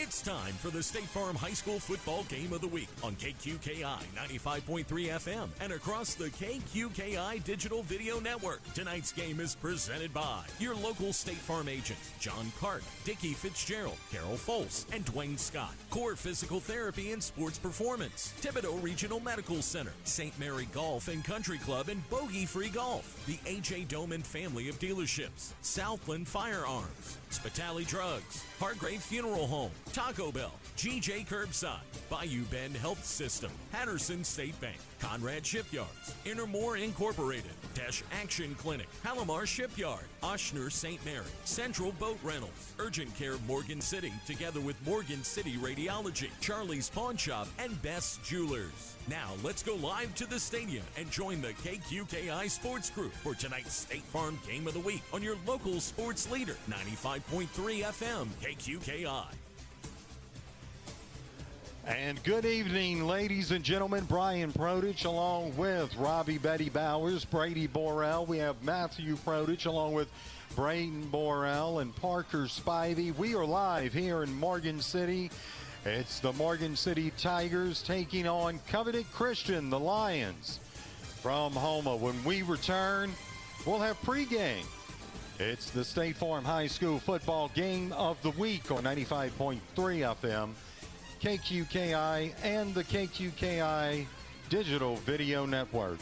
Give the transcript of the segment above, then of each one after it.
It's time for the State Farm High School Football Game of the Week on KQKI 95.3 FM and across the KQKI Digital Video Network. Tonight's game is presented by your local State Farm agents, John Cart, Dickie Fitzgerald, Carol Fols, and Dwayne Scott. Core Physical Therapy and Sports Performance, Thibodeau Regional Medical Center, St. Mary Golf and Country Club and Bogey Free Golf, the A.J. Doman family of dealerships, Southland Firearms, Spitali Drugs, Hargrave Funeral Home, Taco Bell, GJ Curbside, Bayou Bend Health System, Patterson State Bank, Conrad Shipyards, Intermore Incorporated, Dash Action Clinic, Palomar Shipyard, Oshner St. Mary, Central Boat Rentals, Urgent Care Morgan City, together with Morgan City Radiology, Charlie's Pawn Shop, and Best Jewelers. Now let's go live to the stadium and join the KQKI Sports Crew for tonight's State Farm Game of the Week on your local sports leader, 95.3 FM, KQKI. And good evening, ladies and gentlemen. Brian Prodich along with Robbie Betty Bowers, Brady Borrell. We have Matthew Prodich along with Braden Borrell and Parker Spivey. We are live here in Morgan City. It's the Morgan City Tigers taking on Covenant Christian, the Lions, from Houma. When we return, we'll have pregame. It's the State Farm High School Football Game of the Week on 95.3 FM. KQKI and the KQKI Digital Video Network.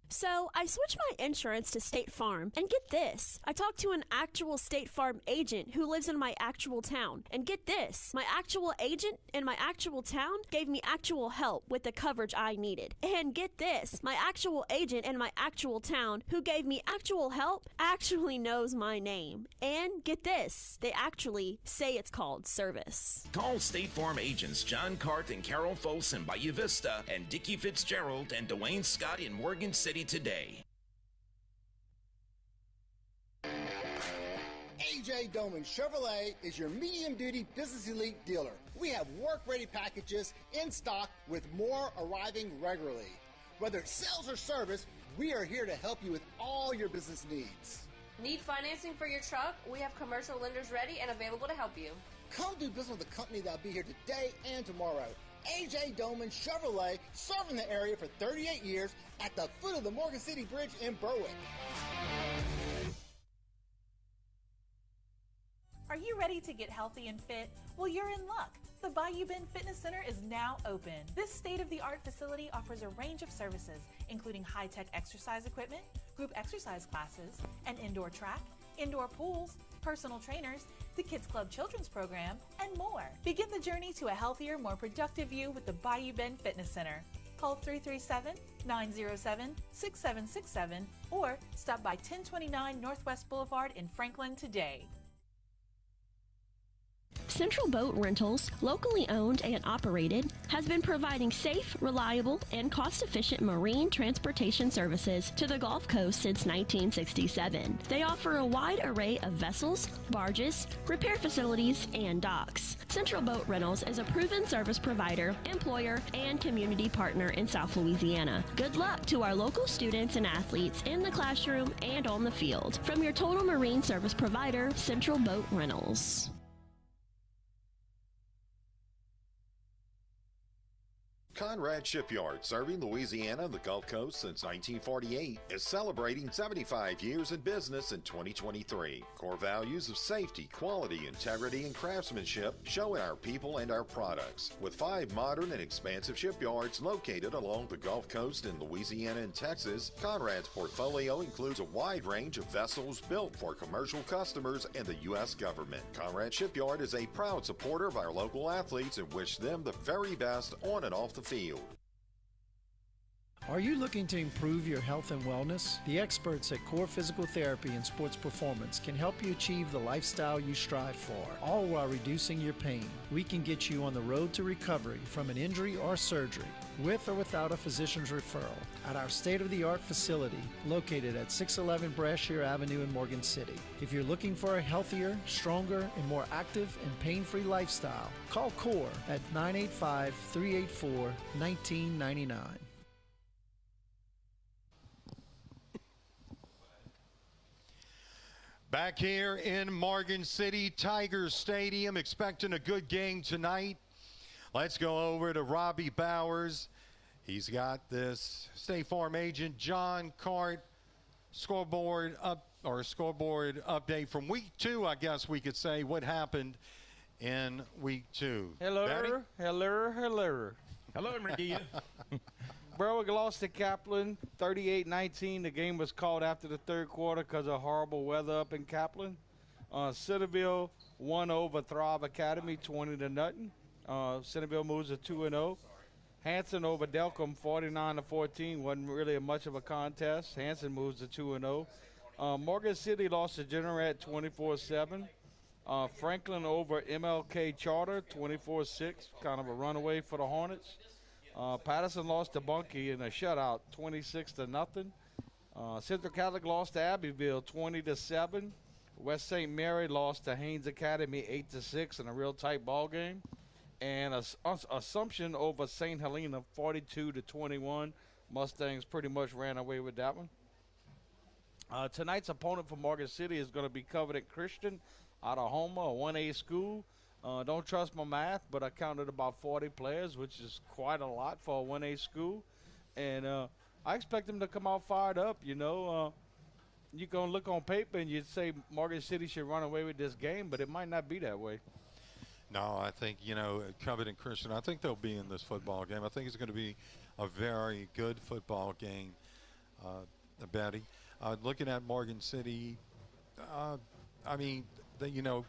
So I switched my insurance to State Farm, and get this, I talked to an actual State Farm agent who lives in my actual town, and get this, my actual agent in my actual town gave me actual help with the coverage I needed. And get this, my actual agent in my actual town who gave me actual help actually knows my name. And get this, they actually say it's called service. Call State Farm agents John Cart and Carol Folsom in Bayou Vista and Dickie Fitzgerald and Dwayne Scott in Morgan City today. A.J. Doman Chevrolet is your medium-duty business elite dealer. We have work-ready packages in stock with more arriving regularly. Whether it's sales or service, we are here to help you with all your business needs. Need financing for your truck? We have commercial lenders ready and available to help you. Come do business with a company that'll be here today and tomorrow. A.J. Doman Chevrolet, serving the area for 38 years at the foot of the Morgan City Bridge in Berwick. Are you ready to get healthy and fit? Well, you're in luck. The Bayou Bend Fitness Center is now open. This state-of-the-art facility offers a range of services, including high-tech exercise equipment, group exercise classes, an indoor track, indoor pools, personal trainers, the Kids Club Children's Program, and more. Begin the journey to a healthier, more productive you with the Bayou Bend Fitness Center. Call 337-907-6767 or stop by 1029 Northwest Boulevard in Franklin today. Central Boat Rentals, locally owned and operated, has been providing safe, reliable, and cost-efficient marine transportation services to the Gulf Coast since 1967. They offer a wide array of vessels, barges, repair facilities, and docks. Central Boat Rentals is a proven service provider, employer, and community partner in South Louisiana. Good luck to our local students and athletes in the classroom and on the field. From your total marine service provider, Central Boat Rentals. Conrad Shipyard, serving Louisiana and the Gulf Coast since 1948, is celebrating 75 years in business in 2023. Core values of safety, quality, integrity, and craftsmanship show in our people and our products. With 5 modern and expansive shipyards located along the Gulf Coast in Louisiana and Texas, Conrad's portfolio includes a wide range of vessels built for commercial customers and the U.S. government. Conrad Shipyard is a proud supporter of our local athletes and wish them the very best on and off the field. Are you looking to improve your health and wellness? The experts at Core Physical Therapy and Sports Performance can help you achieve the lifestyle you strive for, all while reducing your pain. We can get you on the road to recovery from an injury or surgery, with or without a physician's referral, at our state-of-the-art facility located at 611 Brashear Avenue in Morgan City. If you're looking for a healthier, stronger, and more active and pain-free lifestyle, call Core at 985-384-1999. Back here in Morgan City, Tigers Stadium, expecting a good game tonight. Let's go over to Robbie Bowers. He's got this State Farm agent John Cart scoreboard update from week 2, I guess we could say. What happened in week 2? Hello, Betty? hello. Hello, Maria. Berwick lost to Kaplan 38-19. The game was called after the third quarter because of horrible weather up in Kaplan. Centerville won over Thrive Academy 20-0. Centerville moves to 2-0. Hanson over Delcom 49-14. Wasn't really much of a contest. Hanson moves to 2-0. Morgan City lost to Generat 24-7. Franklin over MLK Charter 24-6. Kind of a runaway for the Hornets. Patterson lost to Bunkie in a shutout 26-0. Central Catholic lost to Abbeville 20-7. West St. Mary lost to Haynes Academy 8-6 in a real tight ball game. And Assumption over St. Helena 42-21. Mustangs pretty much ran away with that one. Tonight's opponent for Morgan City is going to be Covenant Christian out of Houma, a 1A school. Don't trust my math, but I counted about 40 players, which is quite a lot for a 1A school. And I expect them to come out fired up. You know, you're going to look on paper and you'd say Morgan City should run away with this game, but it might not be that way. No, I think, Covenant Christian, I think they'll be in this football game. I think it's going to be a very good football game, Betty. Looking at Morgan City,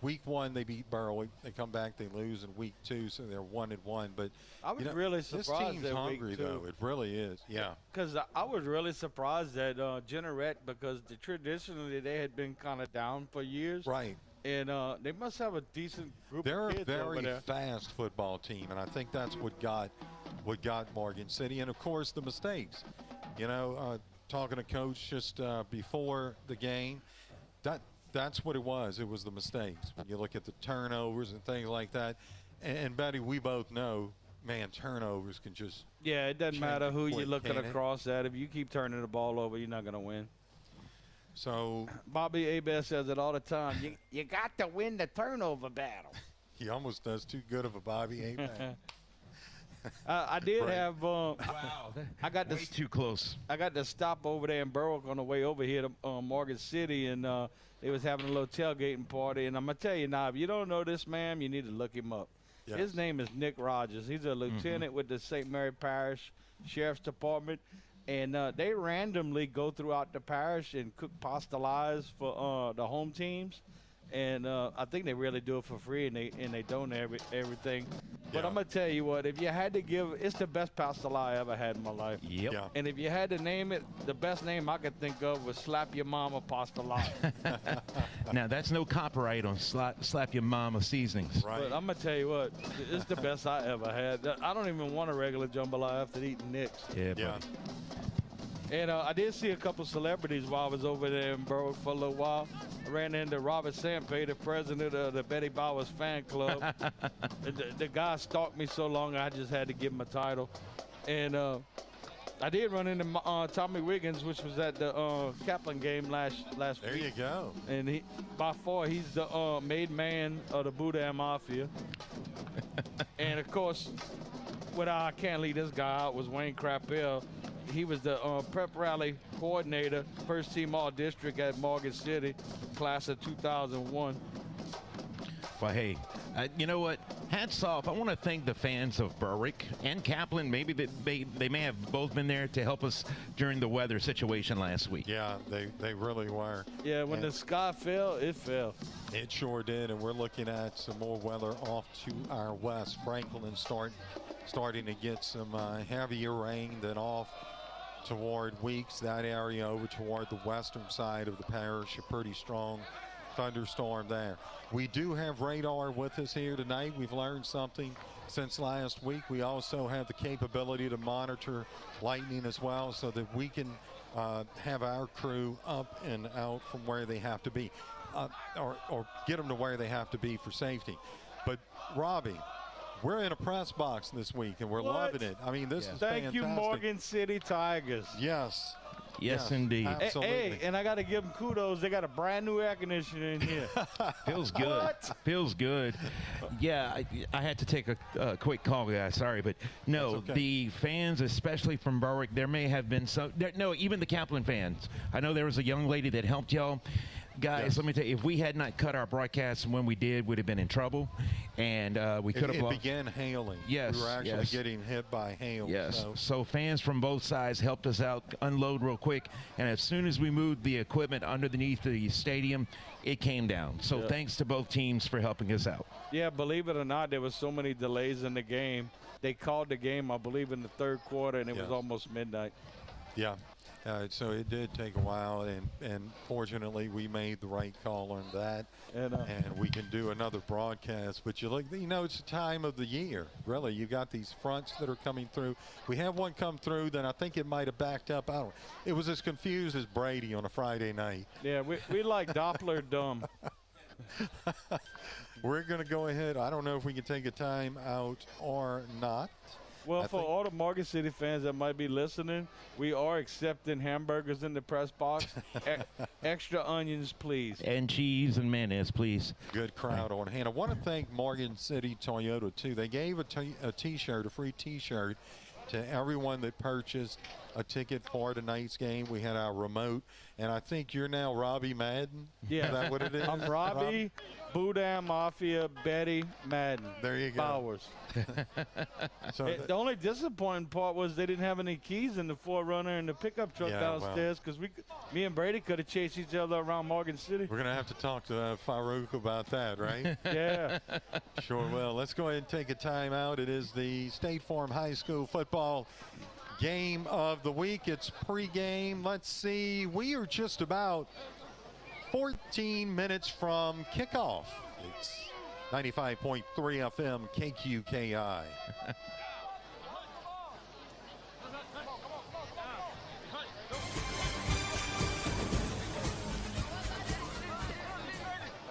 week 1 they beat Berwick. They come back, they lose in week 2, so they're 1-1. But I was really surprised. This team's that hungry, week 2. though. It really is. Yeah. Because I was really surprised that Generat, because traditionally they had been kind of down for years. Right. And they must have a decent group They're of kids over there. a very fast football team, and I think that's what got Morgan City. And, of course, the mistakes. Talking to Coach just before the game, that's what it was. It was the mistakes. When you look at the turnovers and things like that. And Betty, we both know, man, turnovers can just – yeah, it doesn't matter who you're looking across at. If you keep turning the ball over, you're not going to win. So Bobby Abel says it all the time. You got to win the turnover battle. He almost does too good of a Bobby Abel. I did have. Wow, I got way too close. I got to stop over there in Berwick on the way over here to Morgan City, and they was having a little tailgating party. And I'm gonna tell you now, if you don't know this man, you need to look him up. Yes. His name is Nick Rogers. He's a lieutenant with the St. Mary Parish Sheriff's Department. And they randomly go throughout the parish and cook pasteladas for the home teams. And I think they really do it for free, and they donate everything. But I'm going to tell you what, if you had to give, it's the best pastela I ever had in my life. Yep. Yeah. And if you had to name it, the best name I could think of was Slap Your Mama Pastela. Now, that's no copyright on Slap Your Mama seasonings. Right. But I'm going to tell you what, it's the best I ever had. I don't even want a regular jambalaya after eating Nick's. Yeah, buddy. And I did see a couple celebrities while I was over there in Berwick for a little while. I ran into Robert Sampay, the president of the Betty Bowers fan club. the guy stalked me so long I just had to give him a title. And I did run into Tommy Wiggins, which was at the Kaplan game last week. There you go. And he's the made man of the Boudin Mafia. And, of course, I can't leave this guy out, was Wayne Crappell. He was the prep rally coordinator, first team all-district at Morgan City, class of 2001. Well, hey, you know what? Hats off. I want to thank the fans of Berwick and Kaplan. Maybe they may have both been there to help us during the weather situation last week. Yeah, they really were. Yeah, when the sky fell, it fell. It sure did, and we're looking at some more weather off to our west. Franklin starting to get some heavier rain than off toward Weeks, that area over toward the western side of the parish. A pretty strong thunderstorm there. We do have radar with us here tonight. We've learned something since last week. We also have the capability to monitor lightning as well, so that we can have our crew up and out from where they have to be, or get them to where they have to be for safety. But Robbie, we're in a press box this week, and we're loving it. I mean, this is fantastic. Thank you, Morgan City Tigers. Yes. Yes, indeed. Hey, and I got to give them kudos. They got a brand new air conditioner in here. Feels good. What? Feels good. Yeah, I had to take a quick call, guys. Sorry, but no, okay. The fans, especially from Berwick, there may have been some. No, even the Kaplan fans. I know there was a young lady that helped y'all. Guys, Yes. let me tell you, if we had not cut our broadcast when we did, we'd have been in trouble, and we could have It lost. began hailing. Yes, we were actually yes. getting hit by hail. Yes. So. So fans from both sides helped us out, unload real quick, and as soon as we moved the equipment underneath the stadium, it came down. So Yeah. thanks to both teams for helping us out. Yeah, believe it or not, there was so many delays in the game. They called the game, I believe, in the third quarter, and it was almost midnight. Yeah. So it did take a while, and fortunately we made the right call on that, and we can do another broadcast. But it's the time of the year, really. You got these fronts that are coming through. We have one come through, then I think it might have backed up. It was as confused as Brady on a Friday night. Yeah, we like Doppler dumb. We're going to go ahead. I don't know if we can take a time out or not. Well, for all the Morgan City fans that might be listening, we are accepting hamburgers in the press box. Extra onions, please. And cheese and mayonnaise, please. Good crowd on hand. I want to thank Morgan City Toyota, too. They gave a T-shirt, a free T-shirt, to everyone that purchased a ticket for tonight's game. We had our remote, and I think you're now Robbie Madden. Yeah. Is that what it is? I'm Robbie, Boudin Mafia, Betty Madden. There you go. Bowers. So The only disappointing part was they didn't have any keys in the 4Runner and the pickup truck downstairs, because me and Brady could have chased each other around Morgan City. we're going to have to talk to Farouk about that, right? Yeah. Sure will. Let's go ahead and take a time out. It is the State Farm High School football game of the week. It's pregame. Let's see. We are just about 14 minutes from kickoff. It's 95.3 FM KQKI.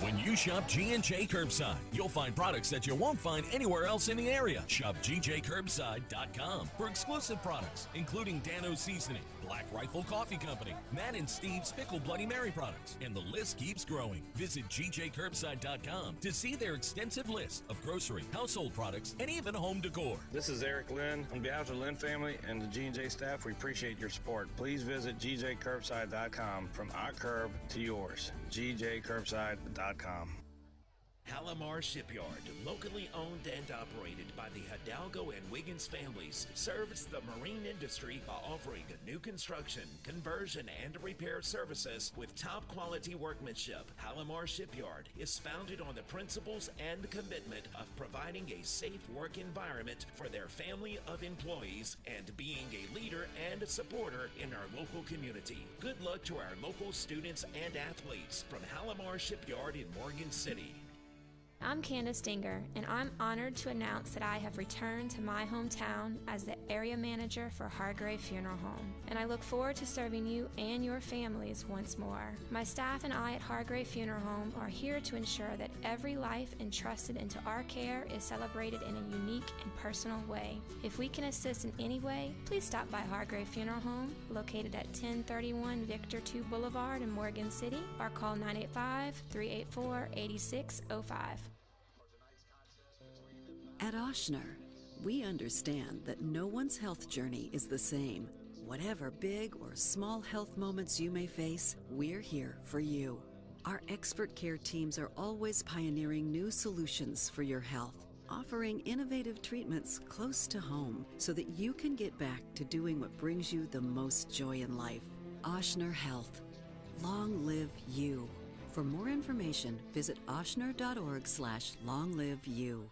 When you shop G&J Curbside, you'll find products that you won't find anywhere else in the area. Shop GJCurbside.com for exclusive products, including Dano Seasoning, Black Rifle Coffee Company, Matt and Steve's Pickle Bloody Mary products, and the list keeps growing. Visit GJCurbside.com to see their extensive list of grocery, household products, and even home decor. This is Eric Lynn. On behalf of the Lynn family and the G&J staff, we appreciate your support. Please visit GJCurbside.com. From our curb to yours. GJCurbside.com. Halamar Shipyard, locally owned and operated by the Hidalgo and Wiggins families, serves the marine industry by offering new construction, conversion, and repair services with top quality workmanship. Halamar Shipyard is founded on the principles and commitment of providing a safe work environment for their family of employees and being a leader and a supporter in our local community. Good luck to our local students and athletes from Halamar Shipyard in Morgan City. I'm Candace Dinger, and I'm honored to announce that I have returned to my hometown as the area manager for Hargrave Funeral Home, and I look forward to serving you and your families once more. My staff and I at Hargrave Funeral Home are here to ensure that every life entrusted into our care is celebrated in a unique and personal way. If we can assist in any way, please stop by Hargrave Funeral Home, located at 1031 Victor 2 Boulevard in Morgan City, or call 985-384-8605. At Ochsner, we understand that no one's health journey is the same. Whatever big or small health moments you may face, we're here for you. Our expert care teams are always pioneering new solutions for your health, offering innovative treatments close to home so that you can get back to doing what brings you the most joy in life. Ochsner Health. Long live you. For more information, visit ochsner.org/longliveyou.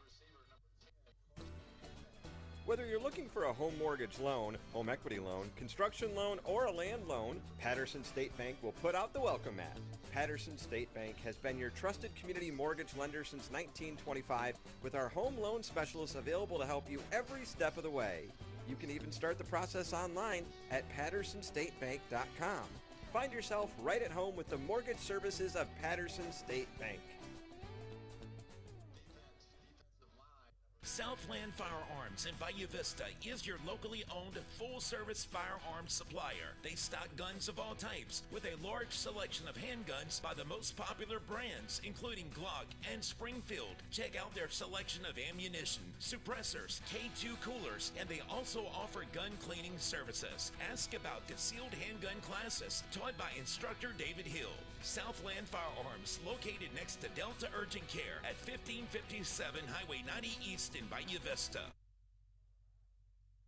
Whether you're looking for a home mortgage loan, home equity loan, construction loan, or a land loan, Patterson State Bank will put out the welcome mat. Patterson State Bank has been your trusted community mortgage lender since 1925, with our home loan specialists available to help you every step of the way. You can even start the process online at pattersonstatebank.com. Find yourself right at home with the mortgage services of Patterson State Bank. Southland Firearms in Bayou Vista is your locally owned full-service firearms supplier. They stock guns of all types with a large selection of handguns by the most popular brands, including Glock and Springfield. Check out their selection of ammunition, suppressors, K2 coolers, and they also offer gun cleaning services. Ask about concealed handgun classes taught by instructor David Hill. Southland Firearms, located next to Delta Urgent Care at 1557 Highway 90 East in Bayou Vista.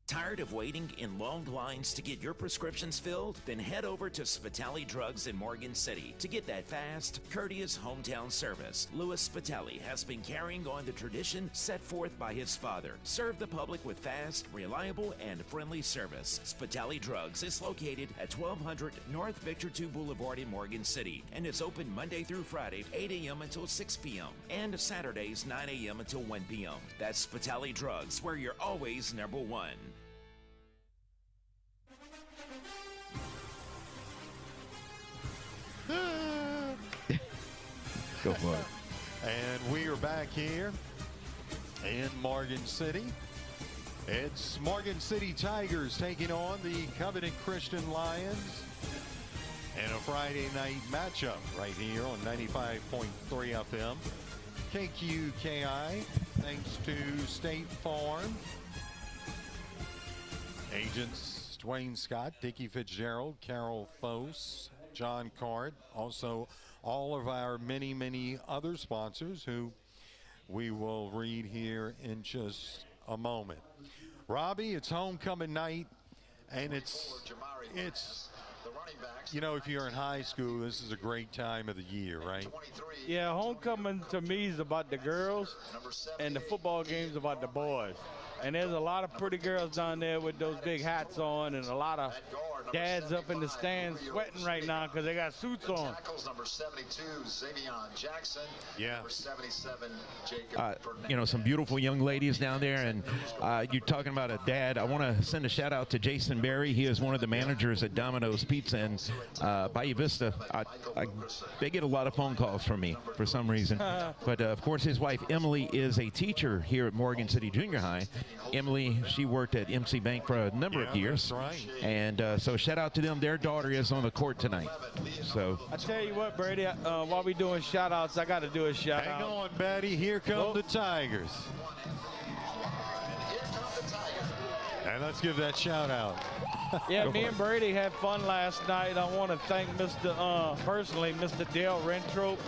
Tired of waiting in long lines to get your prescriptions filled? Then head over to Spitali Drugs in Morgan City to get that fast, courteous hometown service. Louis Spitali has been carrying on the tradition set forth by his father. Serve the public with fast, reliable, and friendly service. Spitali Drugs is located at 1200 North Victor II Boulevard in Morgan City and is open Monday through Friday, 8 a.m. until 6 p.m. and Saturdays, 9 a.m. until 1 p.m. That's Spitali Drugs, where you're always number one. Go for it. And we are back here in Morgan City. It's Morgan City Tigers taking on the Covenant Christian Lions in a Friday night matchup right here on 95.3 FM. KQKI, thanks to State Farm. Agents Dwayne Scott, Dickie Fitzgerald, Carol Fose, John Card, also all of our many other sponsors who we will read here in just a moment. Robbie, it's homecoming night, and it's you know, if you're in high school, this is a great time of the year, right? Yeah, homecoming to me is about the girls, and the football game's about the boys. And there's a lot of pretty girls down there with those big hats on, and a lot of dads up in the stands sweating right now because they got suits on. Number 72, Xavion Jackson. Yeah. Number 77, Jacob You know, some beautiful young ladies down there, and you're talking about a dad. I want to send a shout out to Jason Berry. He is one of the managers at Domino's Pizza in Bayou Vista. They get a lot of phone calls from me for some reason. But of course, his wife Emily is a teacher here at Morgan City Junior High. Emily, she worked at MC Bank for a number of years. That's right. And so shout out to them. Their daughter is on the court tonight. So I tell you what, Brady, while we doing shout outs, I got to do a shout out. Hang on, Betty. Here come the Tigers. And let's give that shout out. Yeah, me and Brady had fun last night. I want to thank personally, Mr. Dale Rentrope.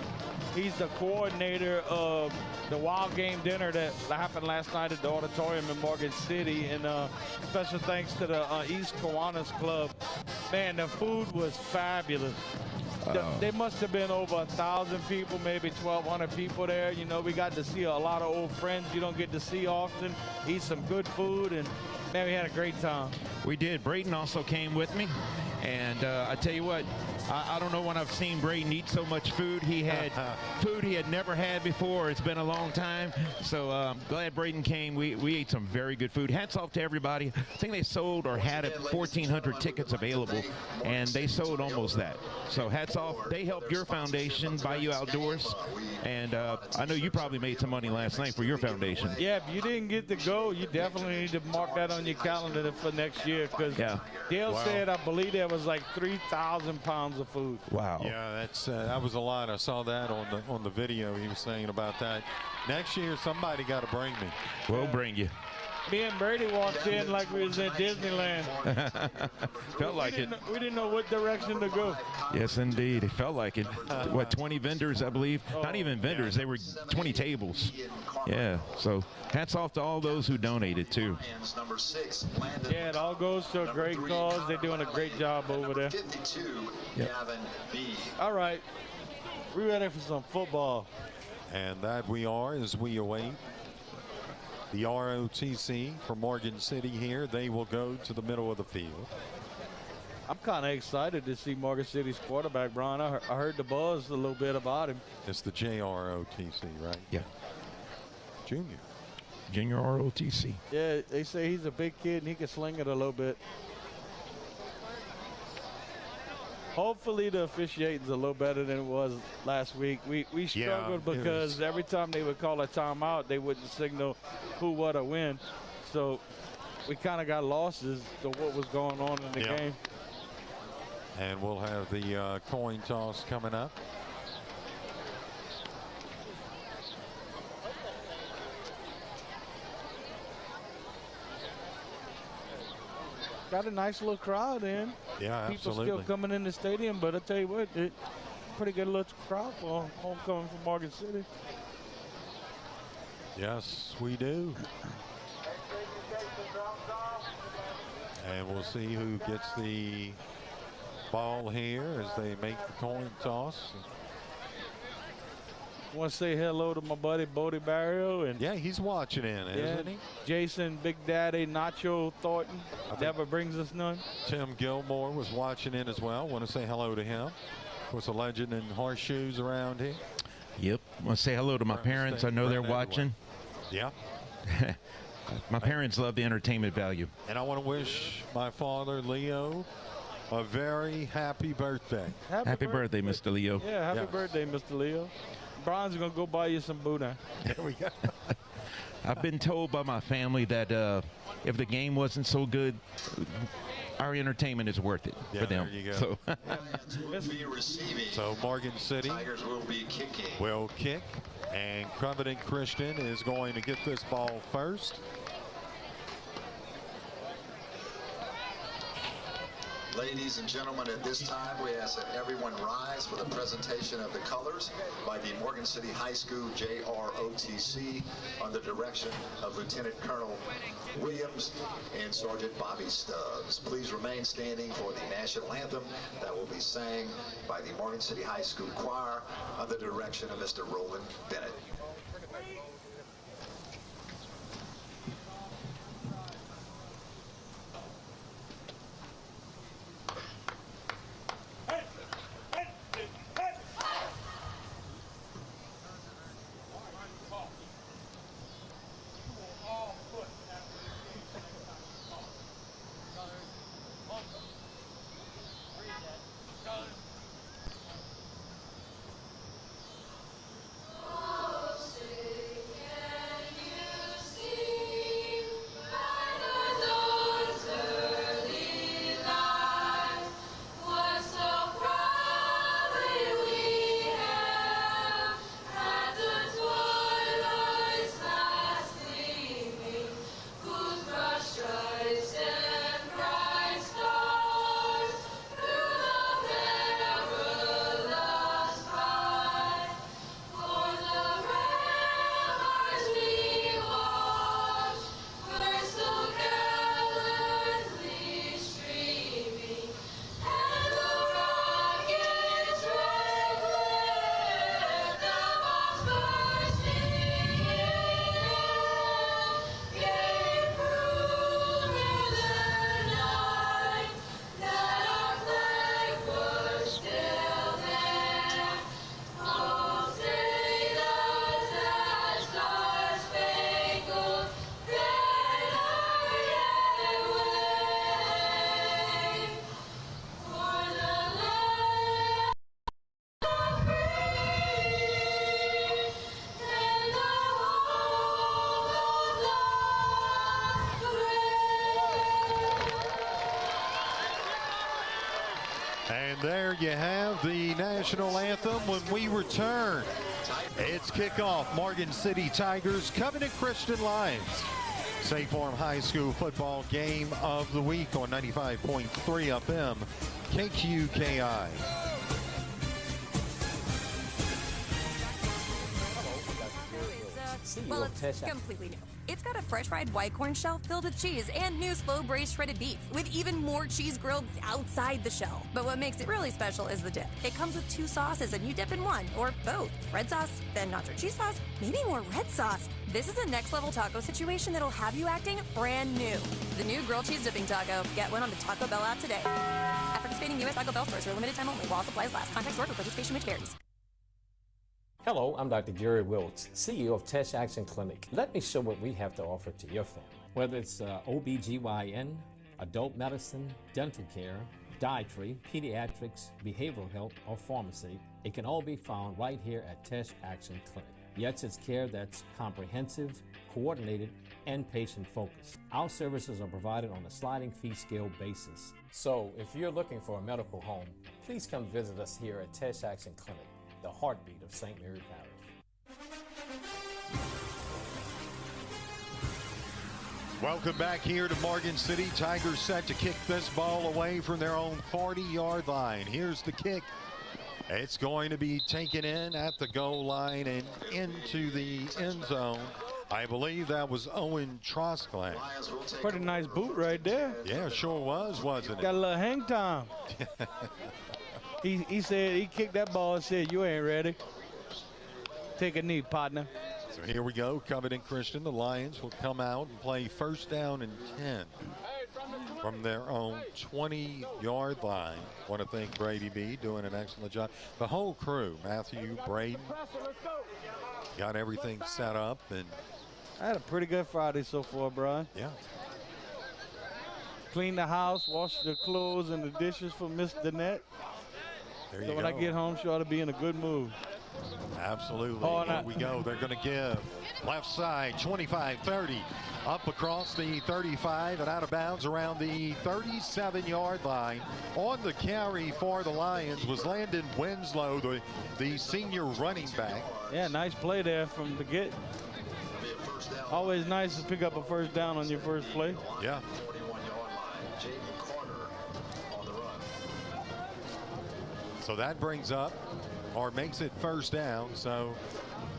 He's the coordinator of the Wild Game Dinner that happened last night at the auditorium in Morgan City. And special thanks to the East Kiwanis Club. Man, the food was fabulous. There must have been over 1,000 people, maybe 1,200 people there. You know, we got to see a lot of old friends you don't get to see often, eat some good food, and man, we had a great time. We did. Braden also came with me. And I tell you what, I don't know when I've seen Braden eat so much food. He had food he had never had before. It's been a long time. So I'm glad Braden came. We ate some very good food. Hats off to everybody. I think they sold or had 1,400 tickets available, and they sold almost that. So hats off. They helped your foundation, Bayou Outdoors. And I know you probably made some money last night for your foundation. Yeah, if you didn't get to go, you definitely need to mark that on your calendar for next year, because Dale said, I believe there was like 3,000 pounds of food. Wow. Yeah, that was a lot. I saw that on the video he was saying about that. Next year, somebody got to bring me. We'll bring you. Me and Brady walked in like we was in Disneyland. Felt like it. We didn't know what direction to go. Yes, indeed. It felt like it. What, 20 vendors, I believe? Not even vendors. They were 20 tables. Yeah. So hats off to all those who donated, too. Yeah, it all goes to a great cause. They're doing a great job over there. Yep. All right. We're ready for some football. And that we are as we await the ROTC for Morgan City here. They will go to the middle of the field. I'm kind of excited to see Morgan City's quarterback, Brian. I heard the buzz a little bit about him. It's the JROTC, right? Yeah. Junior ROTC. Yeah, they say he's a big kid and he can sling it a little bit. Hopefully the officiating's a little better than it was last week. We struggled because every time they would call a timeout, they wouldn't signal who, what, or when. So we kind of got lost as to what was going on in the game. And we'll have the coin toss coming up. Got a nice little crowd in. Yeah, People absolutely. still coming in the stadium, but I tell you what, pretty good little crowd for homecoming from Morgan City. Yes, we do. And we'll see who gets the ball here as they make the coin toss. I want to say hello to my buddy Bodie Barrio. And yeah, he's watching in, isn't he? Jason Big Daddy Nacho Thornton never brings us none. Tim Gilmore was watching in as well. Want to say hello to him. Of course, a legend in horseshoes around here. Yep. Want to say hello to my parents. I know they're watching. Yeah. My parents love the entertainment value. And I want to wish my father, Leo, a very happy birthday. Happy birthday, Mr. Leo. Yeah, happy birthday, Mr. Leo. Brian's going to go buy you some Boudin. There we go. I've been told by my family that if the game wasn't so good, our entertainment is worth it for them. There you go. So, so Morgan City Tigers will be kicking. will kick, and Covington Christian is going to get this ball first. Ladies and gentlemen, at this time, we ask that everyone rise for the presentation of the colors by the Morgan City High School JROTC under direction of Lieutenant Colonel Williams and Sergeant Bobby Stubbs. Please remain standing for the national anthem that will be sang by the Morgan City High School Choir under the direction of Mr. Roland Bennett. And there you have the national anthem. When we return, it's kickoff. Morgan City Tigers, Covenant Christian Lions. State Farm High School football game of the week on 95.3 FM, KQKI. Well, it's completely new. It's got a fresh fried white corn shell filled with cheese and new slow braised shredded beef with even more cheese grilled outside the shell. But what makes it really special is the dip. It comes with 2 sauces and you dip in one or both. Red sauce, then nacho cheese sauce, maybe more red sauce. This is a next level taco situation that'll have you acting brand new. The new grilled cheese dipping taco. Get one on the Taco Bell app today. At participating U.S. Taco Bell stores for a limited time only while supplies last. Contact store for participation which varies. Hello, I'm Dr. Gary Wiltz, CEO of Tesh Action Clinic. Let me show what we have to offer to your family. Whether it's OBGYN, adult medicine, dental care, podiatry, pediatrics, behavioral health, or pharmacy, it can all be found right here at Tesh Action Clinic. Yet it's care that's comprehensive, coordinated, and patient-focused. Our services are provided on a sliding fee scale basis. So if you're looking for a medical home, please come visit us here at Tesh Action Clinic, the heartbeat of St. Mary Parish. Welcome back here to Morgan City. Tigers set to kick this ball away from their own 40-yard line. Here's the kick. It's going to be taken in at the goal line and into the end zone. I believe that was Owen Trosclair. Pretty nice boot right there. Yeah, sure was, wasn't it? Got a little hang time. He said he kicked that ball and said, "You ain't ready. Take a knee, partner." So here we go. Covenant Christian. The Lions will come out and play first down and 10 from their own 20-yard line. Want to thank Brady B doing an excellent job. The whole crew, Matthew, Braden, got everything set up. And I had a pretty good Friday so far, Brian. Yeah. Cleaned the house, washed the clothes and the dishes for Miss Danette. There you so go. when I get home, she ought to be in a good mood. Absolutely. Here we go. They're going to give left side 25-30 up across the 35 and out of bounds around the 37-yard line. On the carry for the Lions was Landon Winslow, the senior running back. Yeah, nice play there from the get. Always nice to pick up a first down on your first play. Yeah. So that brings up or makes it first down. So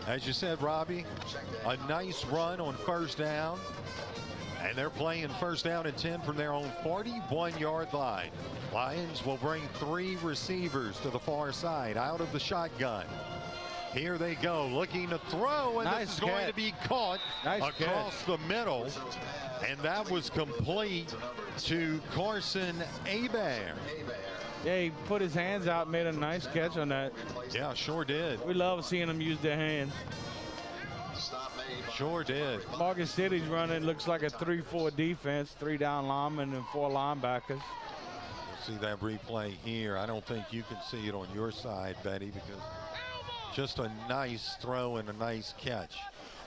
as you said, Robbie, a nice run on first down. And they're playing first down and 10 from their own 41-yard line. Lions will bring 3 receivers to the far side out of the shotgun. Here they go, looking to throw, and this is going to be caught across the middle. And that was complete to Carson Hebert. Yeah, he put his hands out, made a nice catch on that. Yeah, sure did. We love seeing them use their hands. Sure did. Morgan City's running, looks like a 3-4 defense, 3 down linemen and 4 linebackers. We'll see that replay here. I don't think you can see it on your side, Betty, because just a nice throw and a nice catch.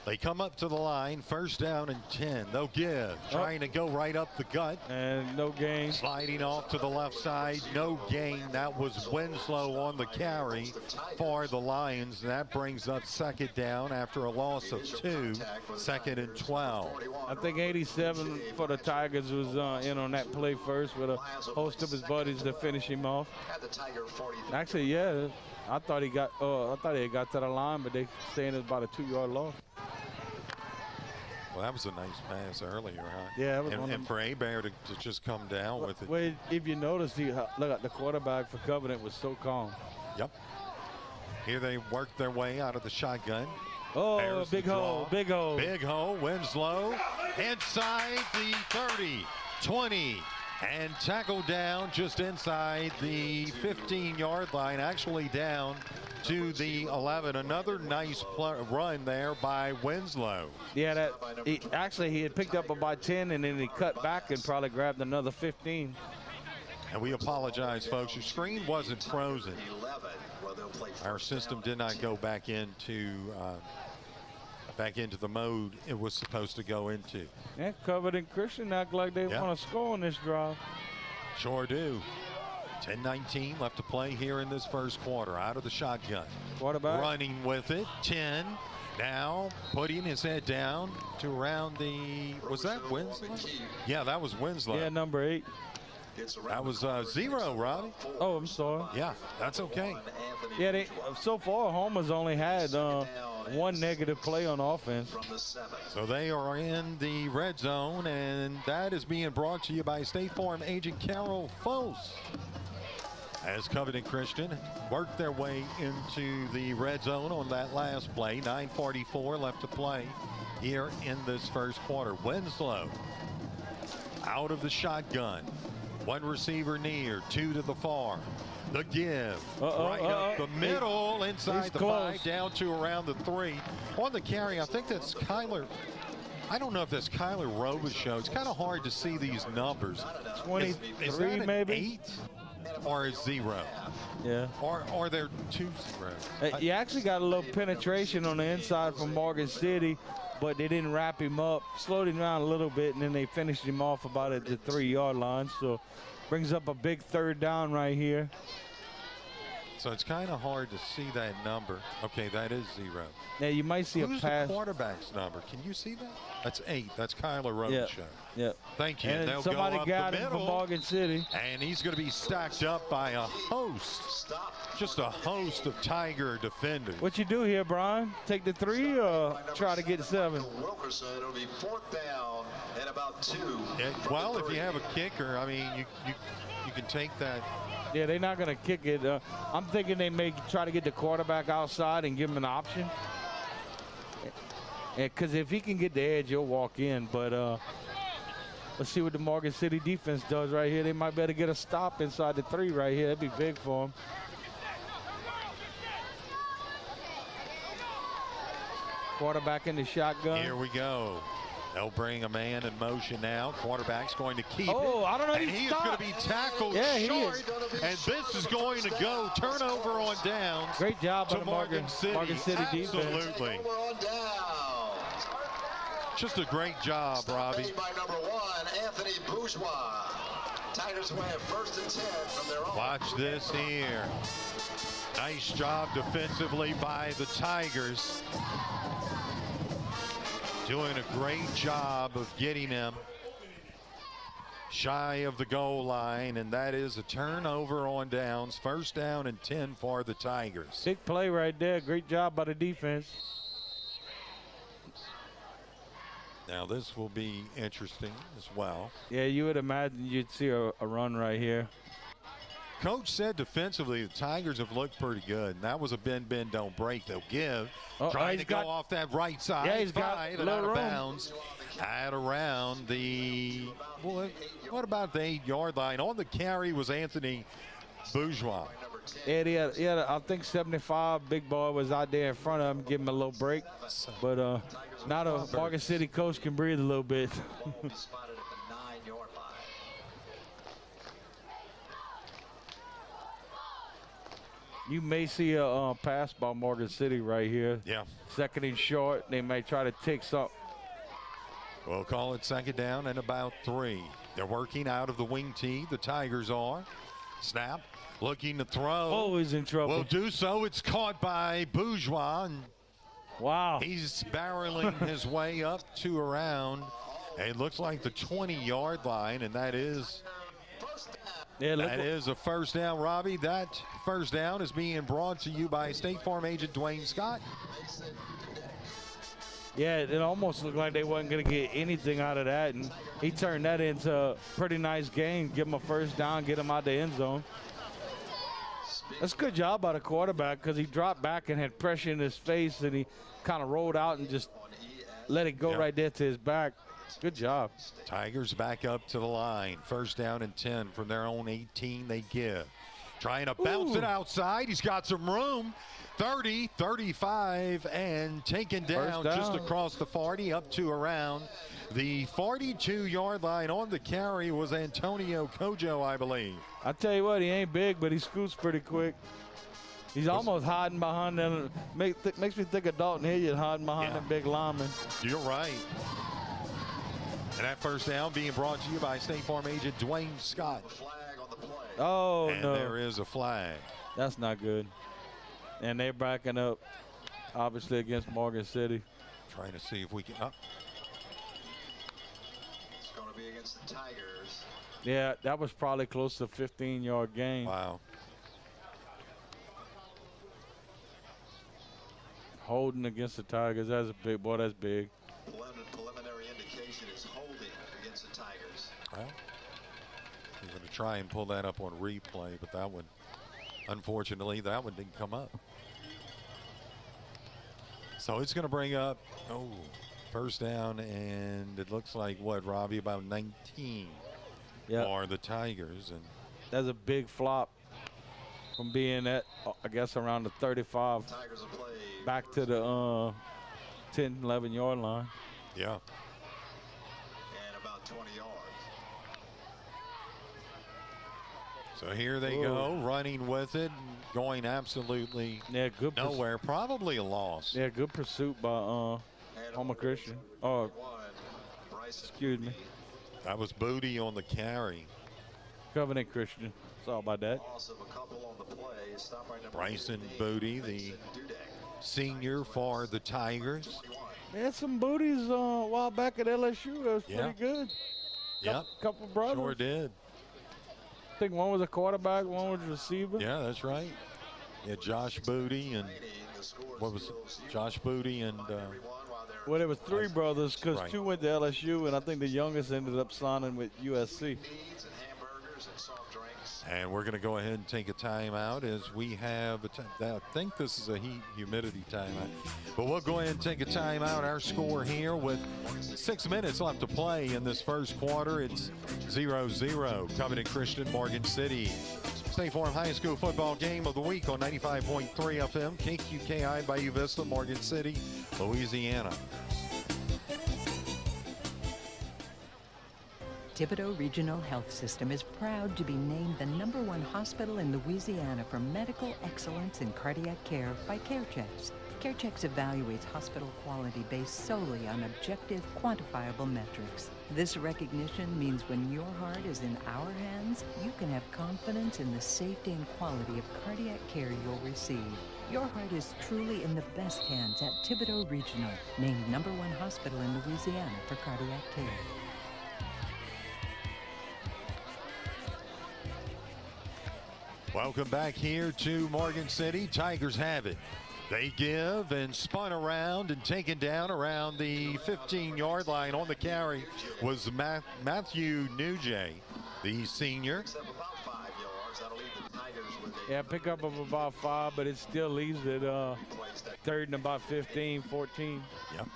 They come up to the line, first down and 10. They'll give, trying to go right up the gut. And no gain. Sliding off to the left side, no gain. That was Winslow on the carry for the Lions. And that brings up second down after a loss of 2, second and 12. I think 87 for the Tigers was in on that play first with a host of his buddies to finish him off. Actually, yeah, I thought he had got to the line, but they saying it's about a 2-yard loss. Well, that was a nice pass earlier, huh? Yeah, it was and for Hebert to just come down with it. Well, if you notice, look at the quarterback for Covenant was so calm. Yep. Here they work their way out of the shotgun. Oh, There's big hole, big hole. Big hole, Winslow inside the 30, 20, and tackled down just inside the 15-yard line, actually down to the 11. Another nice run there by Winslow. Yeah, he had picked up about 10, and then he cut back and probably grabbed another 15. And we apologize, folks. Your screen wasn't frozen. Our system did not go back into the mode it was supposed to go into. Yeah, Covenant Christian act like they want to score on this drive. Sure do. 10-19 left to play here in this first quarter. Out of the shotgun. Quarterback running with it. 10. Now putting his head down to around the, was that Winslow? Yeah, that was Winslow. Yeah, number 8. That was 0, Robbie. Oh, I'm sorry. Yeah, that's okay. Yeah, so far Homer's only had 1 negative play on offense. So they are in the red zone, and that is being brought to you by State Farm agent Carol Foss. As Covenant Christian worked their way into the red zone on that last play. 9:44 left to play here in this first quarter. Winslow out of the shotgun. 1 receiver near, 2 to the far. The give right up the middle, inside the 5, down to around the 3. On the carry, I think that's Kyler. I don't know if that's Kyler Robichaux. It's kind of hard to see these numbers. 23 maybe? 8? or a zero. Yeah. Or they're 2 zeros. You actually got a little penetration on the inside from Morgan City, but they didn't wrap him up. Slowed him down a little bit, and then they finished him off about at the 3-yard line. So brings up a big 3rd down right here. So it's kind of hard to see that number. Okay, that is 0. Yeah, you might see Who's a pass. the quarterback's number? Can you see that? That's 8. That's Kyler Roach. Yeah. Thank you. And they'll somebody go up got the him middle, from Morgan City. and he's going to be stacked up by a host, just a host of Tiger defenders. What you do here, Brian? Take the 3 or try to get 7? Wilkerson, it'll be 4th down and about 2. Well, if you have a kicker, I mean, you can take that. Yeah, they're not going to kick it. I'm thinking they may try to get the quarterback outside and give him an option. Because if he can get the edge, he'll walk in. But let's see what the Morgan City defense does right here. They might better get a stop inside the 3 right here. That'd be big for them. Quarterback in the shotgun. Here we go. They'll bring a man in motion now. Quarterback's going to keep it. I don't know. And he's going to be tackled short. And this is going to go turnover on downs. Great job by the Morgan City. Defense. Absolutely. Just a great job, Robbie. By number 1, Anthony Bourgeois. Tigers will have 1st and 10 from their own. Watch this here. Nice job defensively by the Tigers. Doing a great job of getting him shy of the goal line, and that is a turnover on downs. 1st down and 10 for the Tigers. Big play right there. Great job by the defense. Now this will be interesting as well. Yeah, you would imagine you'd see a run right here. Coach said defensively the Tigers have looked pretty good, and that was a bend, don't break. They'll give. Trying to go off that right side. Yeah, he's got 5 a and out little of room. bounds at around the, what about the 8-yard line? On the carry was Anthony Bourgeois. Yeah, I think 75, big boy was out there in front of him, give him a little break. But now the Morgan City coach can breathe a little bit. You may see a pass by Morgan City right here. Yeah. 2nd and short. They may try to take something. We'll call it 2nd down and about 3. They're working out of the wing tee. The Tigers are. Snap. Looking to throw. Oh, he's in trouble. Will do so. It's caught by Bourgeois. And wow. He's barreling his way up to around. It looks like the 20-yard line, and that is. That is a 1st down, Robbie. That 1st down is being brought to you by State Farm agent Dwayne Scott. Yeah, it almost looked like they wasn't going to get anything out of that, and he turned that into a pretty nice game. Give him a 1st down, get him out the end zone. That's a good job by the quarterback because he dropped back and had pressure in his face, and he kind of rolled out and just let it go right there to his back. Good job. Tigers back up to the line. 1st down and 10 from their own 18 they give. Trying to bounce it outside. He's got some room. 30, 35, and taken down just across the 40 up to around the 42-yard line. On the carry was Antonio Kojo, I believe. I tell you what, he ain't big, but he scoots pretty quick. He's almost hiding behind them. Makes me think of Dalton Hilliard hiding behind them big linemen. You're right. And that 1st down being brought to you by State Farm agent Dwayne Scott. Oh, and no. There is a flag. That's not good. And they're backing up, obviously, against Morgan City. Trying to see if we can. It's going to be against the Tigers. Yeah, that was probably close to a 15-yard gain. Wow. Holding against the Tigers. That's a big, boy, that's big. Preliminary indication is holding against the Tigers. Well, I'm going to try and pull that up on replay, but that one, unfortunately, that one didn't come up. So it's going to bring up, 1st down, and it looks like, what, Robbie, about 19 for the Tigers. And that's a big flop from being at, I guess, around the 35 back to the 10, 11-yard line. Yeah. And about 20 yards. So here they go, running with it, going absolutely nowhere. Probably a loss. Yeah, good pursuit by Homer Christian. Oh, excuse me. That was Booty on the carry. Covenant Christian. Sorry about that. Bryson Booty, the senior for the Tigers. They had some booties a while back at LSU. That was pretty good. Yep. Couple brothers. Sure did. I think one was a quarterback, one was a receiver. Yeah, that's right. Yeah, Josh Booty and what was it? Josh Booty and well, there was three brothers because two went to LSU, and I think the youngest ended up signing with USC. And we're going to go ahead and take a timeout as we have I think this is a humidity timeout. But we'll go ahead and take a timeout. Our score here with 6 minutes left to play in this first quarter. It's 0-0. Covenant Christian, Morgan City. State Farm High School football game of the week on 95.3 FM. KQKI, Bayou Vista, Morgan City, Louisiana. Thibodaux Regional Health System is proud to be named the #1 hospital in Louisiana for medical excellence in cardiac care by CareChecks. CareChecks evaluates hospital quality based solely on objective, quantifiable metrics. This recognition means when your heart is in our hands, you can have confidence in the safety and quality of cardiac care you'll receive. Your heart is truly in the best hands at Thibodaux Regional, named #1 hospital in Louisiana for cardiac care. Welcome back here to Morgan City. Tigers have it. They give and spun around and taken down around the 15-yard line on the carry was Matthew Nugent, the senior. Yeah, pick up of about 5, but it still leaves it third and about 15, 14. Yep.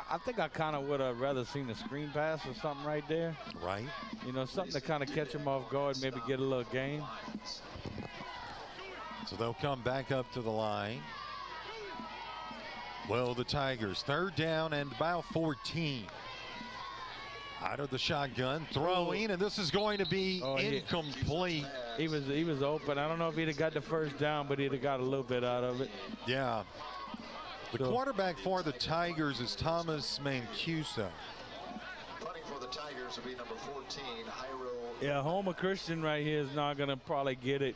I think I kind of would have rather seen a screen pass or something right there. Right. You know, something to kind of catch them off guard, maybe get a little gain. So they'll come back up to the line. Well, the Tigers, third down and about 14. Out of the shotgun, throwing, and this is going to be incomplete. He was open. I don't know if he'd have got the first down, but he'd have got a little bit out of it. Yeah. The quarterback for the Tigers is Thomas Mancuso. Running for the Tigers will be number 14, Jairo. Yeah, Homer Christian right here is not going to probably get it.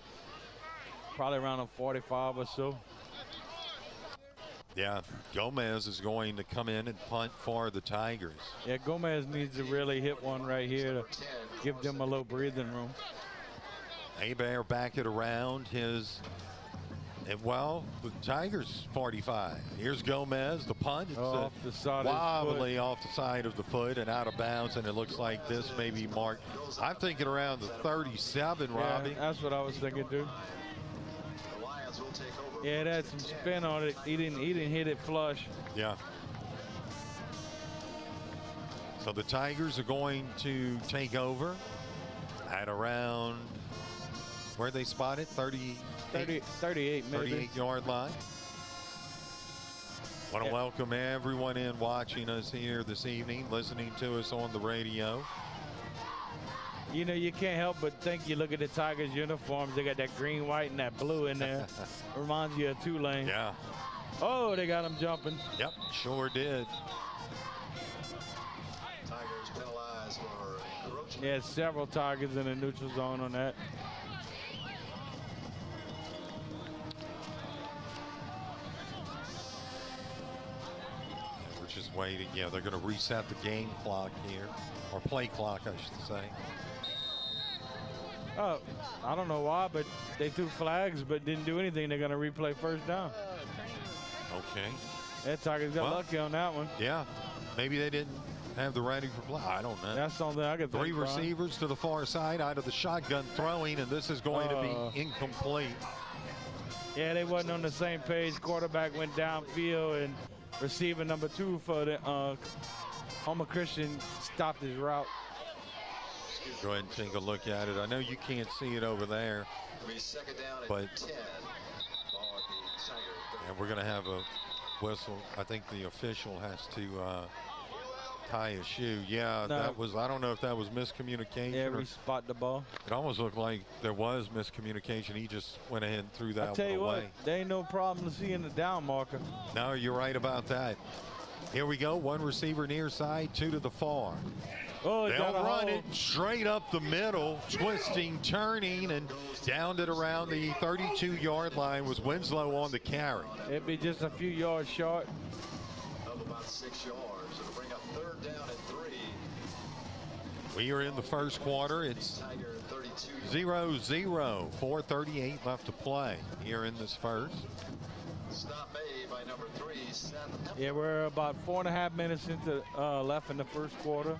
Probably around a 45 or so. Yeah, Gomez is going to come in and punt for the Tigers. Yeah, Gomez needs to really hit one right here to give them a little breathing room. Hebert back it around his, and well, the Tigers 45. Here's Gomez, the punt. It's off the side wobbly off the side of the foot and out of bounds, and it looks like this may be marked. I'm thinking around the 37, Robbie. Yeah, that's what I was thinking, dude. Yeah, it had some spin on it. He didn't hit it flush. Yeah. So the Tigers are going to take over at around where they spotted 38 maybe. 38-yard line. Want to welcome everyone in watching us here this evening, listening to us on the radio. You know, you can't help but think, you look at the Tigers uniforms, they got that green, white, and that blue in there. Reminds you of Tulane. Yeah. Oh, they got him jumping. Yep, sure did. Tigers penalized for encroachment. Yeah, several Tigers in the neutral zone on that. We're just waiting. Yeah, they're going to reset the game clock here, or play clock, I should say. Oh, I don't know why, but they threw flags but didn't do anything. They're going to replay first down. Okay. That Tigers got lucky on that one. Yeah. Maybe they didn't have the ready for play. I don't know. That's something I could think. Three receivers to the far side out of the shotgun throwing, and this is going to be incomplete. Yeah, they wasn't on the same page. Quarterback went downfield, and receiver number 2 for the Homer Christian stopped his route. Go ahead and take a look at it. I know you can't see it over there, but and we're going to have a whistle. I think the official has to tie a shoe. Yeah, No. that was, I don't know if that was miscommunication. Yeah, or we spot the ball. it almost looked like there was miscommunication. He just went ahead and threw that I tell one you away. what, there ain't no problem seeing the down marker. No, you're right about that. Here we go. One receiver near side, two to the far. Oh, he They'll got a run hole. it straight up the middle, twisting, turning, and downed it around the 32-yard line was Winslow on the carry. It'd be just a few yards short. Of about 6 yards. It'll bring up 3rd down and 3. We are in the first quarter. It's 0-0, 4:38 left to play here in this first. Stop made by number 3, Seth. Yeah, we're about 4.5 minutes into left in the first quarter.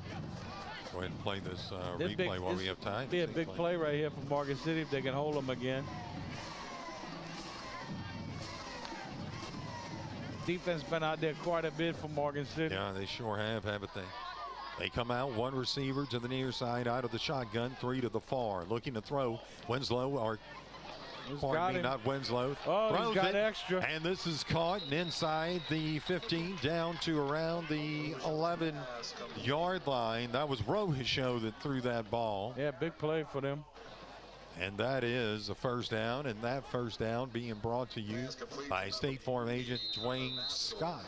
Go ahead and play this This replay big- while this we have time. Be a big play right here for Morgan City if they can hold them again. Defense been out there quite a bit for Morgan City. Yeah, they sure have, haven't they? They come out, one receiver to the near side, out of the shotgun, 3 to the far. Looking to throw. Winslow, or pardon me, not Winslow. Oh, throws he's got it, extra. and this is caught and inside the 15, down to around the 11-yard line. That was Rohisho that threw that ball. Yeah, big play for them. And that is a first down, and that first down being brought to you by State Farm agent Dwayne Scott.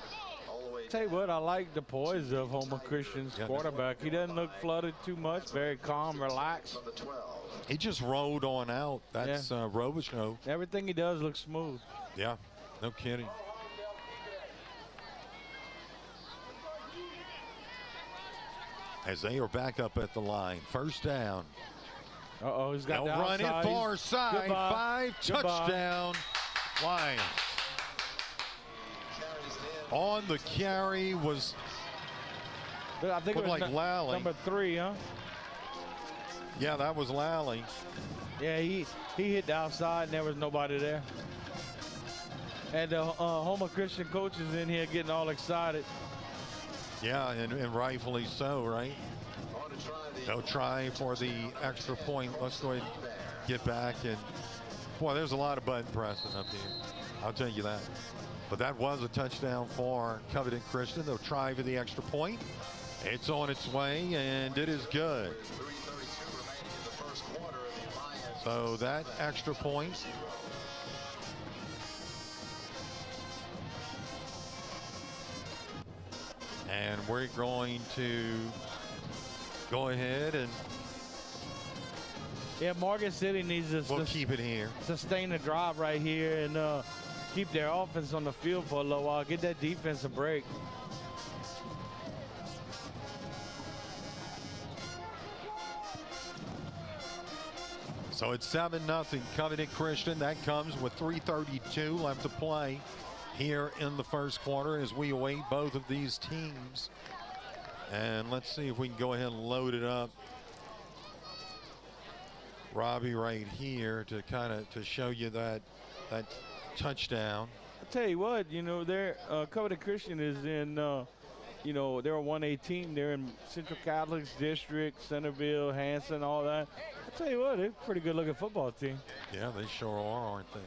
Tell you what, I like the poise of Homer Christian's quarterback. He doesn't look flooded too much, very calm, relaxed. He just rolled on out. That's Rohisho. Everything he does looks smooth. Yeah, no kidding. As they are back up at the line. First down. Uh-oh, he's got They'll the run it outside. far side. Goodbye. 5 touchdown Lions. On the carry was, I think it looked was like Lally. number 3, huh? Yeah, that was Lally. Yeah, he hit the outside and there was nobody there. And the Homer Christian coaches in here getting all excited. Yeah, and rightfully so, right? They'll try for the extra point. Let's go ahead and get back. And, boy, there's a lot of button pressing up here. I'll tell you that. But that was a touchdown for Covington Christian. They'll try for the extra point. It's on its way, and it is good. So that extra point and we're going to go ahead and Morgan City needs to we'll keep it here. Sustain the drive right here and keep their offense on the field for a little while. Get that defense a break. So it's 7-0 Covington Christian. That comes with 3:32 left to play here in the first quarter as we await both of these teams. And let's see if we can go ahead and load it up. Robbie right here to kind of to show you that touchdown. I'll tell you what, they're Covington Christian is in they're a 1A team. They're in Central Catholic's district, Centerville, Hanson, all that. I'll tell you what, they're a pretty good looking football team. Yeah, they sure are, aren't they?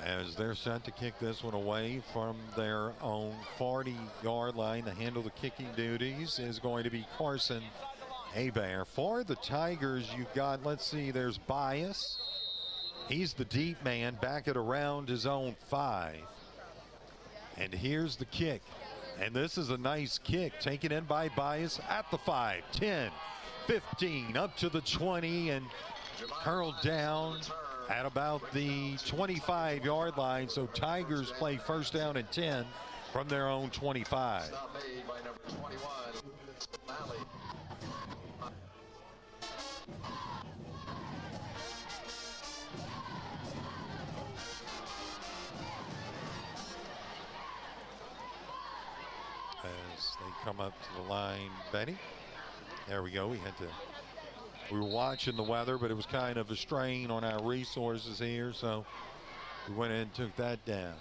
As they're set to kick this one away from their own 40-yard line. To handle the kicking duties is going to be Carson Hebert. For the Tigers, you've got, let's see, there's Bias. He's the deep man back at around his own 5. And here's the kick. And this is a nice kick taken in by Bias at the 5, 10, 15, up to the 20, and hurled down at about the 25-yard line. So Tigers play first down and 10 from their own 25. Stop made by number 21, Lally. As they come up to the line, Benny. There we go. We were watching the weather, but it was kind of a strain on our resources here, so we went in and took that down.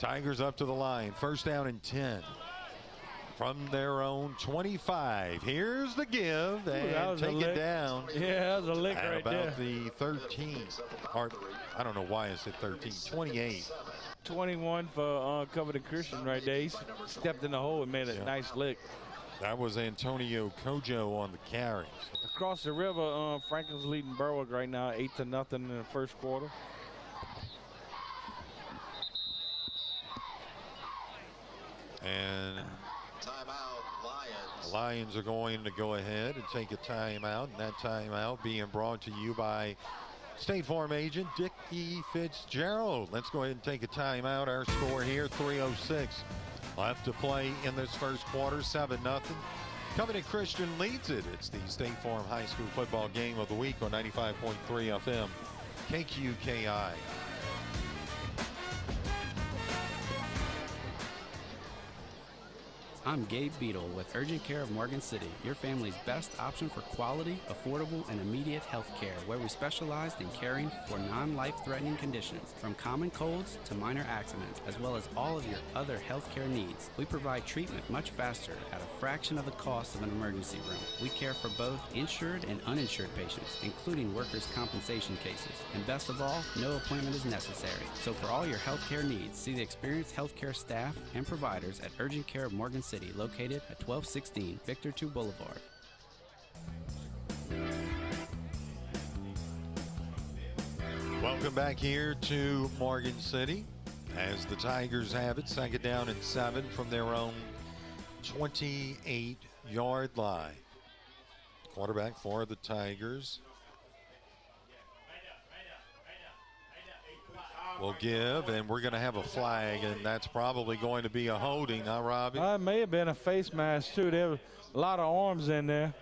Tigers up to the line. First down and 10 from their own 25. Here's the give and take it down. Yeah, that was a lick at right about there. the 13, or I don't know why I said 13, 28. 21 for Covenant Christian right there. He stepped in the hole and made a nice lick. That was Antonio Kojo on the carries. Across the river, Franklin's leading Berwick right now, 8-0 in the first quarter. And the Lions are going to go ahead and take a timeout, and that timeout being brought to you by State Farm agent Dickie Fitzgerald. Let's go ahead and take a timeout. Our score here, 3:06 left to play in this first quarter, 7-0. Covenant Christian leads it. It's the State Farm High School football game of the week on 95.3 FM, KQKI. I'm Gabe Beadle with Urgent Care of Morgan City, your family's best option for quality, affordable, and immediate health care, where we specialize in caring for non-life-threatening conditions, from common colds to minor accidents, as well as all of your other health care needs. We provide treatment much faster at a fraction of the cost of an emergency room. We care for both insured and uninsured patients, including workers' compensation cases. And best of all, no appointment is necessary. So for all your health care needs, see the experienced healthcare staff and providers at Urgent Care of Morgan City, located at 1216 Victor II Boulevard. Welcome back here to Morgan City as the Tigers have it, 2nd down and 7 from their own 28-yard line. Quarterback for the Tigers will give, and we're going to have a flag, and that's probably going to be a holding, huh, Robbie? It may have been a face mask, too. There were a lot of arms in there.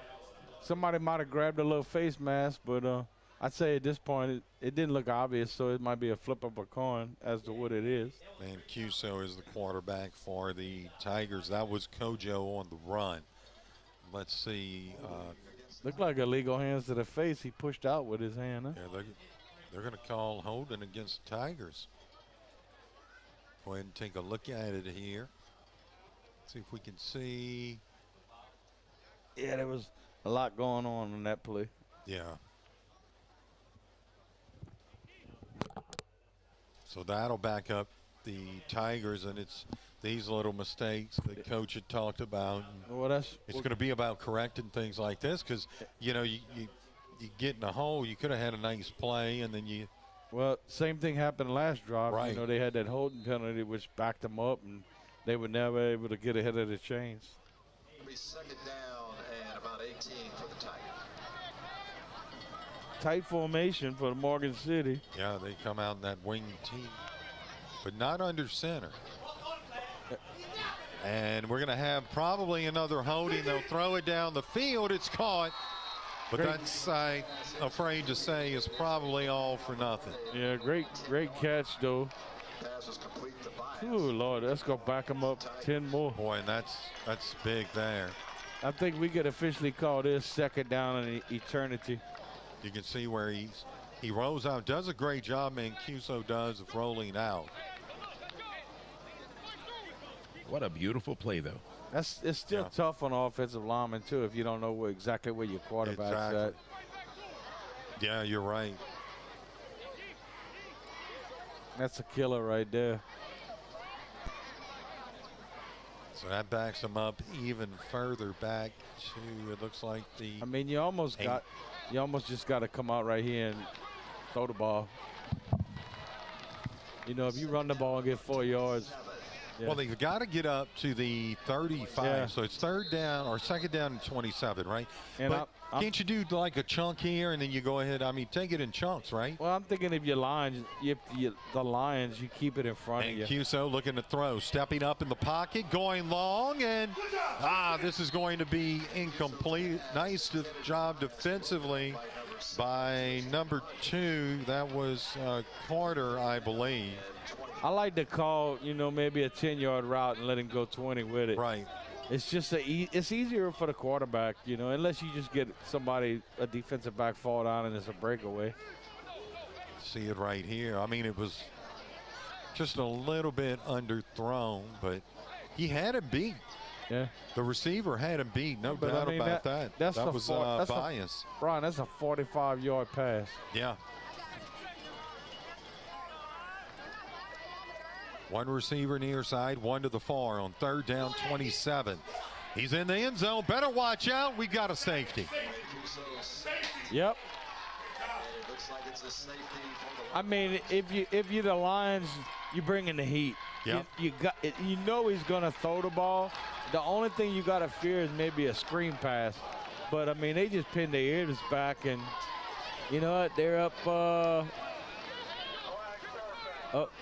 Somebody might have grabbed a little face mask, but I'd say at this point it didn't look obvious, so it might be a flip of a coin as to what it is. And Cuso is the quarterback for the Tigers. That was Kojo on the run. Let's see. Looked like illegal hands to the face. He pushed out with his hand, huh? Yeah, they're going to call holding against the Tigers. Go ahead and take a look at it here. See if we can see. Yeah, there was a lot going on in that play. Yeah. So that'll back up the Tigers, and it's these little mistakes that Coach had talked about. Well, it's going to be about correcting things like this because, you know, you get in a hole, you could have had a nice play, and then you. Well, same thing happened last drive. Right. You know, they had that holding penalty which backed them up, and they were never able to get ahead of the chains. It'll be 2nd down and about 18 for the Tigers. Tight formation for Morgan City. Yeah, they come out in that wing T, but not under center. And we're going to have probably another holding. They'll throw it down the field. It's caught. But that's, I'm afraid to say, is probably all for nothing. Yeah, great catch, though. Pass was complete to Bias. Oh, Lord, let's go back them up 10 more. Boy, and that's big there. I think we could officially call this 2nd down in eternity. You can see where he rolls out. Does a great job, Mancuso does, of rolling out. What a beautiful play, though. It's still tough on offensive linemen, too, if you don't know exactly where your quarterback's at. Yeah, you're right. That's a killer right there. So that backs them up even further back to, it looks like the. I mean, you almost just got to come out right here and throw the ball. You know, if you run the ball and get 4 yards. Yeah. Well, they've got to get up to the 35, Yeah. so it's 3rd down or 2nd down and 27, right? And but can't you do like a chunk here and then you go ahead? I mean, take it in chunks, right? Well, I'm thinking if your Lions, the Lions, you keep it in front of you. And Cuso looking to throw, stepping up in the pocket, going long, and this is going to be incomplete. Nice job defensively by number 2. That was Carter, I believe. I like to call, you know, maybe a 10-yard route and let him go 20 with it. Right. It's just it's easier for the quarterback, you know, unless you just get a defensive back fall down and it's a breakaway. See it right here. I mean, it was just a little bit underthrown, but he had it beat. Yeah. The receiver had him beat, no But, doubt I mean, about that. That's That was bias. Brian, that's a 45-yard pass. Yeah. One receiver near side, one to the far on 3rd down, 27. He's in the end zone. Better watch out. We got a safety. Yep. I mean, if you're the Lions, you bring in the heat. Yep. You know he's gonna throw the ball. The only thing you gotta fear is maybe a screen pass. But I mean, they just pinned their ears back, and you know what? They're up.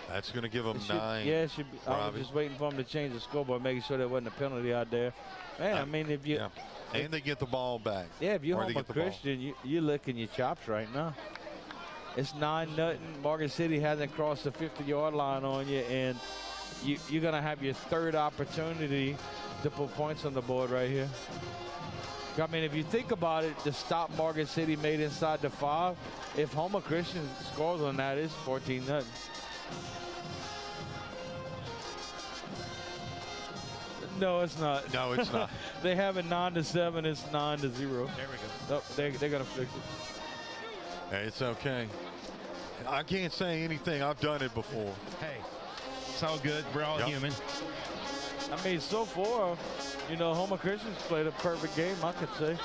That's going to give them 9. Yeah, it should be. I was just waiting for them to change the scoreboard, making sure there wasn't a penalty out there. Man, I mean, if you. Yeah. And they get the ball back. Yeah, if you're Homer Christian, you're licking your chops right now. It's 9-0. Morgan City hasn't crossed the 50-yard line on you, and you're going to have your 3rd opportunity to put points on the board right here. I mean, if you think about it, the stop Morgan City made inside the 5, if Homer Christian scores on that, it's 14-0. No, it's not. No, it's not. They have it 9-7. It's 9-0. There we go. Nope, they're going to fix it. Hey, it's okay. I can't say anything. I've done it before. Hey, it's all good. We're all human. I mean, so far, you know, Homer Christian's played a perfect game, I could say.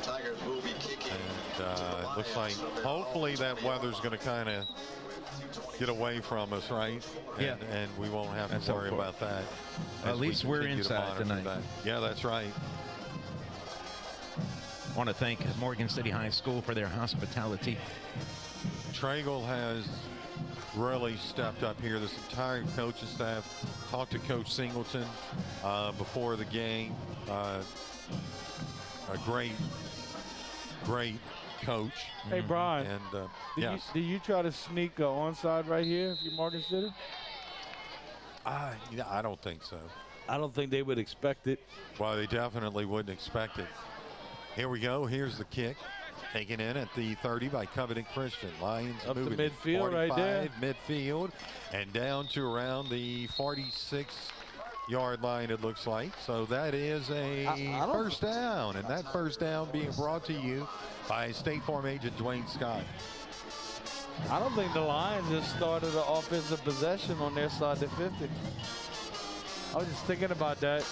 Tigers will be kicking. And it looks like hopefully that weather's going to kind of get away from us, right? Yeah. And we won't have to worry about that. At least we're inside tonight. Yeah, that's right. I want to thank Morgan City High School for their hospitality. Tragle has really stepped up here. This entire coaching staff. Talked to Coach Singleton before the game. A great coach. Hey, Brian. And yes. Do you try to sneak an onside right here if you're Morgan City? I don't think so. I don't think they would expect it. Well, they definitely wouldn't expect it. Here we go. Here's the kick. Taken in at the 30 by Covenant Christian. Lions up moving to midfield right there. Midfield and down to around the 46-yard line, it looks like. So that is a first down. And that first down being brought to you by State Farm agent Dwayne Scott. I don't think the Lions just started an offensive possession on their side of the 50. I was just thinking about that.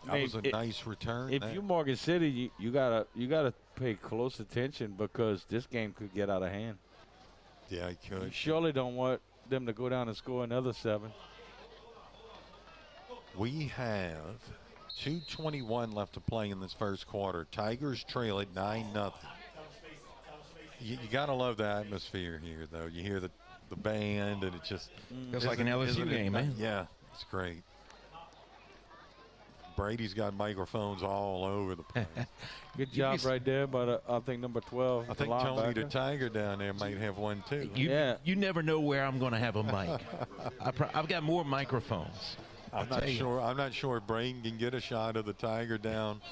That was a nice return. If you're Morgan City, you gotta pay close attention because this game could get out of hand. Yeah, it could. You surely don't want them to go down and score another 7. We have 2:21 left to play in this first quarter. Tigers trail at 9-0. You gotta love the atmosphere here, though. You hear the band, and it just feels like an LSU game, man. Yeah, it's great. Brady's got microphones all over the place. Good job right there, but I think number 12. I think Tony the Tiger down there might have one too. You never know where I'm going to have a mic. I've got more microphones. I'm not sure Braden can get a shot of the Tiger down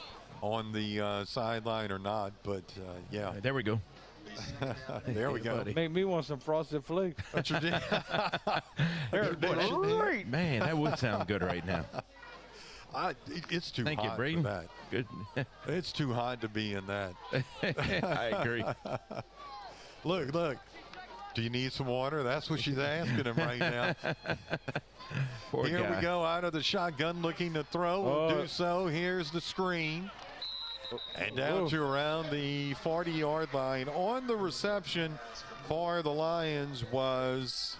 on the sideline or not, but yeah. There we go. There we go. Make me want some frosted flakes. Tradition. Man, that would sound good right now. It's too Thank hot you, Braden. for that. Good. It's too hot to be in that. I agree. Look. Do you need some water? That's what she's asking him right now. Here we go out of the shotgun looking to throw. Will do so. Here's the screen. And down to around the 40-yard line. On the reception for the Lions was...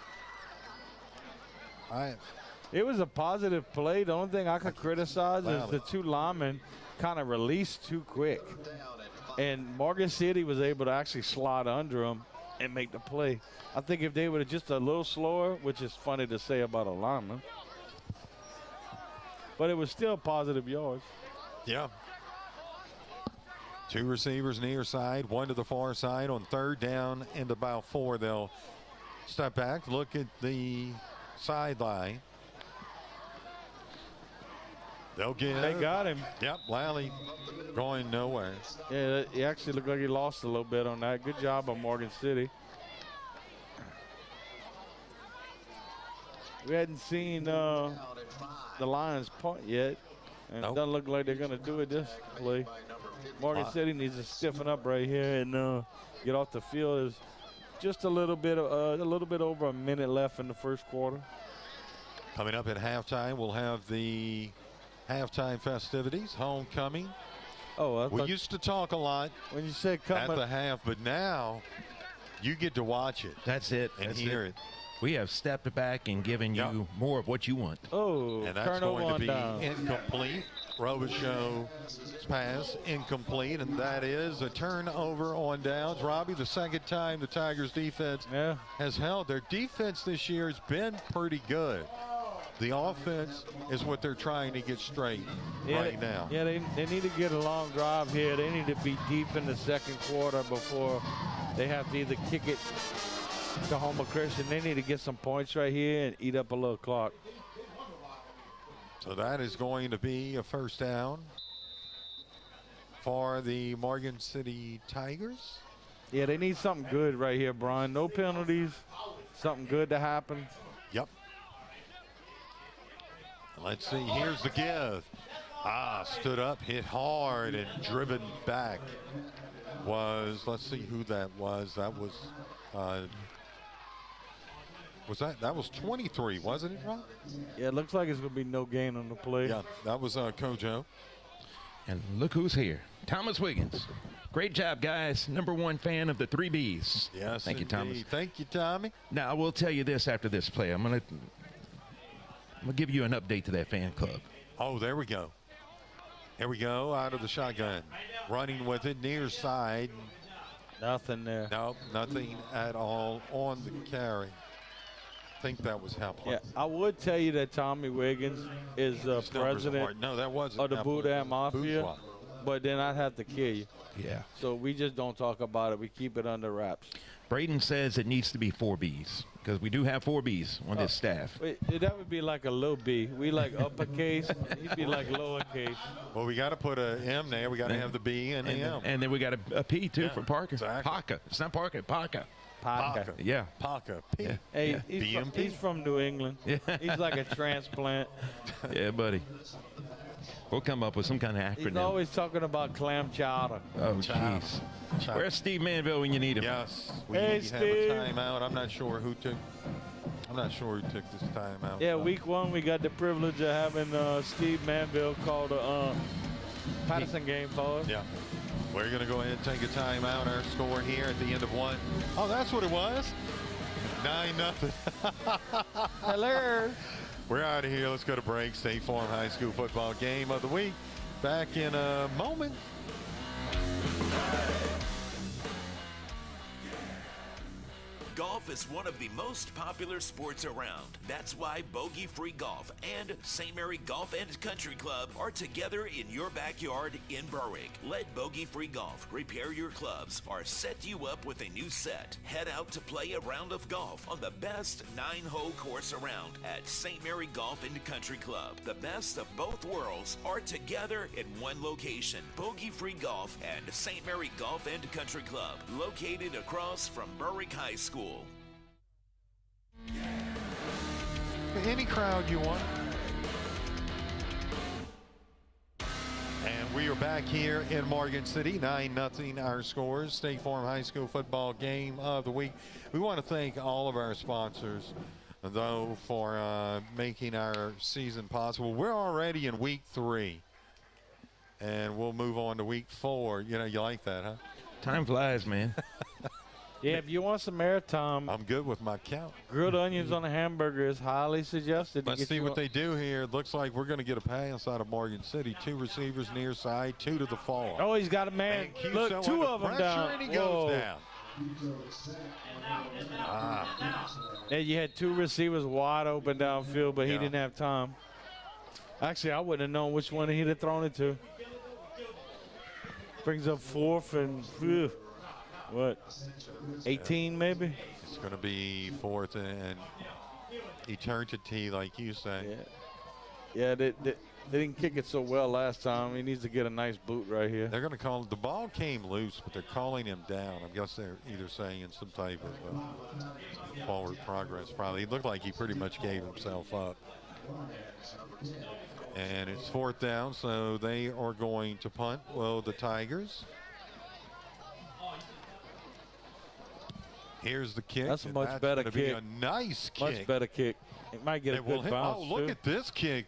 It was a positive play. The only thing I could criticize is the two linemen kind of released too quick. And Morgan City was able to actually slide under them and make the play. I think if they were just a little slower, which is funny to say about a lineman, but it was still positive yards. Yeah. Two receivers near side, one to the far side on 3rd down and about 4. They'll step back, look at the sideline. They got him. Yep, Lally going nowhere. Yeah, he actually looked like he lost a little bit on that. Good job on Morgan City. We hadn't seen the Lions punt yet. And it doesn't look like they're going to do it this play. Morgan City needs to stiffen up right here and get off the field. There's just a little bit over a minute left in the first quarter. Coming up at halftime, we'll have the halftime festivities, homecoming. Oh, we used to talk a lot when you said at the half, but now you get to watch it. That's it. And hear it. We have stepped back and given you more of what you want. Oh, and that's going to be incomplete. Robichaux's pass incomplete, and that is a turnover on downs. Robbie, the second time the Tigers defense has held. Their defense this year has been pretty good. The offense is what they're trying to get straight right now. Yeah, they need to get a long drive here. They need to be deep in the second quarter before they have to either kick it to Homer Christian. They need to get some points right here and eat up a little clock. So that is going to be a first down for the Morgan City Tigers. Yeah, they need something good right here, Brian. No penalties, something good to happen. Yep. Let's see, here's the give. Stood up, hit hard, and driven back was, let's see who that was. That was that was 23, wasn't it, Rob? Yeah, it looks like it's going to be no gain on the play. Yeah, that was Kojo. And look who's here. Thomas Wiggins. Great job, guys. #1 fan of the 3Bs. Yes, thank you, Thomas. Thank you, Tommy. Now, I will tell you this after this play. I'm going to give you an update to that fan club. Oh, there we go. Here we go, out of the shotgun. Running with it, near side. Nothing there. No, nothing at all on the carry. I think that was helpful. Yeah, I would tell you that Tommy Wiggins is president of the Boudin Mafia, but then I'd have to kill you. Yeah. So we just don't talk about it. We keep it under wraps. Braden says it needs to be 4 Bs because we do have 4 Bs on this staff. Wait, that would be like a little B. We like uppercase. He'd be like lowercase. Well, we got to put an M there. We got to have the B and the M. And then we got a P, too, for Parker. Exactly. Parker. It's not Parker. Parker. Parker. Yeah. Parker. P. Yeah. Hey, he's from New England. Yeah. He's like a transplant. Yeah, buddy. We'll come up with some kind of acronym. He's always talking about clam chowder. Oh, jeez. Where's Steve Manville when you need him? Yes. We Hey, have Steve. a timeout. I'm not sure who took this timeout. Yeah, week 1 we got the privilege of having Steve Manville call the Patterson game for us. Yeah. We're going to go ahead and take a timeout. Our score here at the end of 1. Oh, that's what it was? 9-0. Hello. We're out of here. Let's go to break. State Farm High School football game of the week. Back in a moment. Golf is one of the most popular sports around. That's why Bogey Free Golf and St. Mary Golf and Country Club are together in your backyard in Berwick. Let Bogey Free Golf repair your clubs or set you up with a new set. Head out to play a round of golf on the best 9-hole course around at St. Mary Golf and Country Club. The best of both worlds are together in one location. Bogey Free Golf and St. Mary Golf and Country Club, located across from Berwick High School. Any crowd you want. And we are back here in Morgan City. 9-0 our scores. State Farm High School football game of the week. We want to thank all of our sponsors, though, for making our season possible. We're already in week 3. And we'll move on to week 4. You know, you like that, huh? Time flies, man. Yeah, if you want some airtime, I'm good with my count. Grilled onions on a hamburger is highly suggested. Let's see what they do here. It looks like we're going to get a pass out of Morgan City. 2 receivers near side, 2 to the far. Oh, he's got a man. Look, 2 of them down. And he goes down. Yeah, you had 2 receivers wide open downfield, but he didn't have time. Actually, I wouldn't have known which one he'd have thrown it to. Brings up 4th and what, 18 maybe? It's going to be 4th and eternity, like you say. Yeah, They didn't kick it so well last time. He needs to get a nice boot right here. They're going to call it. The ball came loose, but they're calling him down. I guess they're either saying some type of forward progress. Probably. It looked like he pretty much gave himself up. And it's 4th down, so they are going to punt. Well, the Tigers. Here's the kick. That's a much better kick. Be a nice kick. Much better kick. It might get a good bounce. Oh, look at this kick.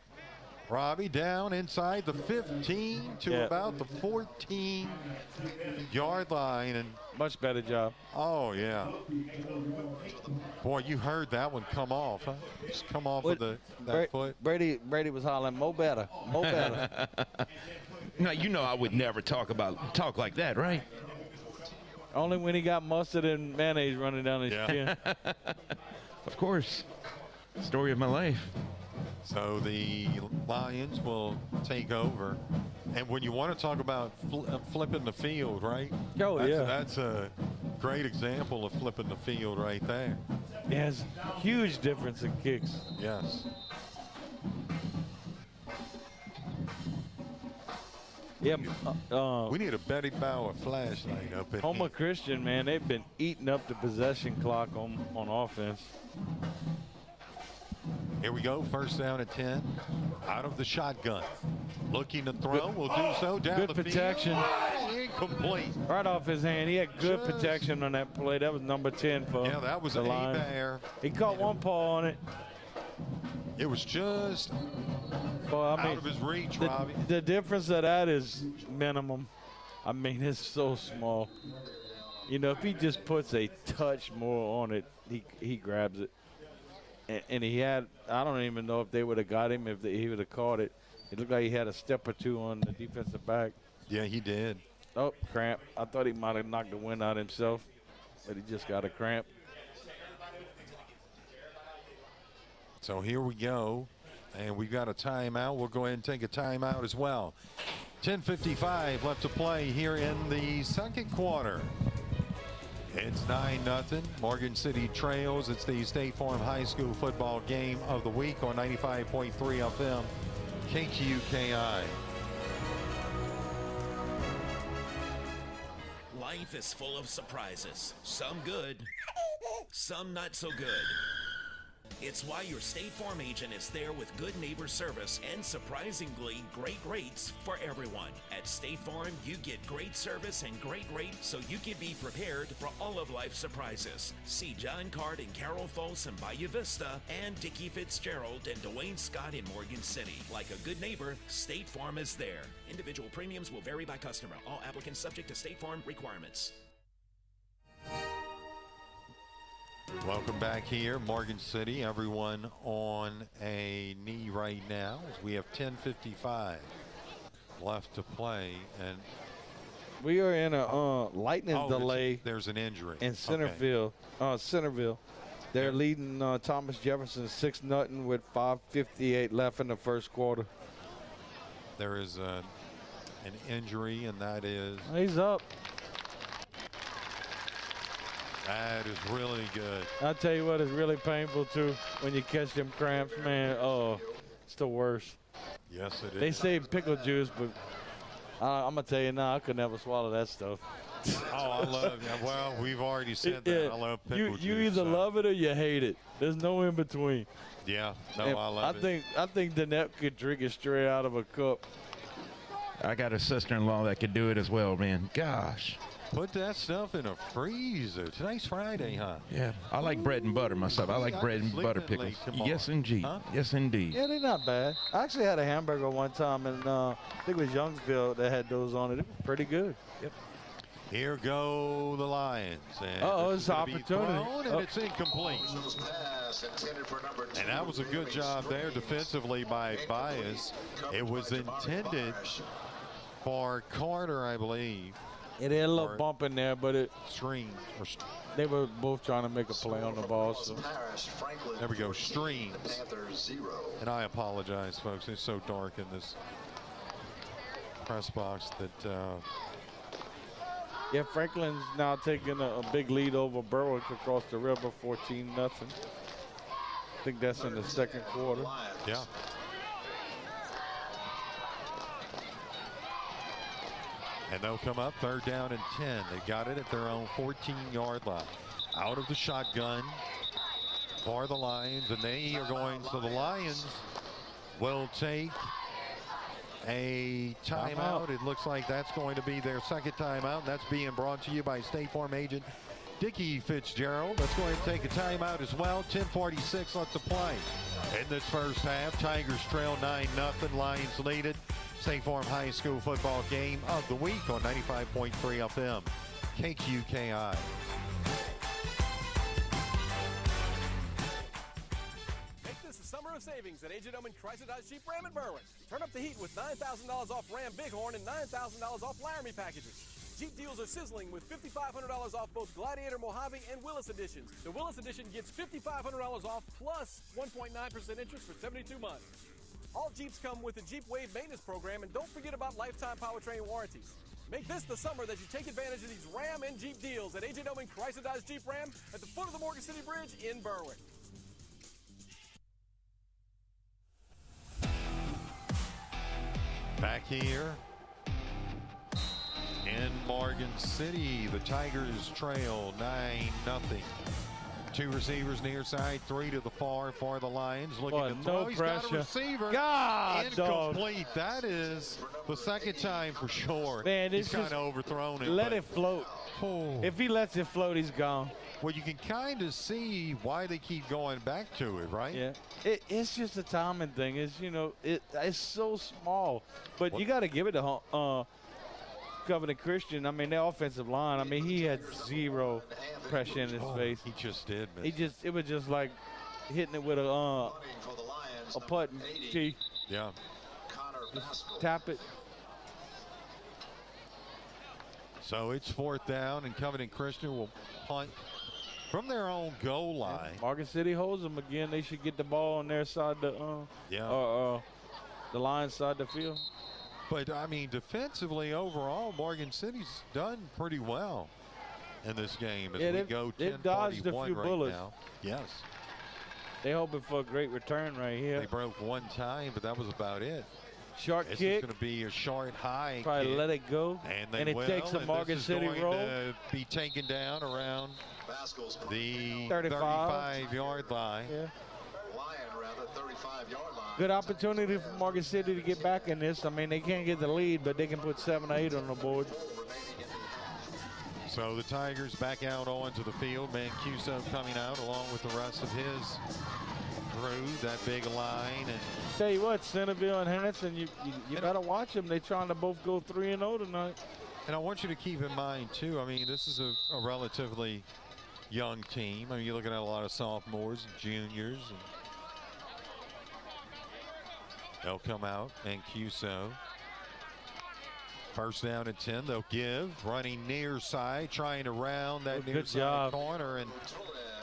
Robbie down inside the 15 to about the 14-yard line. And much better job. Oh, yeah. Boy, you heard that one come off, huh? Just come off of that foot. Brady was hollering, "Mo better, Mo better." Now, you know I would never talk like that, right? Only when he got mustard and mayonnaise running down his chin. Of course. Story of my life. So the Lions will take over. And when you want to talk about flipping the field, right? Oh, That's a great example of flipping the field right there. There's a huge difference in kicks. Yes. Yeah. We need a Betty Bauer flashlight up in Homer here. Christian, man, they've been eating up the possession clock on offense. Here we go, 1st down at 10. Out of the shotgun. Looking to throw, will do so down good the protection. field. Incomplete. Right off his hand. He had good protection on that play. That was number 10 for that was the line. Bear. He caught one paw on it. It was just out of his reach, Robbie. The difference of that is minimum. I mean, it's so small. You know, if he just puts a touch more on it, he grabs it. And he had, I don't even know if they would have got him if he would have caught it. It looked like he had a step or two on the defensive back. Yeah, he did. Oh, cramp. I thought he might have knocked the wind out himself, but he just got a cramp. So here we go. And we've got a timeout. We'll go ahead and take a timeout as well. 10:55 left to play here in the 2nd quarter. It's 9-0. Morgan City trails. It's the State Farm High School football game of the week on 95.3 FM, KQKI. Life is full of surprises. Some good, some not so good. It's why your State Farm agent is there with good neighbor service and surprisingly great rates for everyone. At State Farm, you get great service and great rates so you can be prepared for all of life's surprises. See John Card and Carol Folsom in Bayou Vista and Dickie Fitzgerald and Dwayne Scott in Morgan City. Like a good neighbor, State Farm is there. Individual premiums will vary by customer. All applicants subject to State Farm requirements. Welcome back here, Morgan City. Everyone on a knee right now. We have 10:55 left to play, and we are in a lightning delay. There's an injury in Centerville. They're leading Thomas Jefferson 6-0 with 5:58 left in the 1st quarter. There is an injury, and that is. He's up. That is really good. I'll tell you what is really painful, too, when you catch them cramps, man. Oh, it's the worst. Yes, it is. They say pickle juice, but I'm going to tell you now, I could never swallow that stuff. Oh, I love it. Well, we've already said that. Yeah, I love pickle juice. You either love it or you hate it. There's no in between. Yeah, no, I love it. I think Danette could drink it straight out of a cup. I got a sister-in-law that could do it as well, man. Gosh. Put that stuff in a freezer. Today's Friday, huh? Yeah, I like bread and butter myself. I like bread and butter pickles. Yes, indeed. Huh? Yes, indeed. Yeah, they're not bad. I actually had a hamburger one time, and I think it was Youngsville that had those on it. It was pretty good. Yep. Here go the Lions. And it's an opportunity. And it's incomplete. And that was a good job there defensively by Bias. It was intended for Carter, I believe. It had a little bump in there, but it streamed. They were both trying to make a play on the ball. So there we go, streams. And I apologize, folks. It's so dark in this press box that. Yeah, Franklin's now taking a big lead over Berwick across the river, 14-0. I think that's in the 2nd quarter. Yeah. And they'll come up 3rd down and 10. They got it at their own 14-yard line. Out of the shotgun for the Lions, and they are going, so the Lions will take a timeout. It looks like that's going to be their second timeout. That's being brought to you by State Farm agent Dickie Fitzgerald. That's going to take a timeout as well. 10:46 left to play in this first half. Tigers trail 9-0. Lions lead it. State Farm High School football game of the week on 95.3 FM KQKI. Summer of savings at AJ Doman Chrysler Dodge Jeep Ram in Berwick. Turn up the heat with $9,000 off Ram Bighorn and $9,000 off Laramie packages. Jeep deals are sizzling with $5,500 off both Gladiator, Mojave, and Willis editions. The Willis edition gets $5,500 off plus 1.9% interest for 72 months. All Jeeps come with a Jeep Wave maintenance program, and don't forget about lifetime powertrain warranties. Make this the summer that you take advantage of these Ram and Jeep deals at AJ Doman Chrysler Dodge Jeep Ram at the foot of the Morgan City Bridge in Berwick. Back here in Morgan City, the Tigers trail 9-0. 2 receivers near side, 3 to the far for the Lions. Looking to throw. He's got a receiver. Incomplete. That is the second time for sure. Man, he's kind of overthrown it. Let it float. Oh. If he lets it float, he's gone. Well, you can kind of see why they keep going back to it, right? Yeah. It's just a timing thing. It's so small. But you got to give it to Covenant Christian. I mean, their offensive line, I mean, he had zero pressure in his face. He just did, man. It was just like hitting it with a putt tee. Yeah. Just tap it. So it's 4th down, and Covenant Christian will punt from their own goal line. Morgan City holds them again. They should get the ball on their side, the Lions side of the field. But, I mean, defensively overall, Morgan City's done pretty well in this game as we go 10-41 they've dodged a few bullets. Now. Yes. They're hoping for a great return right here. They broke one time, but that was about it. Short this kick. It's going to be a short high Probably kick. let it go. And it takes a Morgan City roll. To be taken down around the 35-yard line. Yeah. Good opportunity for Morgan City to get back in this. I mean, they can't get the lead, but they can put 7 or 8 on the board. So the Tigers back out onto the field. Mancuso coming out along with the rest of his crew, that big line. And tell you what, Centerville and Hanson, you got to watch them. They're trying to both go 3-0 tonight. And I want you to keep in mind, too, I mean, this is a relatively young team. I mean, you're looking at a lot of sophomores and juniors. And they'll come out, and Mancuso. 1st down and 10. They'll give. Running near side, trying to round that near side corner, and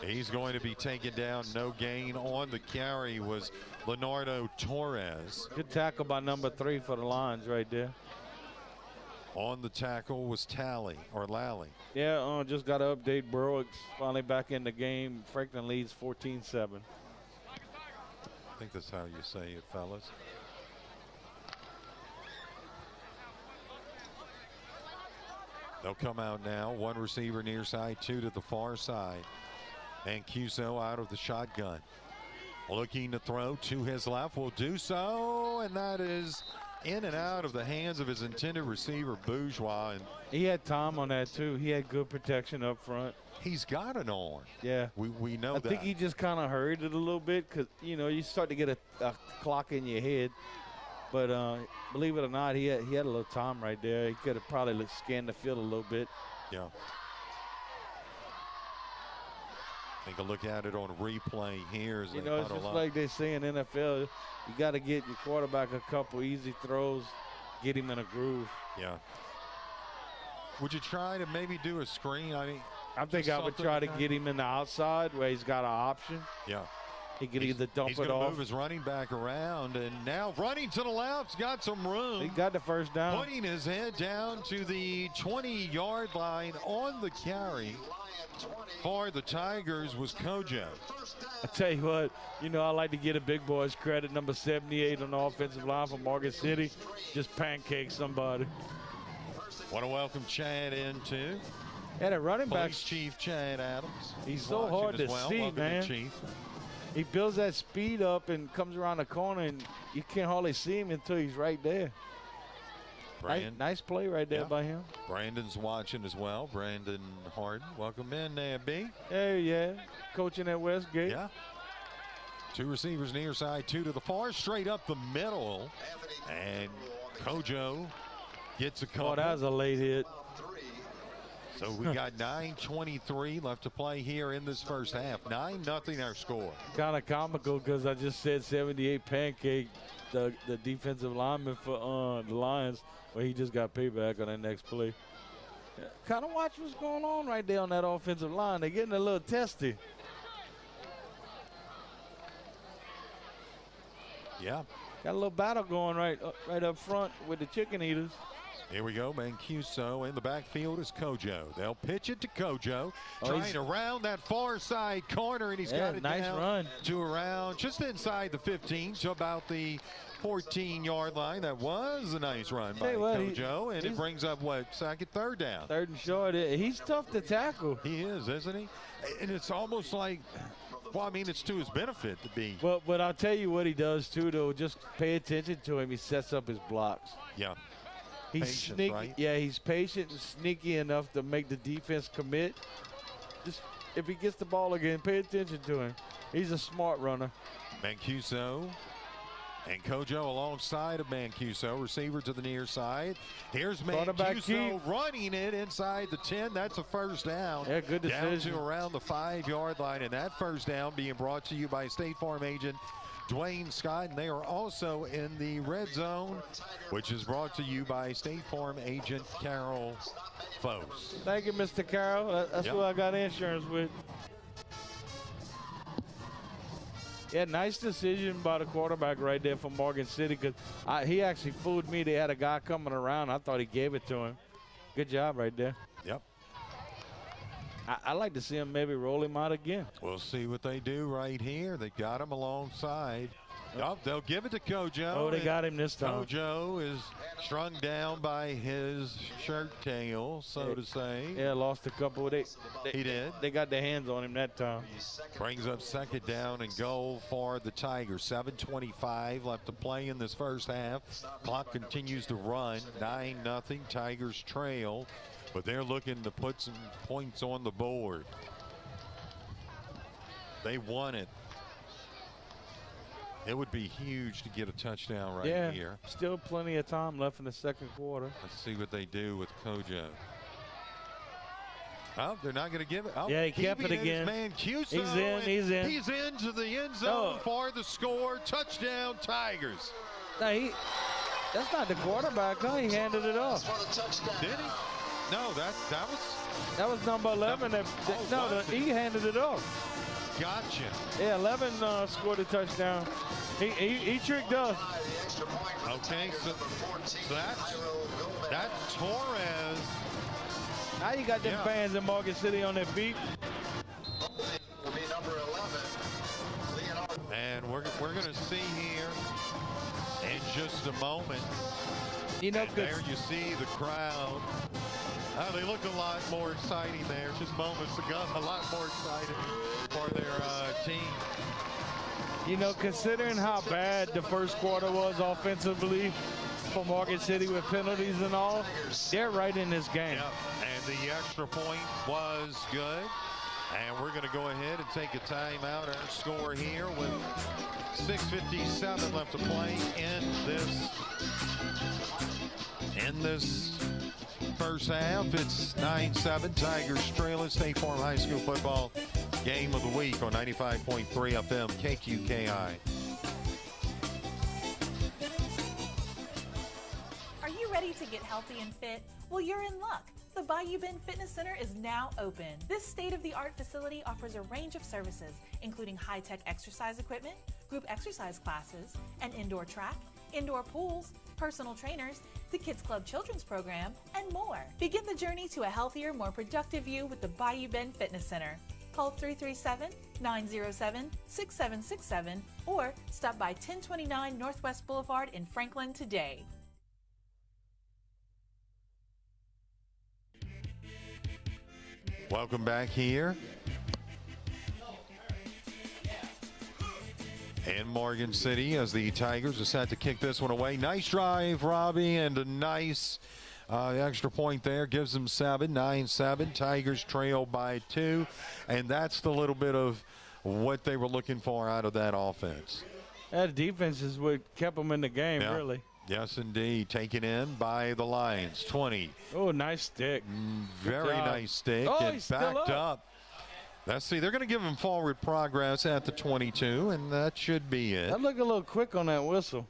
he's going to be taken down. No gain on the carry was Leonardo Torres. Good tackle by number 3 for the Lions right there. On the tackle was Lally. Yeah, just got to update. Berwick's finally back in the game. Franklin leads 14-7. I think that's how you say it, fellas. They'll come out now. 1 receiver near side, 2 to the far side. Mancuso out of the shotgun. Looking to throw to his left. Will do so. And that is in and out of the hands of his intended receiver, Bourgeois. And he had time on that, too. He had good protection up front. He's got an arm. Yeah. We know that. I think he just kind of hurried it a little bit because, you start to get a clock in your head. But believe it or not, he had a little time right there. He could have probably scanned the field a little bit. Yeah. Take a look at it on replay here. As it's just like they say in NFL, you got to get your quarterback a couple easy throws, get him in a groove. Yeah. Would you try to maybe do a screen? I think I would try to get him in the outside where he's got an option. Yeah. He could either dump he's it gonna off. Move his running back around, and now running to the left. He's got some room. He got the 1st down. Putting his head down to the 20-yard line on the carry for the Tigers was Kojo. I tell you what, I like to get a big boy's credit. Number 78 on the offensive line for Morgan City. Just pancake somebody. Want to welcome Chad in, too. And a running back. Police Chief Chad Adams. He's so hard to see, welcome man. in, Chief. He builds that speed up and comes around the corner, and you can't hardly see him until he's right there. Nice play right there by him. Brandon's watching as well. Brandon Harden. Welcome in there, B. Hey, yeah. Coaching at Westgate. Yeah. 2 receivers near side, 2 to the far, straight up the middle. And Kojo gets a couple. Oh, that was a late hit. So we got 9:23 left to play here in this first half. 9-0 our score. Kind of comical because I just said 78 Pancake, the defensive lineman for the Lions, but he just got payback on that next play. Kind of watch what's going on right there on that offensive line. They're getting a little testy. Yeah. Got a little battle going right up front with the chicken eaters. Here we go. Mancuso in the backfield is Kojo. They'll pitch it to Kojo. Trying to round that far side corner, and he's got it nice down run. to around just inside the 15 to about the 14-yard line. That was a nice run by Kojo, and it brings up, third down? Third and short. He's tough to tackle. He is, isn't he? And it's almost like, it's to his benefit to be. But I'll tell you what he does, too, though. Just pay attention to him. He sets up his blocks. Yeah. He's sneaky. Right? Yeah, he's patient and sneaky enough to make the defense commit. Just if he gets the ball again, pay attention to him. He's a smart runner. Mancuso and Kojo alongside of Mancuso, receiver to the near side. Here's Mancuso running it inside the 10. That's a first down. Yeah, good decision. Down to around the 5-yard line, and that first down being brought to you by State Farm agent Dwayne Scott, and they are also in the red zone, which is brought to you by State Farm agent Carol Foes. Thank you, Mr. Carol. That's who I got insurance with. Yeah, nice decision by the quarterback right there from Morgan City, because he actually fooled me. They had a guy coming around. I thought he gave it to him. Good job right there. Yep. I like to see him maybe roll him out again. We'll see what they do right here. They got him alongside. Oh, they'll give it to Kojo. Oh, they got him this time. Kojo is strung down by his shirt tail, so to say. Yeah, lost a couple. He did. They got their hands on him that time. Brings up second down and goal for the Tigers. 7:25 left to play in this first half. Clock continues to run. 9-0. Tigers trail, but they're looking to put some points on the board. They want it. It would be huge to get a touchdown right here. Still plenty of time left in the second quarter. Let's see what they do with Kojo. Oh, they're not going to give it. Oh, yeah, he kept it again. Mancuso, He's in. He's into the end zone for the score. Touchdown, Tigers. No, that's not the quarterback, huh? He handed it off. Did he? No, that was number 11. He handed it off. Gotcha. Yeah, 11 scored a touchdown. He tricked us. Okay, so that's Torres. Now you got them fans in Morgan City on their feet. And we're going to see here in just a moment. There you see the crowd. They look a lot more exciting there. Just moments ago, a lot more excited for their team. You know, considering how bad the first quarter was offensively for Morgan City with penalties and all, they're right in this game. Yep. And the extra point was good. And we're going to go ahead and take a timeout. Our score here with 6:57 left to play in this first half. It's 9-7. Tigers trailing. State Farm High School football game of the week on 95.3 FM KQKI. Are you ready to get healthy and fit? Well, you're in luck. The Bayou Bend Fitness Center is now open. This state-of-the-art facility offers a range of services, including high-tech exercise equipment, group exercise classes, an indoor track, indoor pools, personal trainers, the Kids Club Children's Program, and more. Begin the journey to a healthier, more productive you with the Bayou Bend Fitness Center. Call 337-907-6767 or stop by 1029 Northwest Boulevard in Franklin today. Welcome back here. And Morgan City as the Tigers are set to kick this one away. Nice drive, Robbie, and a nice extra point there. Gives them 7, 9-7. Tigers trail by 2. And that's the little bit of what they were looking for out of that offense. That defense is what kept them in the game, really. Yes, indeed. Taken in by the Lions. 20. Oh, nice stick. Very nice stick. Oh, and he's still backed up. Let's see. They're going to give him forward progress at the 22, and that should be it. That looked a little quick on that whistle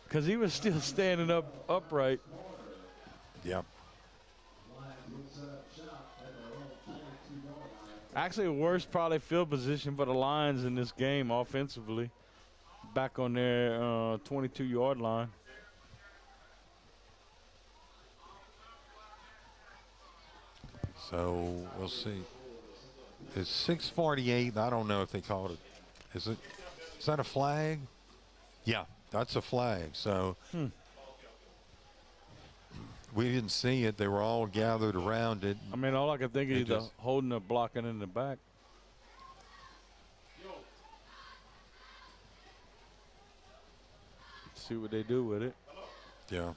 because he was still standing upright. Yep. Actually, worst probably field position for the Lions in this game offensively. Back on their 22-yard line. So we'll see. It's 6:48. I don't know if they called it. Is that a flag? Yeah, that's a flag. So we didn't see it. They were all gathered around it. I mean, all I can think is either holding or blocking in the back. See what they do with it. Yeah.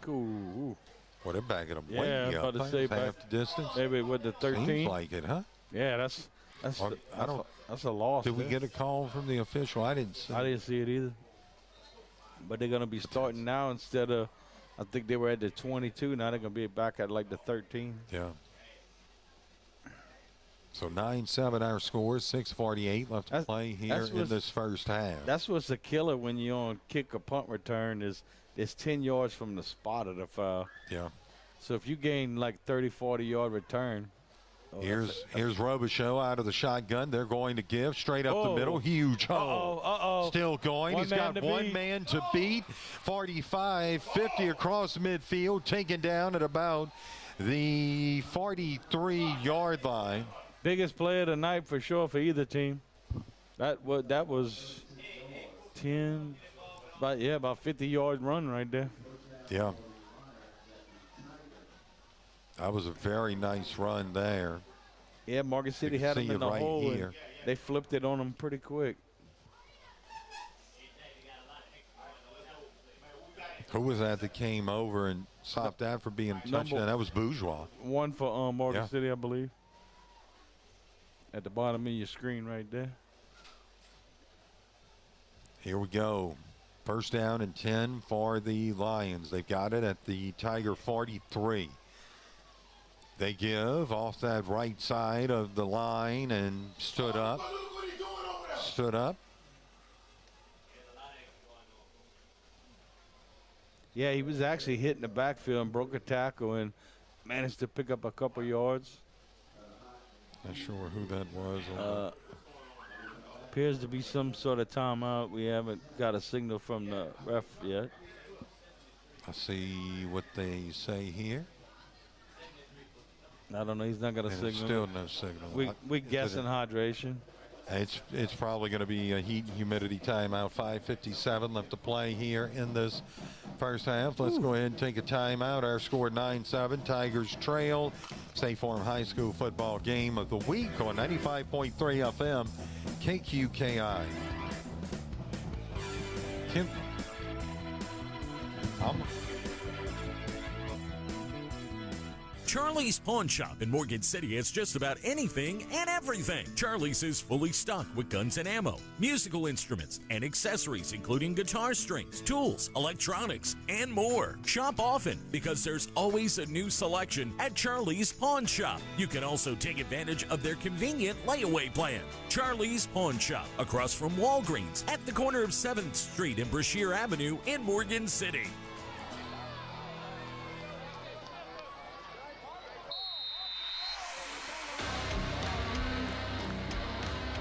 Cool. Well, they're backing them Yeah, way I'm up. about to say Half back the distance. Maybe with the 13. Seems like it, huh? Yeah, that's a loss. Did we get a call from the official? I didn't see. I didn't see it either. But they're going to be starting now instead of, I think they were at the 22. Now they're going to be back at like the 13. Yeah. So 9-7 our score, 6:48 left to play here in this first half. That's what's a killer when you're on kick or punt return is it's 10 yards from the spot of the foul. Yeah. So if you gain like 30, 40-yard return. Here's Robichaux out of the shotgun. They're going to give straight up the middle. Huge hole. Still going. He's got one man to beat. 45, 50 across midfield. Taken down at about the 43-yard line. Biggest play of the night for sure for either team. That was 10, about 50-yard run right there. Yeah. That was a very nice run there. Yeah, Morgan City had them in the hole. Here. They flipped it on them pretty quick. Who was that came over and stopped that for being a touchdown? That was Bourgeois. One for Morgan City, I believe. At the bottom of your screen right there. Here we go. First down and 10 for the Lions. They've got it at the Tiger 43. They give off that right side of the line and stood up. Stood up. Yeah, he was actually hitting the backfield and broke a tackle and managed to pick up a couple yards. Not sure who that was. Appears to be some sort of timeout. We haven't got a signal from the ref yet. I see what they say here. I don't know. He's not got a signal. Still no signal. We guessing hydration. It's probably going to be a heat and humidity timeout. 5:57 left to play here in this first half. Let's go ahead and take a timeout. Our score 9-7. Tigers trail. State Farm High School football game of the week on 95.3 FM KQKI. Kim. Charlie's Pawn Shop in Morgan City has just about anything and everything. Charlie's is fully stocked with guns and ammo, musical instruments, and accessories including guitar strings, tools, electronics, and more. Shop often because there's always a new selection at Charlie's Pawn Shop. You can also take advantage of their convenient layaway plan. Charlie's Pawn Shop, across from Walgreens at the corner of 7th Street and Brashear Avenue in Morgan City.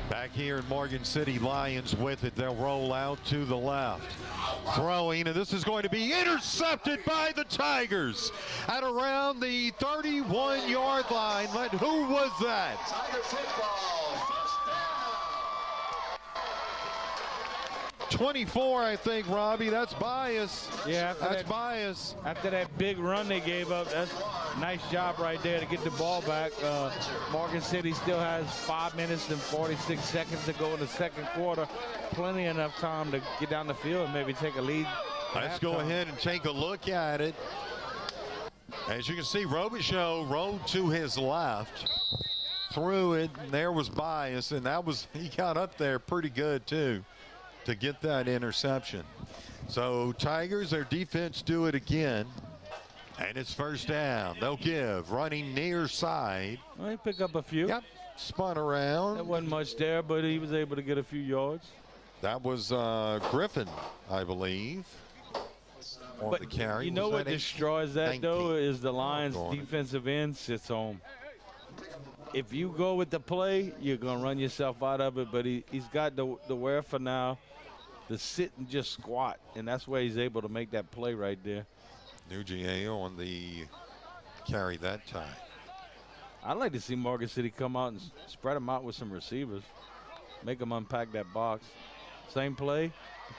Back here in Morgan City, Lions with it. They'll roll out to the left. Throwing, and this is going to be intercepted by the Tigers at around the 31-yard line. Who was that? Tiger football, 24, I think, Robbie. That's bias. Yeah, that's bias. After that big run they gave up, that's a nice job right there to get the ball back. Morgan City still has 5 minutes and 46 seconds to go in the second quarter. Plenty enough time to get down the field and maybe take a lead. Let's go ahead and take a look at it. As you can see, Robichaux rolled to his left, threw it, and there was bias, and he got up there pretty good too to get that interception. So Tigers, their defense do it again, and it's first down. They'll give, running near side. Well, he picked up a few. Yep, spun around. There wasn't much there, but he was able to get a few yards. That was Griffin, I believe, on the carry. You know what destroys that, though, is the Lions' defensive end sits home. If you go with the play, you're going to run yourself out of it, but he's got the wherewithal now to sit and just squat, and that's where he's able to make that play right there. Nugier on the carry that time. I'd like to see Morgan City come out and spread them out with some receivers, make them unpack that box. Same play,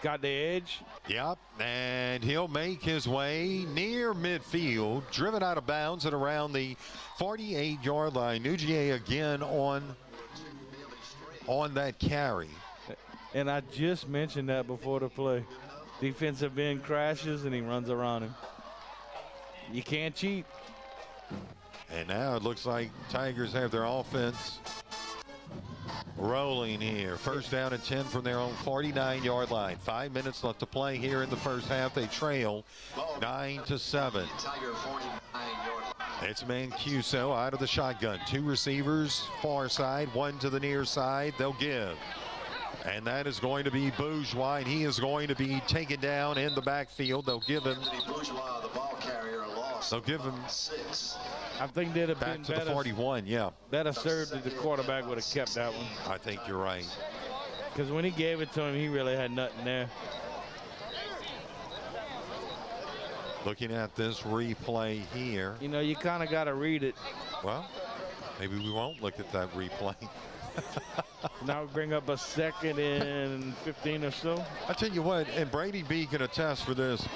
got the edge. Yep, and he'll make his way near midfield, driven out of bounds at around the 48-yard line. Nugier again on that carry. And I just mentioned that before the play. Defensive end crashes and he runs around him. You can't cheat. And now it looks like Tigers have their offense rolling here. First down and 10 from their own 49-yard line. 5 minutes left to play here in the first half. They trail 9-7. It's Mancuso out of the shotgun. Two receivers, far side, one to the near side. They'll give. And that is going to be Bourgeois, and he is going to be taken down in the backfield. They'll give him. They'll give him 6. I think they'd have been back to better. the 41, yeah. Better served if the quarterback would have kept that one. I think you're right. Because when he gave it to him, he really had nothing there. Looking at this replay here. You know, you kind of got to read it. Well, maybe we won't look at that replay. Now we bring up a 2nd and 15 or so. I tell you what, and Brady B can attest for this.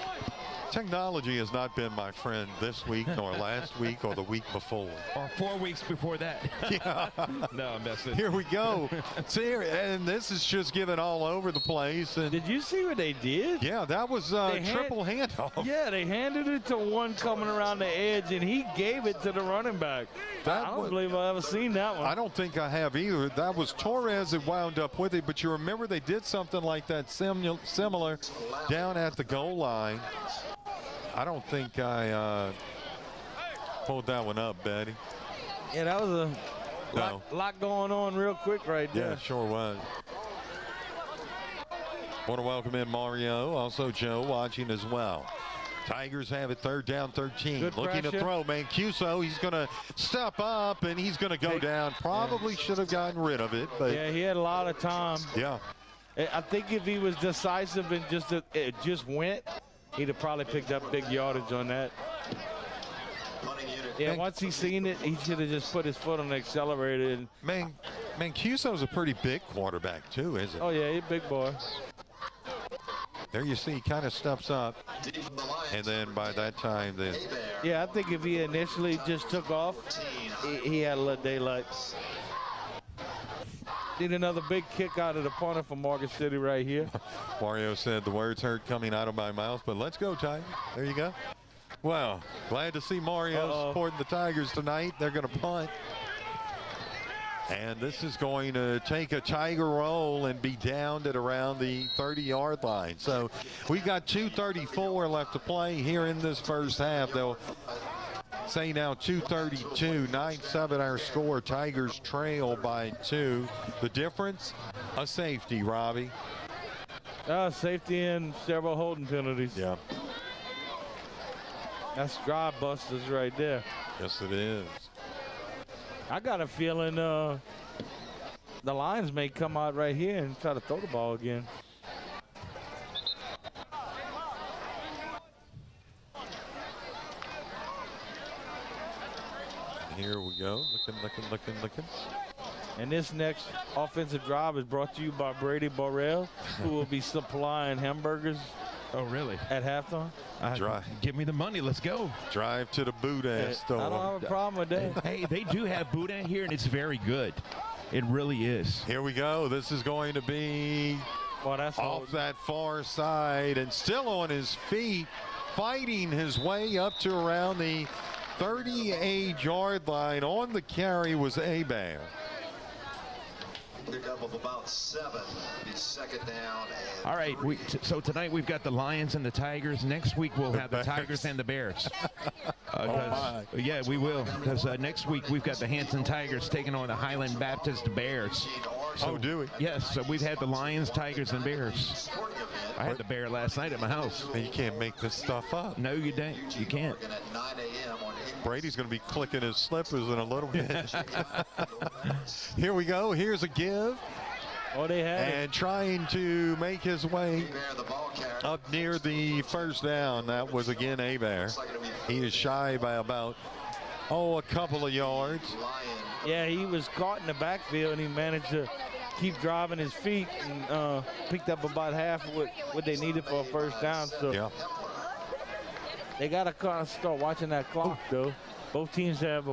Technology has not been my friend this week, nor last week, or the week before. Or 4 weeks before that. Yeah. No, I'm messing. Here we go. See, and this is just given all over the place. And did you see what they did? Yeah, that was triple handoff. Yeah, they handed it to one coming around the edge, and he gave it to the running back. I don't believe I've ever seen that one. I don't think I have either. That was Torres that wound up with it, but you remember they did something like that similar down at the goal line. I don't think I pulled that one up, Betty. Yeah, that was a lot going on real quick right there. Yeah, sure was. Want to welcome in Mario, also Joe watching as well. Tigers have it 3rd down 13. Good looking pressure. to throw. Mancuso, he's going to step up and he's going to go down. Probably should have gotten rid of it. But yeah, he had a lot of time. Yeah. I think if he was decisive and it just went, he'd have probably picked up big yardage on that. Yeah, once he seen it, he should have just put his foot on the accelerator. And Mancuso's a pretty big quarterback too, isn't he? Oh yeah, he's a big boy. There you see, he kind of steps up, and then by that time, yeah, I think if he initially just took off, he had a little daylight. Need another big kick out of the punter for Morgan City right here. Mario said the words hurt coming out of my mouth, but let's go, Tigers. There you go. Well, glad to see Mario supporting the Tigers tonight. They're going to punt. And this is going to take a Tiger roll and be downed at around the 30-yard line. So we've got 2:34 left to play here in this first half. They'll say now 2:32, 9-7 our score. Tigers trail by 2. The difference, a safety, Robbie. Safety and several holding penalties. Yeah. That's drive busters right there. Yes, it is. I got a feeling the Lions may come out right here and try to throw the ball again. Here we go. Looking. And this next offensive drive is brought to you by Brady Borrell, who will be supplying hamburgers. Oh, really? At halftime? Give me the money. Let's go. Drive to the Boudin store. I don't have a problem with that. Hey, they do have Boudin here, and it's very good. It really is. Here we go. This is going to be off that far side and still on his feet, fighting his way up to around the 38-yard line. On the carry was Hebert. Pickup of about 7. Be second down. And all right. So tonight we've got the Lions and the Tigers. Next week we'll have the Tigers and the Bears. Yeah, we will. Because next week we've got the Hanson Tigers taking on the Highland Baptist Bears. So, do we? Yes. So we've had the Lions, Tigers, and Bears. I had the bear last night at my house. You can't make this stuff up. No, you don't. You can't. Brady's going to be clicking his slippers in a little bit. Here we go. Here's a give. Oh, they had and trying to make his way up near the first down. That was again Hebert. He is shy by about a couple of yards. Yeah, he was caught in the backfield, and he managed to keep driving his feet and picked up about half of what they needed for a first down. So they got to kind of start watching that clock, though. Both teams have,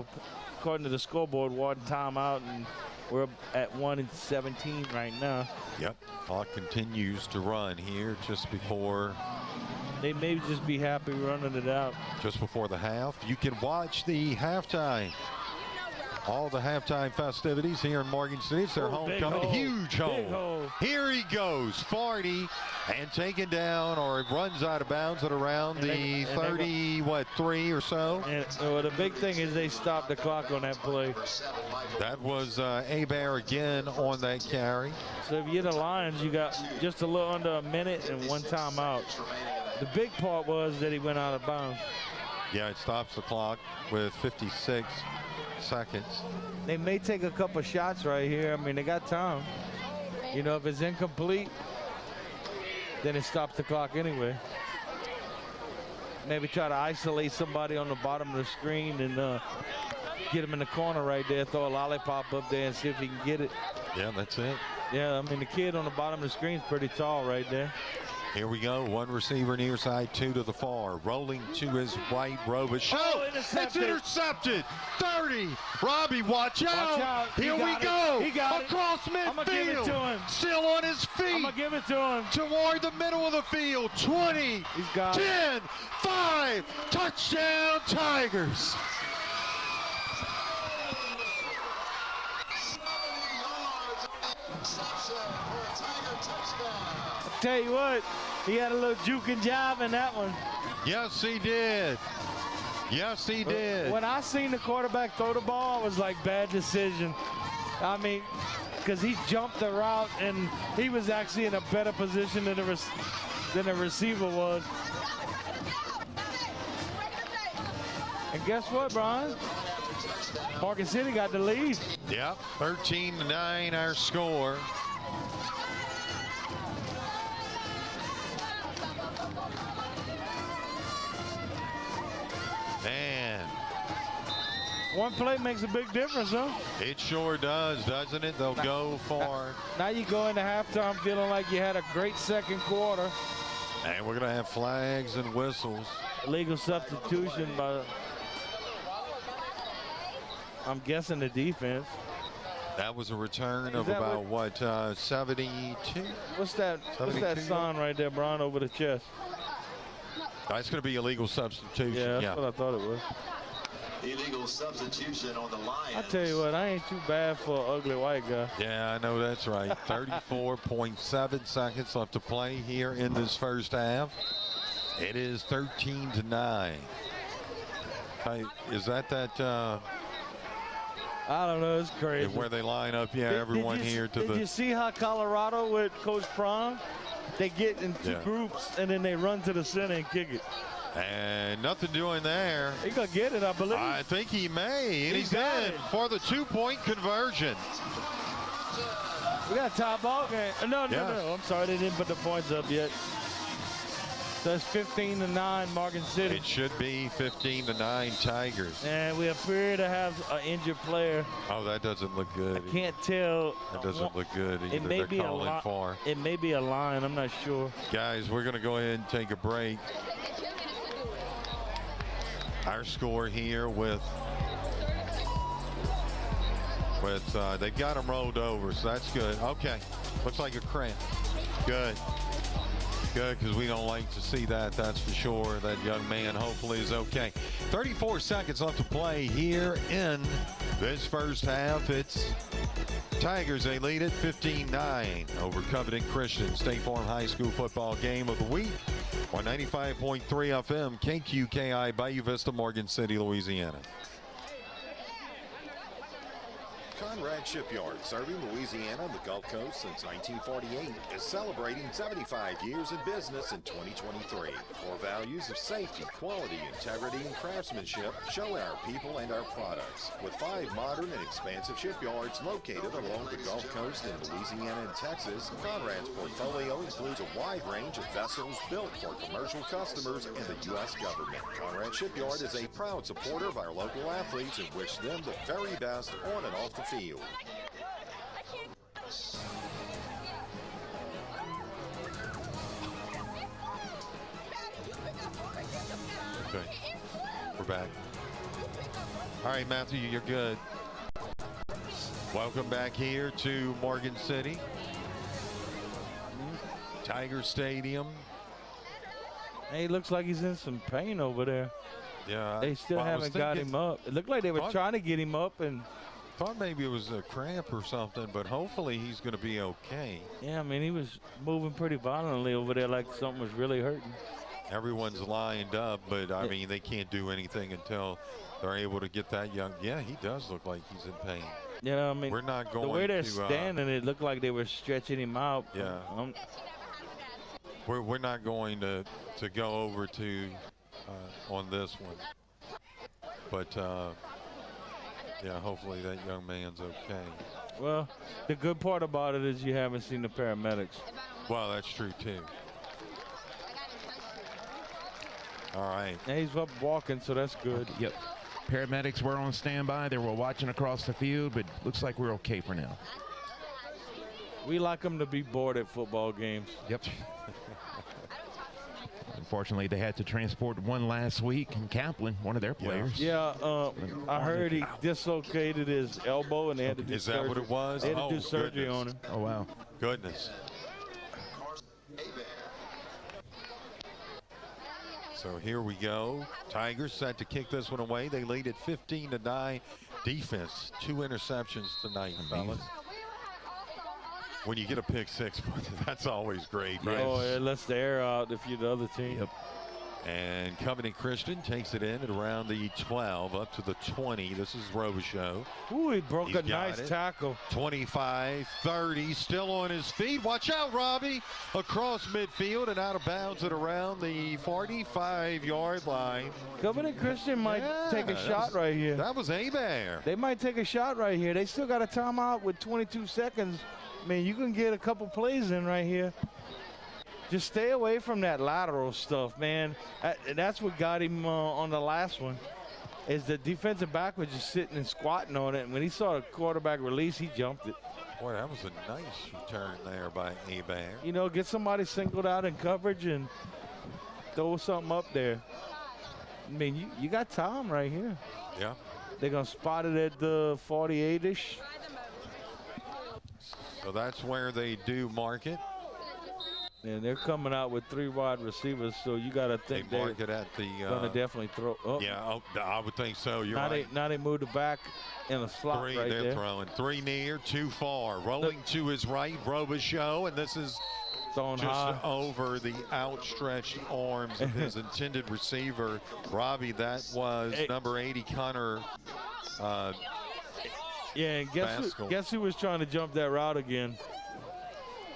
according to the scoreboard, one timeout, and we're at 1-17 right now. Yep, clock continues to run here just before. They may just be happy running it out. Just before the half. You can watch the halftime. All the halftime festivities here in Morgan City. It's their homecoming. Huge hole. Here he goes. 40 and taken down, or it runs out of bounds at around the 3 or so. And well, the big thing is they stopped the clock on that play. That was Hebert again on that carry. So if you're the Lions, you got just a little under a minute and one timeout. The big part was that he went out of bounds. Yeah, it stops the clock with 56 seconds. They may take a couple shots right here. I mean, they got time. You know, if it's incomplete, then it stops the clock anyway. Maybe try to isolate somebody on the bottom of the screen and get him in the corner right there, throw a lollipop up there and see if he can get it. Yeah, that's it. Yeah, I mean, the kid on the bottom of the screen is pretty tall right there. Here we go. One receiver near side, two to the far. Rolling to his right, Robish. It's intercepted. 30. Robbie, watch out. Here we go. He got across midfield. I'm gonna give it to him. Still on his feet. I'm going to give it to him. Toward the middle of the field. 20. He's got 10. 5. Touchdown, Tigers. Tell you what, he had a little juke and jive in that one. Yes, he did. Yes, he did. When I seen the quarterback throw the ball, I was like, bad decision. I mean, because he jumped the route, and he was actually in a better position than the receiver was. And guess what, Brian? Morgan City got the lead. Yep, 13-9 our score. Man. One play makes a big difference, huh? It sure does, doesn't it? They'll go for. Now you go into halftime feeling like you had a great second quarter. And we're going to have flags and whistles. Illegal substitution by, I'm guessing, the defense. That was a return of about, 72? What's that sign right there, Brian, over the chest? That's going to be illegal substitution. Yeah, that's what I thought it was. Illegal substitution on the Lions. I tell you what, I ain't too bad for an ugly white guy. Yeah, I know that's right. 34.7 seconds left to play here in this first half. It is 13-9. Hey, is that I don't know, it's crazy. Where they line up, everyone here to the. Did you see how Colorado with Coach Prime, they get in two groups and then they run to the center and kick it. And nothing doing there. He gonna get it, I believe. I think he may, and he's in for the 2-point conversion. We got a tie ball game. No, I'm sorry, they didn't put the points up yet. So it's 15-9 Morgan City. It should be 15-9 Tigers. And we appear to have an injured player. Oh, that doesn't look good. I can't tell. That doesn't look good either. It may be It may be a line. I'm not sure. Guys, we're going to go ahead and take a break. Our score here with they've got him rolled over, so that's good. Okay, looks like a cramp. Good, because we don't like to see that, that's for sure. That young man hopefully is okay. 34 seconds left to play here in this first half. It's Tigers, they lead it 15-9 over Covenant Christian. State Farm High School football game of the week on 95.3 FM, KQKI, Bayou Vista, Morgan City, Louisiana. Conrad Shipyard, serving Louisiana and the Gulf Coast since 1948, is celebrating 75 years in business in 2023. Core values of safety, quality, integrity, and craftsmanship show in our people and our products. With 5 modern and expansive shipyards located along the Gulf Coast in Louisiana and Texas, Conrad's portfolio includes a wide range of vessels built for commercial customers and the U.S. government. Conrad Shipyard is a proud supporter of our local athletes and wish them the very best on and off the field. Okay, we're back. All right, Matthew, you're good. Welcome back here to Morgan City. Tiger Stadium. Hey, looks like he's in some pain over there. Yeah. They still haven't got him up. It looked like they were trying to get him up, and thought maybe it was a cramp or something, but hopefully he's going to be okay. Yeah, I mean, he was moving pretty violently over there like something was really hurting. Everyone's lined up, but I mean, they can't do anything until they're able to get that young. Yeah, he does look like he's in pain. Yeah, I mean, we're not going the way they're to, standing, it looked like they were stretching him out. Yeah. We're not going to go over to on this one, but yeah, hopefully that young man's okay. Well, the good part about it is you haven't seen the paramedics. Well, that's true too. All right. And he's up walking, so that's good. Yep. Paramedics were on standby. They were watching across the field, but looks like we're okay for now. We like them to be bored at football games. Yep. Unfortunately, they had to transport one last week in Kaplan, one of their players. Yeah, I heard he dislocated his elbow, and they had to do Is surgery. that what it was? They had to do surgery on him. Oh, wow. Goodness. So here we go. Tigers set to kick this one away. They lead at 15-9. Defense, 2 interceptions tonight, fellas. When you get a pick six, that's always great, right? Oh, it lets the air out if you're the other team. Yep. And Covenant Christian takes it in at around the 12, up to the 20. This is Robichaux. Ooh, he broke a nice tackle. 25, 30, still on his feet. Watch out, Robbie. Across midfield and out of bounds at around the 45-yard line. Covenant Christian might take a shot right here. That was Abear. They might take a shot right here. They still got a timeout with 22 seconds. I mean, you can get a couple plays in right here. Just stay away from that lateral stuff, man. That's what got him on the last one, is the defensive back was just sitting and squatting on it. And when he saw the quarterback release, he jumped it. Boy, that was a nice return there by Abear. You know, get somebody singled out in coverage and throw something up there. I mean, you got time right here. Yeah. They're going to spot it at the 48-ish. So that's where they do mark it. And they're coming out with 3 wide receivers, so you got to think they mark it at the going to definitely throw. Oh. Yeah, I would think so. You're right. Now they moved it back in a slot 3, right they're there. throwing 3 near, 2 far. Rolling to his right, Robichaux, and this is just high over the outstretched arms of his intended receiver, Robbie. That was number 80, Connor. Yeah, and guess who was trying to jump that route again?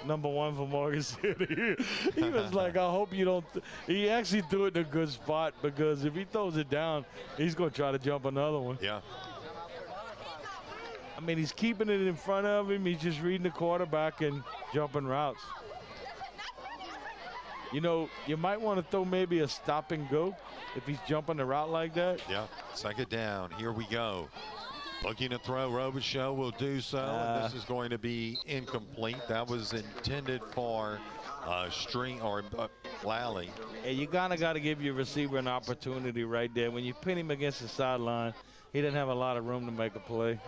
Number 1 for Morgan City. He was like, I hope you don't. He actually threw it in a good spot, because if he throws it down, he's going to try to jump another one. Yeah. I mean, he's keeping it in front of him. He's just reading the quarterback and jumping routes. You know, you might want to throw maybe a stop and go if he's jumping the route like that. Yeah, second down. Here we go. Looking to throw. Robichaux will do so. And this is going to be incomplete. That was intended for String or Lally. And you kind of got to give your receiver an opportunity right there. When you pin him against the sideline, he didn't have a lot of room to make a play.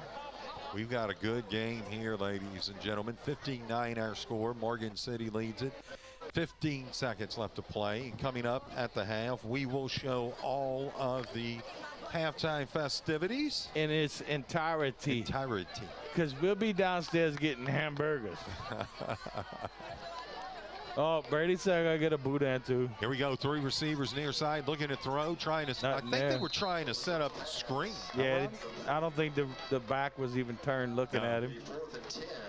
We've got a good game here, ladies and gentlemen. 15-9 our score. Morgan City leads it. 15 seconds left to play. Coming up at the half, we will show all of the halftime festivities in its entirety. Because we'll be downstairs getting hamburgers. Oh, Brady said I got to get a boudin too. Here we go. 3 receivers near side looking to throw, trying to. I think they were trying to set up the screen. Yeah, I don't think the back was even turned looking at him.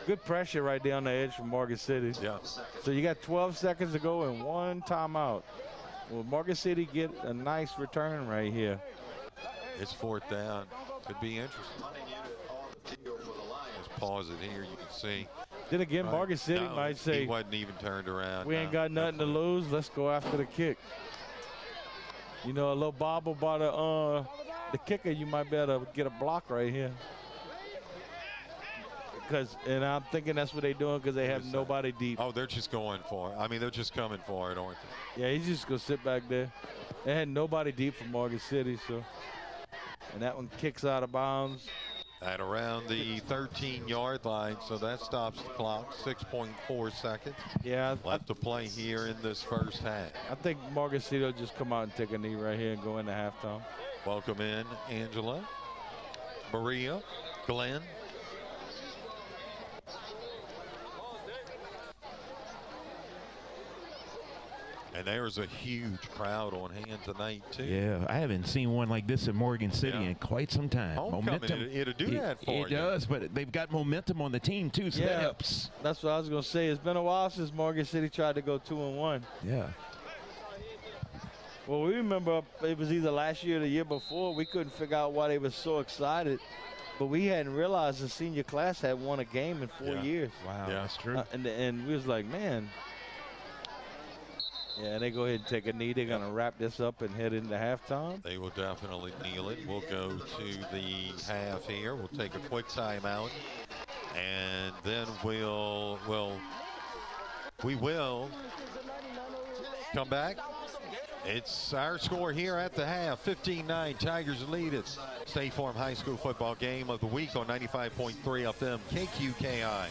Good pressure right there on the edge from Morgan City. Yeah. So you got 12 seconds to go and 1 timeout. Will Morgan City get a nice return right here? It's 4th down. Could be interesting. Let's pause it here. You can see. Then again, Morgan City might say, he wasn't even turned around. We ain't got nothing to lose. Let's go after the kick. You know, a little bobble by the kicker, you might be able to get a block right here. And I'm thinking that's what they're doing because they have nobody deep. Oh, they're just going for it. I mean, they're just coming for it, aren't they? Yeah, he's just going to sit back there. They had nobody deep for Morgan City, so. And that one kicks out of bounds. At around the 13-yard line, so that stops the clock. 6.4 seconds. Yeah, left to play here in this first half. I think Morgan City will just come out and take a knee right here and go into halftime. Welcome in Angela, Maria, Glenn. And there's a huge crowd on hand tonight, too. Yeah, I haven't seen one like this in Morgan City in quite some time. Homecoming, it'll do that for you. It does, but they've got momentum on the team, too, so that helps. That's what I was going to say. It's been a while since Morgan City tried to go 2-1. Yeah. Well, we remember it was either last year or the year before. We couldn't figure out why they were so excited. But we hadn't realized the senior class had won a game in 4 years. Wow, that's true. And we was like, man. Yeah, they go ahead and take a knee. They're going to wrap this up and head into halftime. They will definitely kneel it. We'll go to the half here. We'll take a quick timeout. And then we will come back. It's our score here at the half. 15-9, Tigers lead it. State Farm High School football game of the week on 95.3 FM KQKI.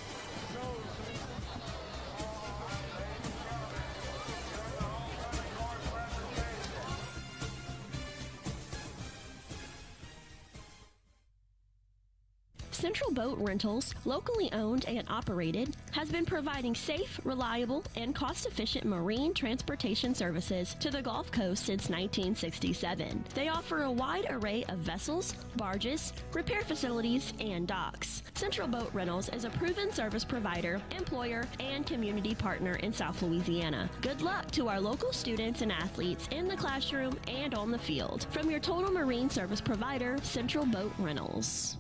Central Boat Rentals, locally owned and operated, has been providing safe, reliable, and cost-efficient marine transportation services to the Gulf Coast since 1967. They offer a wide array of vessels, barges, repair facilities, and docks. Central Boat Rentals is a proven service provider, employer, and community partner in South Louisiana. Good luck to our local students and athletes in the classroom and on the field. From your total marine service provider, Central Boat Rentals.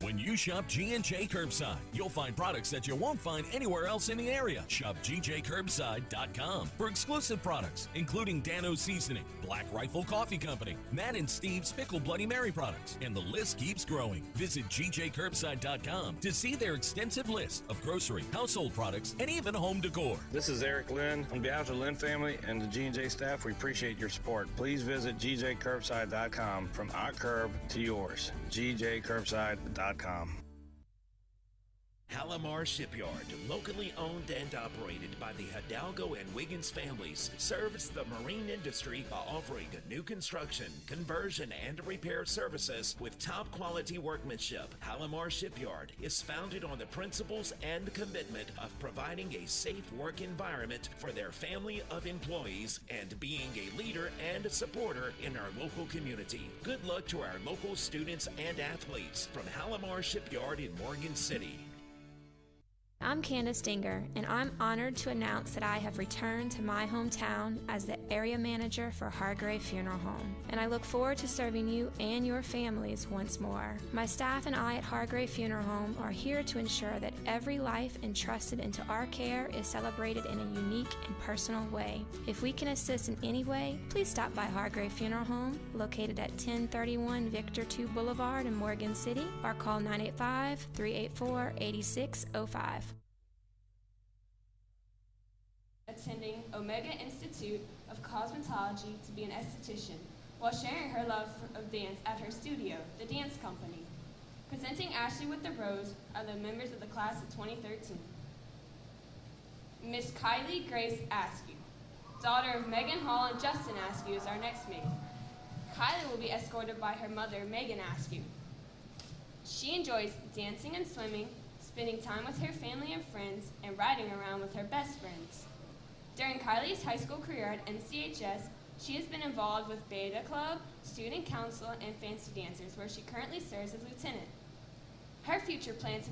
When you shop G&J Curbside, you'll find products that you won't find anywhere else in the area. Shop GJCurbside.com for exclusive products, including Dano's Seasoning, Black Rifle Coffee Company, Matt and Steve's Pickle Bloody Mary products, and the list keeps growing. Visit GJCurbside.com to see their extensive list of grocery, household products, and even home decor. This is Eric Lynn. On behalf of the Lynn family and the G&J staff, we appreciate your support. Please visit GJCurbside.com. From our curb to yours. GJCurbside.com. Halamar Shipyard, locally owned and operated by the Hidalgo and Wiggins families, serves the marine industry by offering new construction, conversion, and repair services with top quality workmanship. Halamar Shipyard is founded on the principles and commitment of providing a safe work environment for their family of employees and being a leader and supporter in our local community. Good luck to our local students and athletes from Halamar Shipyard in Morgan City. I'm Candace Dinger, and I'm honored to announce that I have returned to my hometown as the area manager for Hargrave Funeral Home, and I look forward to serving you and your families once more. My staff and I at Hargrave Funeral Home are here to ensure that every life entrusted into our care is celebrated in a unique and personal way. If we can assist in any way, please stop by Hargrave Funeral Home, located at 1031 Victor 2 Boulevard in Morgan City, or call 985-384-8605. Attending Omega Institute of Cosmetology to be an esthetician while sharing her love of dance at her studio, The Dance Company. Presenting Ashley with the Rose are the members of the class of 2013. Miss Kylie Grace Askew, daughter of Megan Hall and Justin Askew, is our next maid. Kylie will be escorted by her mother, Megan Askew. She enjoys dancing and swimming, spending time with her family and friends, and riding around with her best friends. During Kylie's high school career at NCHS, she has been involved with Beta Club, Student Council, and Fancy Dancers, where she currently serves as lieutenant. Her future plans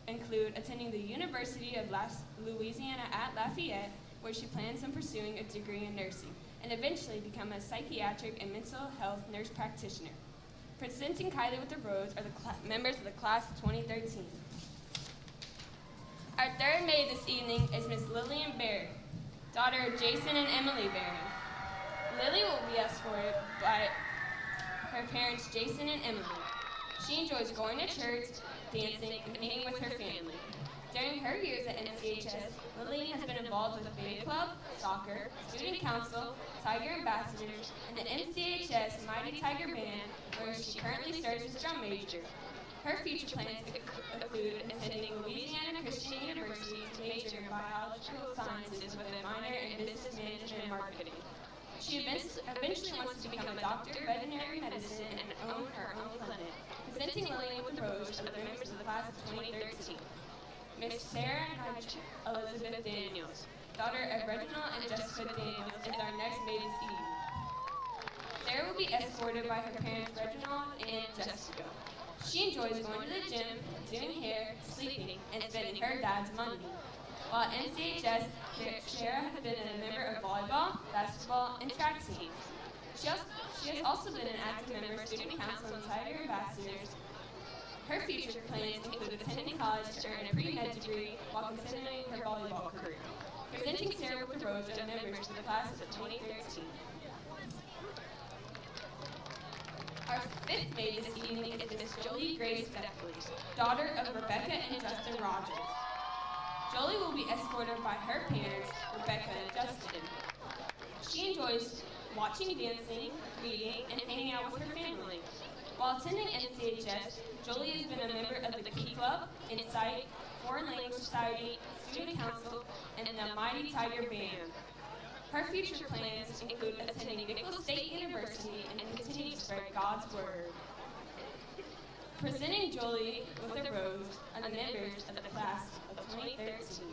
include attending the University of Louisiana at Lafayette, where she plans on pursuing a degree in nursing, and eventually become a psychiatric and mental health nurse practitioner. Presenting Kylie with the Rose are the members of the class of 2013. Our third maid this evening is Miss Lillian Berry, daughter of Jason and Emily Berry. Lily will be escorted by her parents, Jason and Emily. She enjoys going to church, dancing, and hanging with her family. During her years at NCHS, Lillian has been involved with Beta Club, soccer, Student Council, Tiger Ambassadors, and the NCHS Mighty Tiger Band, where she currently serves as drum major. Her future plans include attending Louisiana Christian University to major in biological sciences with a minor in business management and marketing. She eventually wants to become a doctor of veterinary medicine and own her own clinic. Presenting Lillian with the Rose are the members of the class of 2013. Miss Sarah Elizabeth Daniels, daughter of Reginald and Jessica Daniels, is our next maid this evening. Sarah will be escorted by her parents, Reginald and Jessica. She enjoys going to the gym, doing hair, sleeping, and spending her dad's money. While at NCHS, Sarah has been a member of volleyball, basketball, and track teams. She has also been an active member of Student Council and Tiger Ambassadors. Her future plans include attending college to earn a pre-med degree while continuing her volleyball career. Presenting Sarah with the Rose are members of the class of 2013. Our fifth maid this evening is Miss Jolie Grace Beckley, daughter of Rebecca and Justin Rogers. Jolie will be escorted by her parents, Rebecca and Justin. She enjoys watching dancing, reading, and hanging out with her family. While attending NCHS, Jolie has been a member of the Key Club, Insight, Foreign Language Society, Student Council, and the Mighty Tiger Band. Her future plans include attending Nicholls State University and continuing to spread God's Word. Presenting Jolie with the Rose are the members of the class of 2013.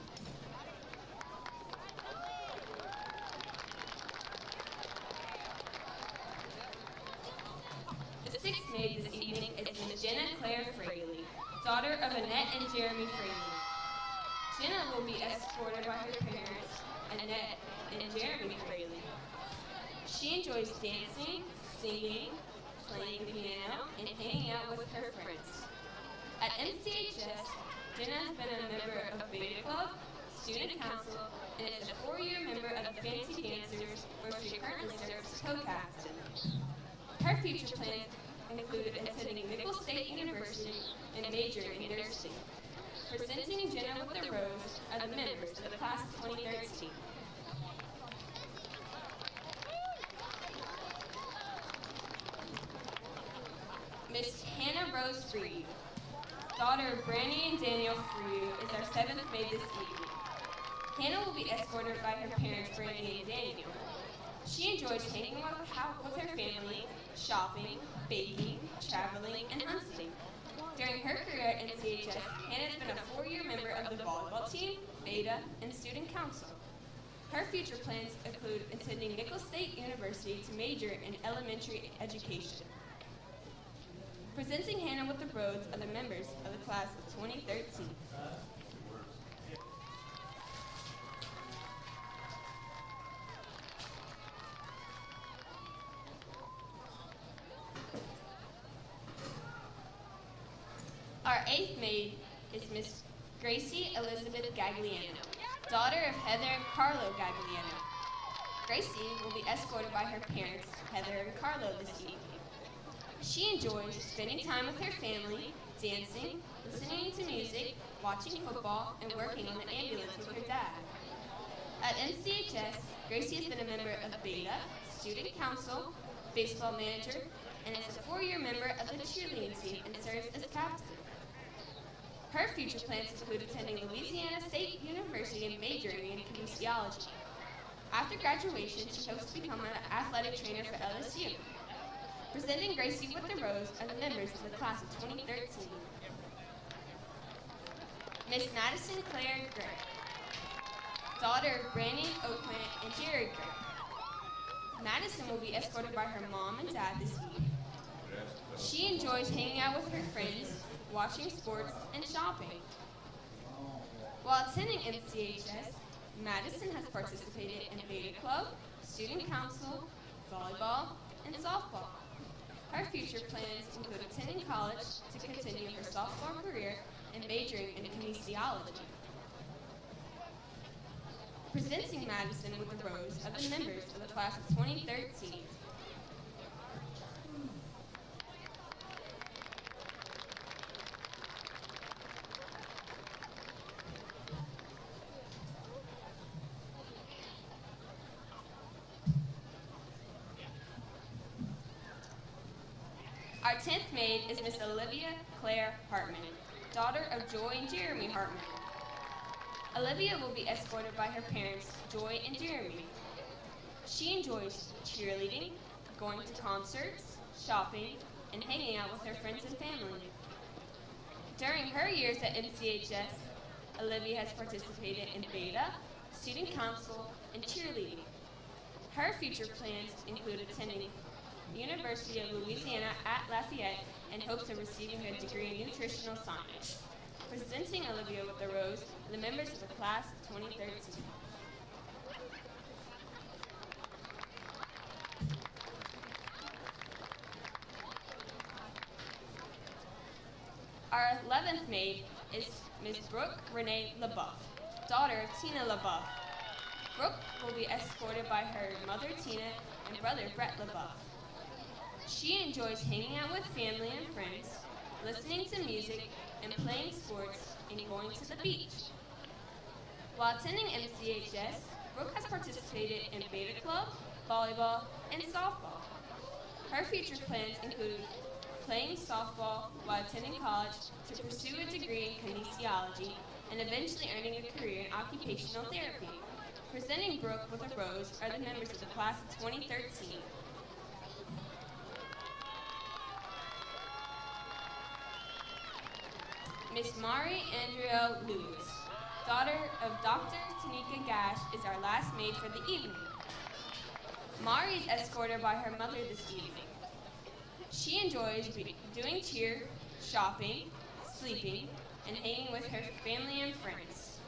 The sixth maid this evening is Miss Jenna Claire Fraley, daughter of Annette and Jeremy Fraley. Jenna will be escorted by her parents, Annette and Jeremy Fraley. She enjoys dancing, singing, playing the piano, and hanging out with her friends. At NCHS, Jenna has been a member of Beta Club, Student Council, and is a 4-year member of the Fancy Dancers, where she currently serves as co-captain. Her future plans include attending Nicholls State University and majoring in nursing. Presenting Jenna with the Rose are the members of the class of 2013. Miss Hannah Rose Freed, daughter of Brandy and Daniel Freed, is our seventh maid this evening. Hannah will be escorted by her parents, Brandy and Daniel. She enjoys hanging with her family, shopping, baking, traveling, and hunting. During her career at NCHS, Hannah has been a 4-year member of the volleyball team, Beta, and Student Council. Her future plans include attending Nicholls State University to major in elementary education. Presenting Hannah with the Rose are the members of the class of 2013. 8th maid is Miss Gracie Elizabeth Gagliano, daughter of Heather and Carlo Gagliano. Gracie will be escorted by her parents, Heather and Carlo, this evening. She enjoys spending time with her family, dancing, listening to music, watching football, and working on the ambulance with her dad. At NCHS, Gracie has been a member of Beta, Student Council, baseball manager, and is a 4-year member of the cheerleading team and serves as captain. Her future plans include attending Louisiana State University and majoring in kinesiology. After graduation, she hopes to become an athletic trainer for LSU. Presenting Gracie with the rose are the members of the class of 2013. Miss Madison Claire Gray, daughter of Brandon Oakland and Jerry Gray. Madison will be escorted by her mom and dad this evening. She enjoys hanging out with her friends, watching sports, and shopping. While attending NCHS, Madison has participated in Beta Club, Student Council, volleyball, and softball. Her future plans include attending college to continue her softball career and majoring in kinesiology. Presenting Madison with the rose are the members of the class of 2013. Our 10th maid is Miss Olivia Claire Hartman, daughter of Joy and Jeremy Hartman. Olivia will be escorted by her parents, Joy and Jeremy. She enjoys cheerleading, going to concerts, shopping, and hanging out with her friends and family. During her years at NCHS, Olivia has participated in Beta, Student Council, and cheerleading. Her future plans include attending University of Louisiana at Lafayette and hopes of receiving a degree in nutritional science. Presenting Olivia with the rose are the members of the class of 2013. Our 11th maid is Miss Brooke Renee LaBeouf, daughter of Tina LaBeouf. Brooke will be escorted by her mother Tina and brother Brett LaBeouf. She enjoys hanging out with family and friends, listening to music, and playing sports, and going to the beach. While attending MCHS, Brooke has participated in Beta Club, volleyball, and softball. Her future plans include playing softball while attending college to pursue a degree in kinesiology and eventually earning a career in occupational therapy. Presenting Brooke with a rose are the members of the class of 2013. Miss Mari Andrea Lewis, daughter of Dr. Tanika Gash, is our last maid for the evening. Mari is escorted by her mother this evening. She enjoys doing cheer, shopping, sleeping, and hanging with her family and friends.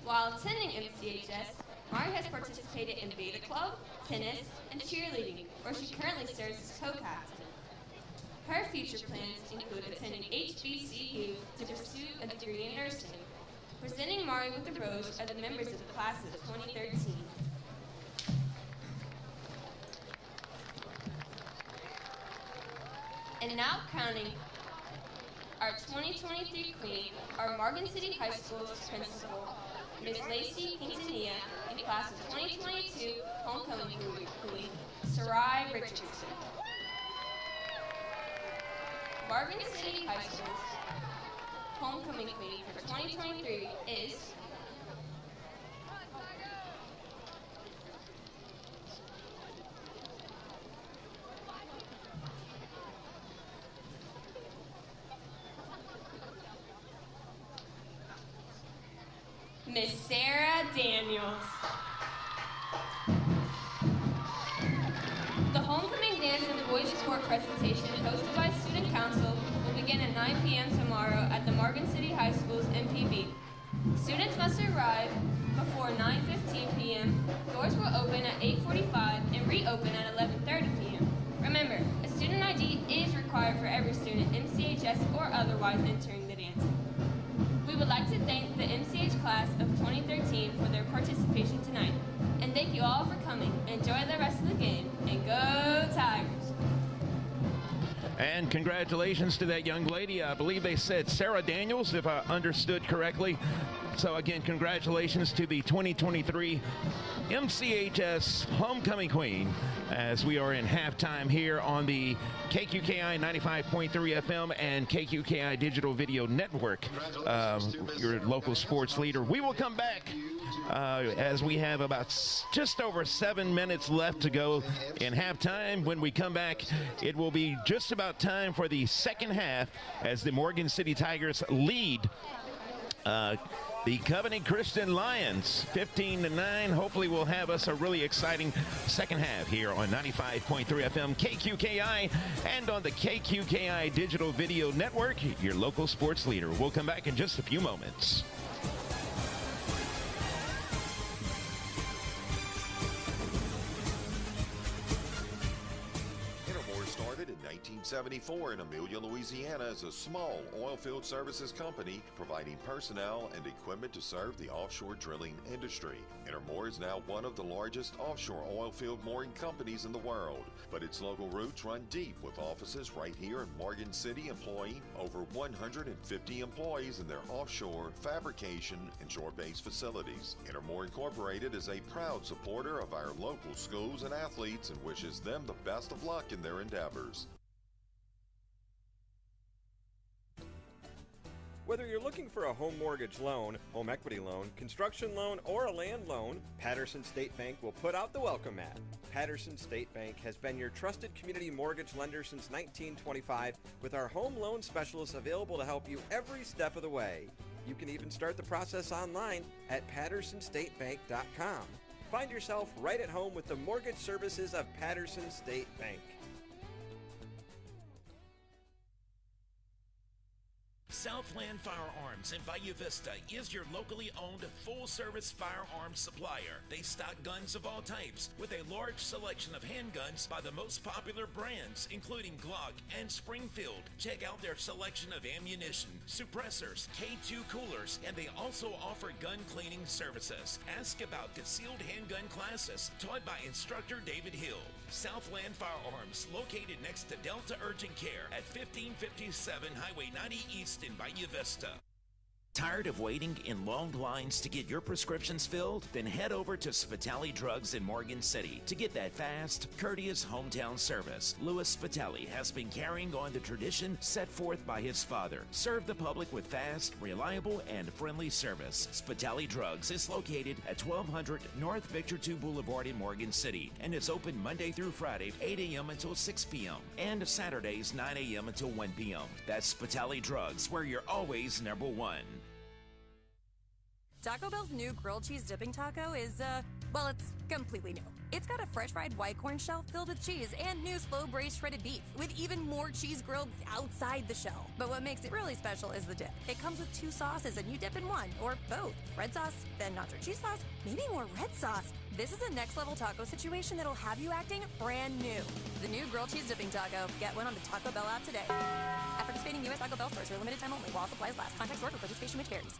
While attending MCHS, Mari has participated in Beta Club, tennis, and cheerleading, where she currently serves as co-captain. Her future plans include attending HBCU to pursue a degree in nursing. Presenting Mari with the rose are the members of the class of 2013. And now crowning our 2023 Queen, our Morgan City High School's principal, Miss Lacey Quintanilla, in class of 2022 Homecoming Queen, Sarai Richardson. Morgan City High School's Homecoming Queen for 2023 is Miss Sarah Daniels. The homecoming dance and voice sport presentation hosted by Student Council will begin at 9 p.m. tomorrow at the Morgan City High School's MPB. Students must arrive before 9:15 p.m. Doors will open at 8:45 and reopen at 11:30 p.m. Remember, a student ID is required for every student, MCHS or otherwise, entering the dance. you all for coming. Enjoy the rest of the game, and go Tigers! And congratulations to that young lady. I believe they said Sarah Daniels, if I understood correctly. So again, congratulations to the 2023 MCHS Homecoming Queen, as we are in halftime here on the KQKI 95.3 FM and KQKI Digital Video Network, your local sports leader. We will come back as we have about just over 7 minutes left to go in halftime. When we come back, it will be just about time for the second half as the Morgan City Tigers lead the Covenant Christian Lions 15-9. Hopefully we'll have us a really exciting second half here on 95.3 FM KQKI and on the KQKI Digital Video Network, your local sports leader. We'll come back in just a few moments. Started in 1974 in Amelia, Louisiana as a small oilfield services company providing personnel and equipment to serve the offshore drilling industry. Intermore is now one of the largest offshore oilfield mooring companies in the world, but its local roots run deep with offices right here in Morgan City employing over 150 employees in their offshore, fabrication, and shore-based facilities. Intermore Incorporated is a proud supporter of our local schools and athletes and wishes them the best of luck in their endeavors. Whether you're looking for a home mortgage loan, home equity loan, construction loan, or a land loan, Patterson State Bank will put out the welcome mat. Patterson State Bank has been your trusted community mortgage lender since 1925, with our home loan specialists available to help you every step of the way. You can even start the process online at pattersonstatebank.com. Find yourself right at home with the mortgage services of Patterson State Bank. Southland Firearms in Bayou Vista is your locally owned full-service firearms supplier. They stock guns of all types with a large selection of handguns by the most popular brands, including Glock and Springfield. Check out their selection of ammunition, suppressors, K2 coolers, and they also offer gun cleaning services. Ask about concealed handgun classes taught by instructor David Hill. Southland Firearms, located next to Delta Urgent Care at 1557 Highway 90 East in Bayou Vista. Tired of waiting in long lines to get your prescriptions filled? Then head over to Spitali Drugs in Morgan City to get that fast, courteous hometown service. Louis Spitali has been carrying on the tradition set forth by his father. Serve the public with fast, reliable, and friendly service. Spitali Drugs is located at 1200 North Victor II Boulevard in Morgan City and is open Monday through Friday, 8 a.m. until 6 p.m. and Saturdays, 9 a.m. until 1 p.m. That's Spitali Drugs, where you're always number one. Taco Bell's new grilled cheese dipping taco is, well, it's completely new. It's got a fresh fried white corn shell filled with cheese and new slow braised shredded beef with even more cheese grilled outside the shell. But what makes it really special is the dip. It comes with 2 sauces and you dip in one or both. Red sauce, then nacho cheese sauce, maybe more red sauce. This is a next level taco situation that'll have you acting brand new. The new grilled cheese dipping taco. Get one on the Taco Bell app today. At participating U.S. Taco Bell stores for a limited time only while supplies last. Contact store for participation which varies.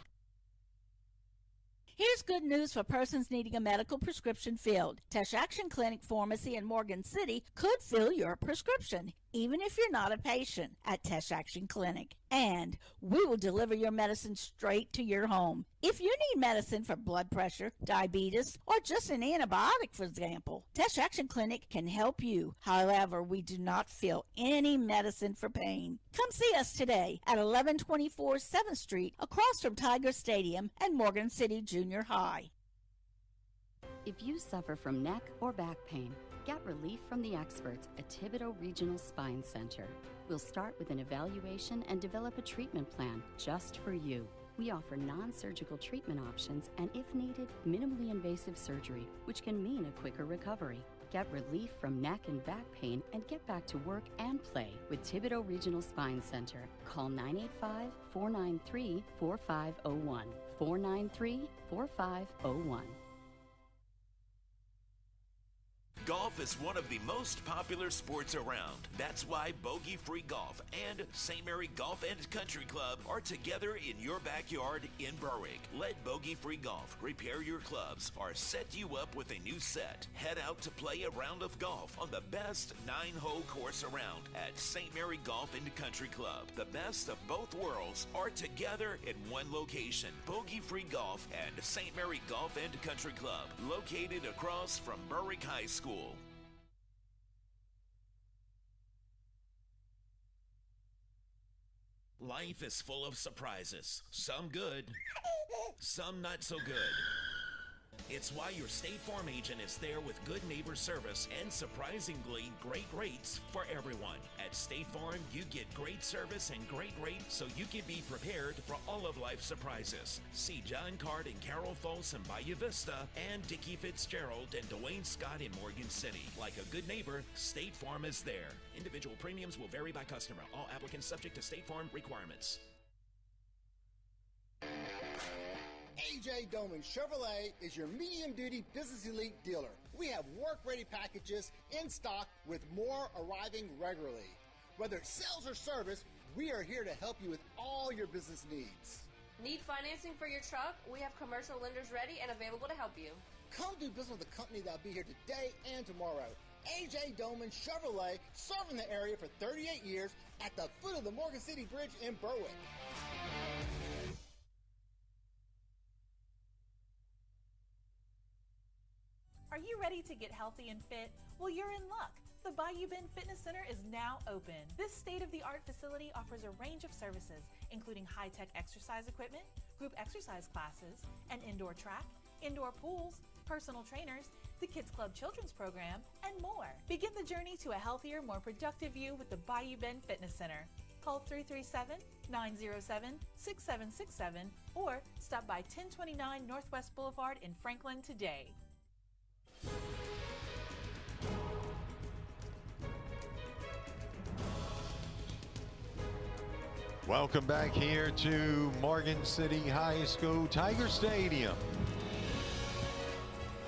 Here's good news for persons needing a medical prescription filled. Tesh Action Clinic Pharmacy in Morgan City could fill your prescription, even if you're not a patient at Tesh Action Clinic. And we will deliver your medicine straight to your home. If you need medicine for blood pressure, diabetes, or just an antibiotic, for example, Tesh Action Clinic can help you. However, we do not fill any medicine for pain. Come see us today at 1124 7th Street, across from Tiger Stadium and Morgan City Junior High. If you suffer from neck or back pain, get relief from the experts at Thibodeau Regional Spine Center. We'll start with an evaluation and develop a treatment plan just for you. We offer non-surgical treatment options and, if needed, minimally invasive surgery, which can mean a quicker recovery. Get relief from neck and back pain and get back to work and play with Thibodeau Regional Spine Center. Call 985-493-4501. 493-4501. Golf is one of the most popular sports around. That's why Bogey Free Golf and St. Mary Golf and Country Club are together in your backyard in Berwick. Let Bogey Free Golf repair your clubs or set you up with a new set. Head out to play a round of golf on the best 9-hole course around at St. Mary Golf and Country Club. The best of both worlds are together in one location. Bogey Free Golf and St. Mary Golf and Country Club, located across from Berwick High School. Life is full of surprises. Some good, some not so good. It's why your State Farm agent is there with good neighbor service and surprisingly great rates for everyone. At State Farm, you get great service and great rates so you can be prepared for all of life's surprises. See John Card and Carol Folsom in Bayou Vista and Dickie Fitzgerald and Dwayne Scott in Morgan City. Like a good neighbor, State Farm is there. Individual premiums will vary by customer. All applicants subject to State Farm requirements. AJ Doman Chevrolet is your medium-duty business elite dealer. We have work-ready packages in stock with more arriving regularly. Whether it's sales or service, we are here to help you with all your business needs. Need financing for your truck? We have commercial lenders ready and available to help you. Come do business with a company that'll be here today and tomorrow. AJ Doman Chevrolet, serving the area for 38 years at the foot of the Morgan City Bridge in Berwick. Are you ready to get healthy and fit? Well, you're in luck. The Bayou Bend Fitness Center is now open. This state-of-the-art facility offers a range of services, including high-tech exercise equipment, group exercise classes, an indoor track, indoor pools, personal trainers, the Kids Club Children's Program, and more. Begin the journey to a healthier, more productive you with the Bayou Bend Fitness Center. Call 337-907-6767 or stop by 1029 Northwest Boulevard in Franklin today. Welcome back here to Morgan City High School Tiger Stadium.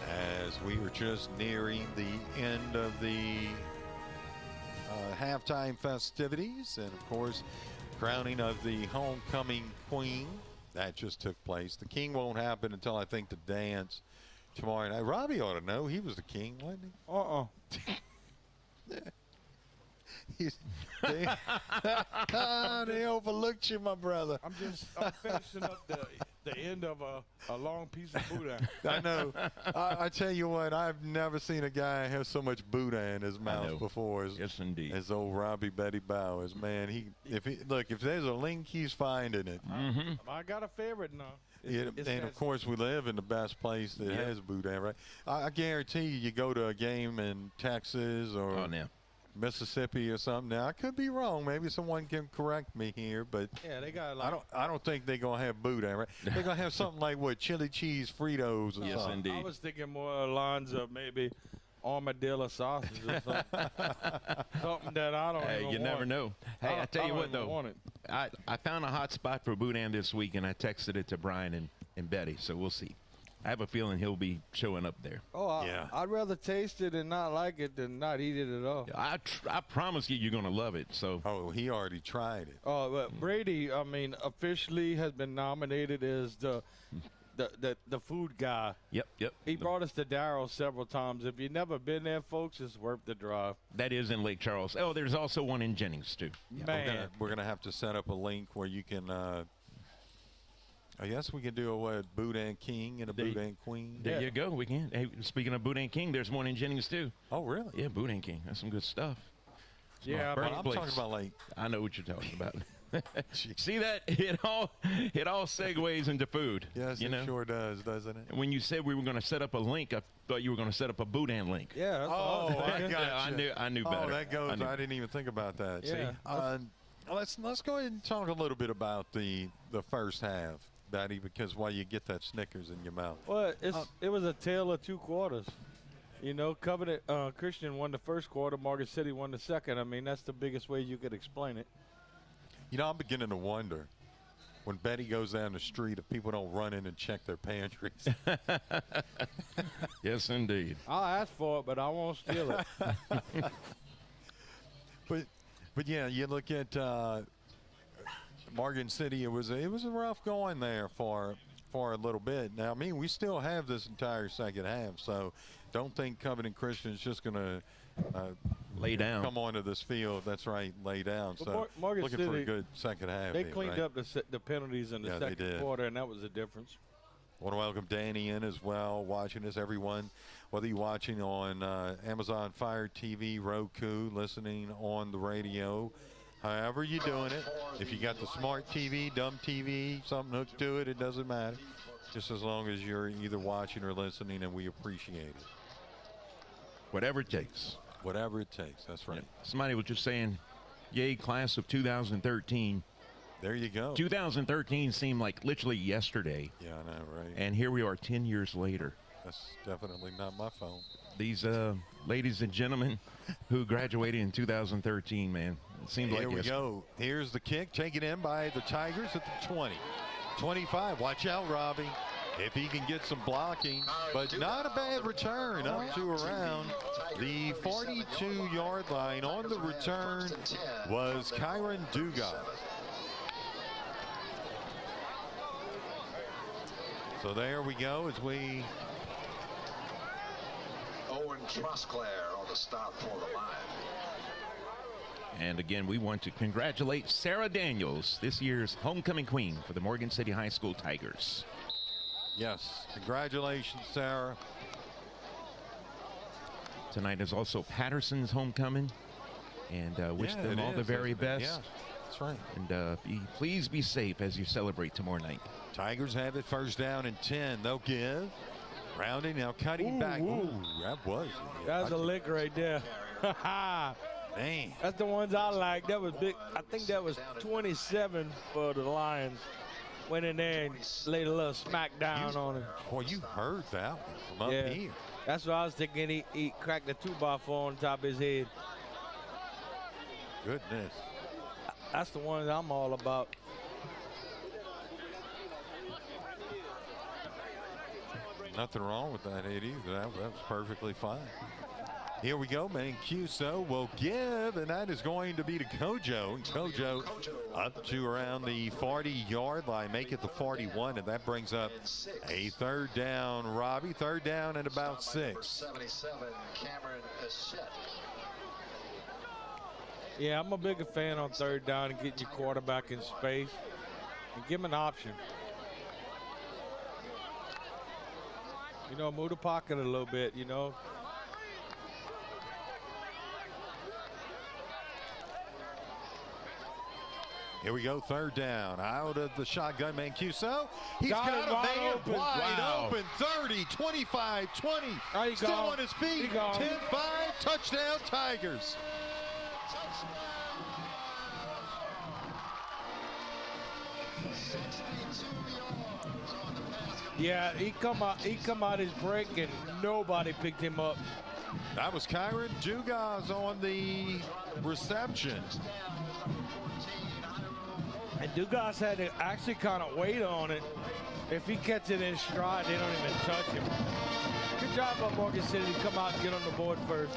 As we were just nearing the end of the halftime festivities, and of course, crowning of the homecoming queen. That just took place. The king won't happen until I think the dance tomorrow night. Robbie ought to know. He was the king, wasn't he? They overlooked you, my brother. I'm finishing up the end of a long piece of boudin. I know. I tell you what, I've never seen a guy have so much boudin in his mouth before. Yes, indeed. As old Robbie Betty Bowers, man. If there's a link, he's finding it. Mm-hmm. I got a favorite now. And of course, we live in the best place that has boudin, right? I guarantee you go to a game in Texas or Mississippi or something. Now, I could be wrong. Maybe someone can correct me here, but yeah, they got. I don't think they're gonna have boudin, right? They're gonna have something like what, chili cheese Fritos or something. Indeed. I was thinking more lines of maybe armadillo sausage or something. Something that I don't. Hey, you never know. Hey, I tell you what though, I found a hot spot for boudin this week, and I texted it to Brian and Betty. So we'll see. I have a feeling he'll be showing up there. Oh, yeah. I'd rather taste it and not like it than not eat it at all. I promise you're going to love it. So. Oh, he already tried it. Oh, but Brady, I mean, officially has been nominated as the food guy. Yep. He brought us to Darrow several times. If you've never been there, folks, it's worth the drive. That is in Lake Charles. Oh, there's also one in Jennings, too. Yeah. Man. We're gonna have to set up a link where you can I guess we can do a Boudin King and a Boudin Queen. There you go. We can. Hey, speaking of Boudin King, there's one in Jennings, too. Oh, really? Yeah, Boudin King. That's some good stuff. Yeah, I'm talking about like. I know what you're talking about. See that? It all segues into food. Yes, it sure does, doesn't it? When you said we were going to set up a link, I thought you were going to set up a Boudin link. Yeah. I got you. I knew better. Oh, that goes. I didn't even think about that. Yeah. See, let's go ahead and talk a little bit about the first half, Betty, because while you get that Snickers in your mouth. Well, it was a tale of two quarters. You know, Covenant Christian won the first quarter, Morgan City won the second. I mean, that's the biggest way you could explain it. You know, I'm beginning to wonder when Betty goes down the street, if people don't run in and check their pantries. Yes, indeed. I'll ask for it, but I won't steal it. But yeah, you look at Morgan City. It was a rough going there for a little bit. Now, I mean, we still have this entire second half, so don't think Covenant Christian is just going to lay down, come onto this field. That's right, lay down. But So Morgan looking City, for a good second half. They here, cleaned right? up the penalties in the second quarter, and that was the difference. Want to welcome Danny in as well, watching us, everyone. Whether you're watching on Amazon Fire TV, Roku, listening on the radio, however you're doing it. If you got the smart TV, dumb TV, something hooked to it, it doesn't matter. Just as long as you're either watching or listening, and we appreciate it. Whatever it takes. Whatever it takes, that's right. Yeah. Somebody was just saying, yay, class of 2013. There you go. 2013 seemed like literally yesterday. Yeah, I know, right? And here we are 10 years later. That's definitely not my phone. These ladies and gentlemen who graduated in 2013, man. It seemed like Here we go. Here's the kick taken in by the Tigers at the 20. 25. Watch out, Robbie. If he can get some blocking, but not a bad return up to around the 42-yard line. On the return was Kyron Dugas. So there we go as we... Owen Trusclair on the stop for the line. And again, we want to congratulate Sarah Daniels, this year's homecoming queen for the Morgan City High School Tigers. Yes, congratulations, Sarah. Tonight is also Patterson's homecoming, and wish them all the very best. Yeah, that's right. And please be safe as you celebrate tomorrow night. Tigers have it first down and 10. They'll give. Rounding now, cutting back. Ooh, that was. That's a lick right there. Man. That's the ones I like. That was big. I think that was 27 for the Lions. Went in there and laid a little smack down on him. Boy, you heard that one from up here. That's what I was thinking. He cracked the 2x4 on top of his head. Goodness. That's the ones I'm all about. Nothing wrong with that hit either. That was perfectly fine. Here we go. Mancuso will give, and that is going to be to Kojo. And Kojo up to around the 40-yard line, make it the 41, and that brings up a third down. Robbie, third down at about 6. 77, Cameron Essett. Yeah, I'm a bigger fan on third down and getting your quarterback in space and give him an option. You know, move the pocket a little bit, you know. Here we go, third down. Out of the shotgun, Mancuso. He's got it a wide man open. wide open. 30, 25, 20. Still on his feet. 10-5, touchdown Tigers. Yeah, he come out his break and nobody picked him up. That was Kyron Dugas on the reception. And Dugas had to actually kind of wait on it. If he catches it in stride, they don't even touch him. Good job by Morgan City to come out and get on the board first.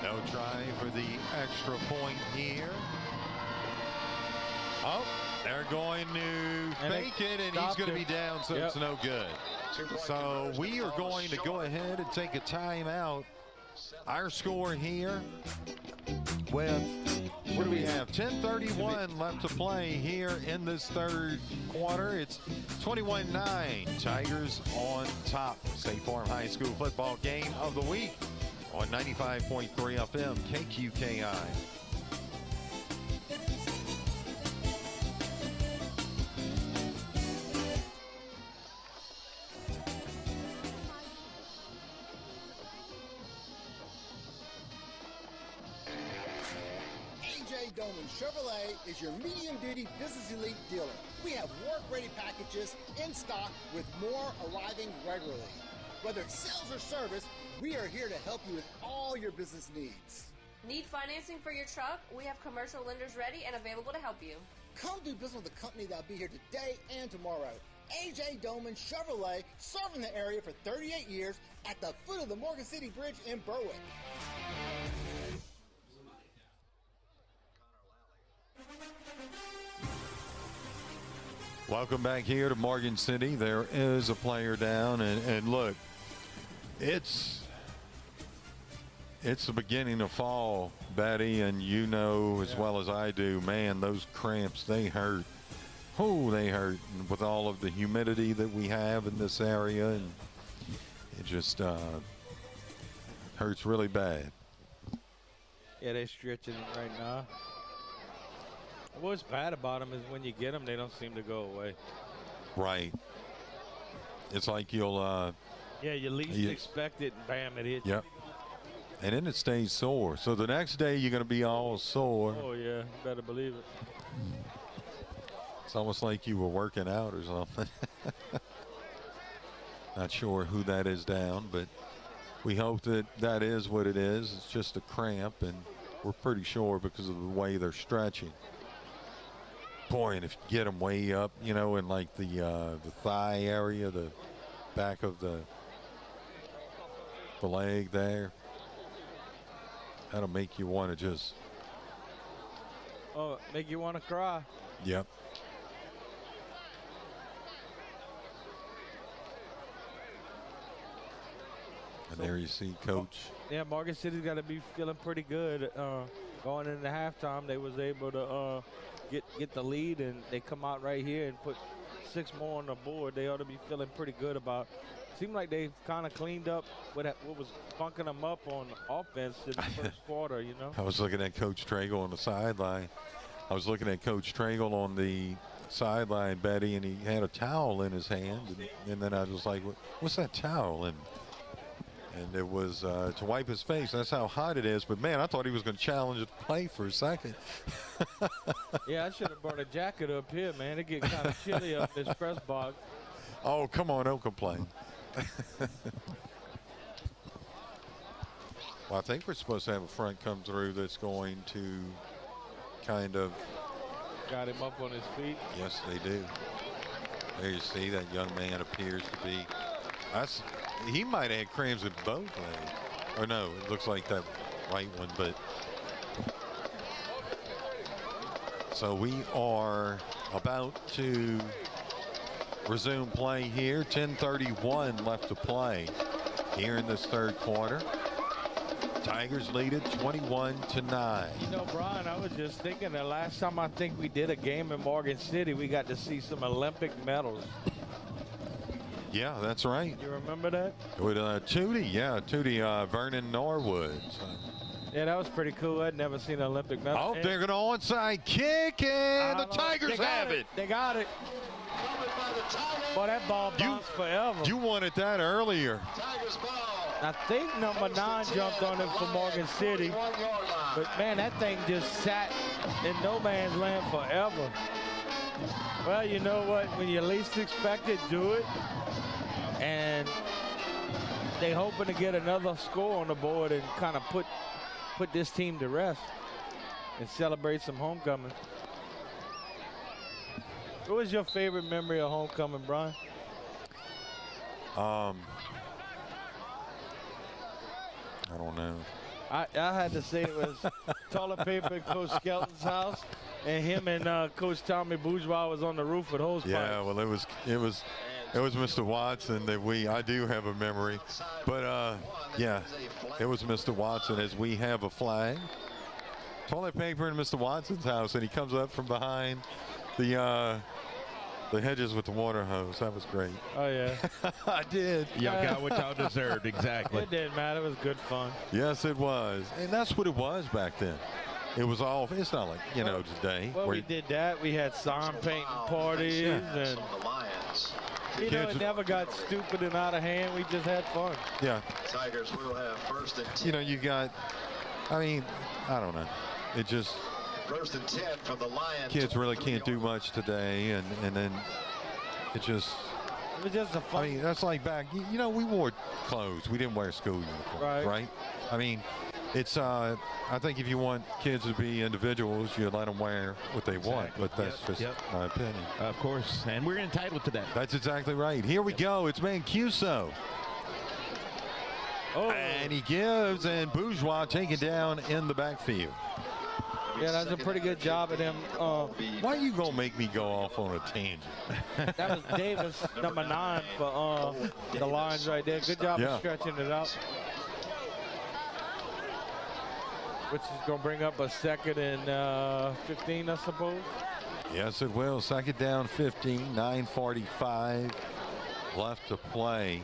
No try for the extra point here. Oh, they're going to fake it, and he's going to be down, so it's no good. So we are going to go ahead and take a timeout. Our score here with, what do we have? 10:31 left to play here in this third quarter. It's 21-9. Tigers on top. State Farm High School football game of the week on 95.3 FM KQKI. A.J. Doman Chevrolet is your medium-duty business elite dealer. We have work-ready packages in stock with more arriving regularly. Whether it's sales or service, we are here to help you with all your business needs. Need financing for your truck? We have commercial lenders ready and available to help you. Come do business with a company that'll be here today and tomorrow. A.J. Doman Chevrolet, serving the area for 38 years at the foot of the Morgan City Bridge in Berwick. Welcome back here to Morgan City. There is a player down, and look, it's the beginning of fall, Betty, and you know as well as I do, man, those cramps, they hurt. Oh, they hurt with all of the humidity that we have in this area, and it just hurts really bad. Yeah, they're stretching it right now. What's bad about them is when you get them, they don't seem to go away. Right. It's like you'll yeah, you least expect it, and bam, it hits. Yep. And then it stays sore. So the next day you're going to be all sore. Oh, yeah. You better believe it. It's almost like you were working out or something. Not sure who that is down, but we hope that that is what it is. It's just a cramp, and we're pretty sure because of the way they're stretching. Boy, and if you get them way up, you know, in like the thigh area, the back of the leg there, that'll make you want to just. Oh, make you want to cry. Yep. And there you see Coach. Yeah, Morgan City's got to be feeling pretty good. Going into halftime, they was able to get the lead, and they come out right here and put 6 more on the board. They ought to be feeling pretty good about. Seemed like they kind of cleaned up what was bunking them up on offense in the first quarter, you know. I was looking at Coach Tragle on the sideline. I was looking at Coach Tragle on the sideline, Betty, and he had a towel in his hand. And then I was like, what's that towel? And it was to wipe his face. That's how hot it is. But, man, I thought he was going to challenge it to play for a second. Yeah, I should have brought a jacket up here, man. It get kind of chilly up this press box. Oh, come on, don't complain. Well, I think we're supposed to have a front come through that's going to kind of. Got him up on his feet. Yes, they do. There you see that young man appears to be. He might have had cramps in both legs. Or no, it looks like that right one, but. So we are about to resume play here. 10:31 left to play here in this third quarter. Tigers lead it 21-9. You know, Brian, I was just thinking the last time I think we did a game in Morgan City, we got to see some Olympic medals. Yeah, that's right. You remember that? With Tootie, yeah, Tootie, Vernon Norwood. So. Yeah, that was pretty cool. I'd never seen an Olympic medal. Oh, they're going to onside kick, and the Tigers have it. They got it. Boy, that ball bounced forever. You wanted that earlier. I think number 9 jumped on it for Morgan City. But, man, that thing just sat in no man's land forever. Well, you know what? When you least expect it, do it. And they hoping to get another score on the board and kind of put this team to rest and celebrate some homecoming. What was your favorite memory of homecoming, Brian? I don't know. I had to say it was toilet paper at Coach Skelton's house, and him and Coach Tommy Bourgeois was on the roof with hose pipes. Yeah, well, it was Mr. Watson that I do have a memory, but yeah, it was Mr. Watson as we have a flag. Toilet paper in Mr. Watson's house, and he comes up from behind the hedges with the water hose. That was great. Oh, yeah. I did. Y'all got what y'all deserved, exactly. It didn't matter. It was good fun. Yes, it was. And that's what it was back then. It was all, it's not like, you know, today. Well, we did that. We had sign painting parties. And, you know, it never got stupid and out of hand. We just had fun. Yeah. Tigers will have first and 10. You know, you got, I mean, I don't know. It just, First and 10 from the Lions. Kids really can't do much today, and then it was just a fun. I mean, that's like back. You know, we wore clothes. We didn't wear school uniforms, right? I mean, it's. I think if you want kids to be individuals, you let them wear what they want. But that's just my opinion. Of course, and we're entitled to that. That's exactly right. Here we go. It's Mancuso. Oh. And he gives, and Bourgeois taken down in the backfield. Yeah, that's a pretty good job of him. Why are you going to make me go off on a tangent? That was Davis, number 9 for the Lions right there. Good job of stretching it out. Which is going to bring up a 2nd and 15, I suppose. Yes, it will. 2nd down 15, 9:45 left to play.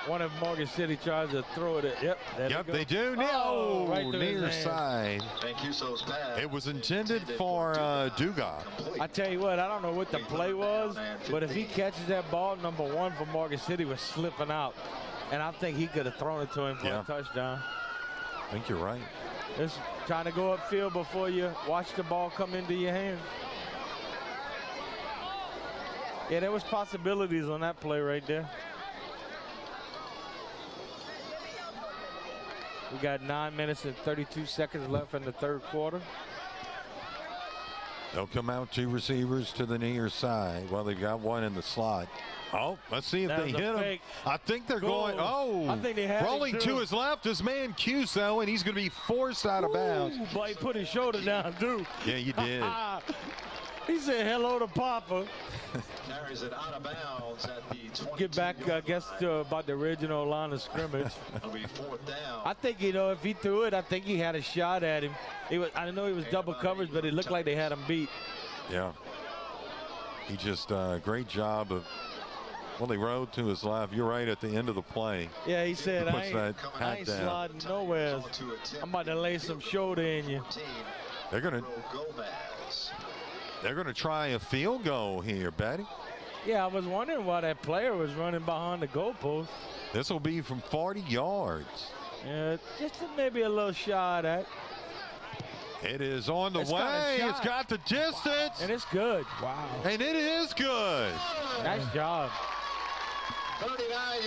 One of Morgan City tries to throw it. Yep, they do. No, right near side. It was intended for Dugas. I tell you what, I don't know what the play was, but if he catches that ball, number 1 for Morgan City was slipping out. And I think he could have thrown it to him for a touchdown. I think you're right. Just trying to go upfield before you watch the ball come into your hands. Yeah, there was possibilities on that play right there. We got 9 minutes and 32 seconds left in the 3rd quarter. They'll come out 2 receivers to the near side. Well, they've got 1 in the slot. Oh, let's see if they hit him. I think they're going. Oh, I think they have rolling to his left is Mancuso, and he's going to be forced out of bounds. But he put his shoulder down, too. Yeah, you did. He said hello to Papa. Carries it out of bounds at the 22. Get back, I guess, to about the original line of scrimmage. It'll be 4th down. I think, you know, if he threw it, I think he had a shot at him. I know he was double coverage, but it looked like they had him beat. Yeah. He just, great job of, well, he rode to his left. You're right at the end of the play. Yeah, he said, he I ain't sliding nowhere. I'm about to lay some shoulder in you. They're going to try a field goal here, Betty. Yeah, I was wondering why that player was running behind the goalpost. This will be from 40 yards. Yeah, just maybe a little shot at. It is on the way. It's got the distance. Wow. And it's good. Wow. And it is good. Nice job.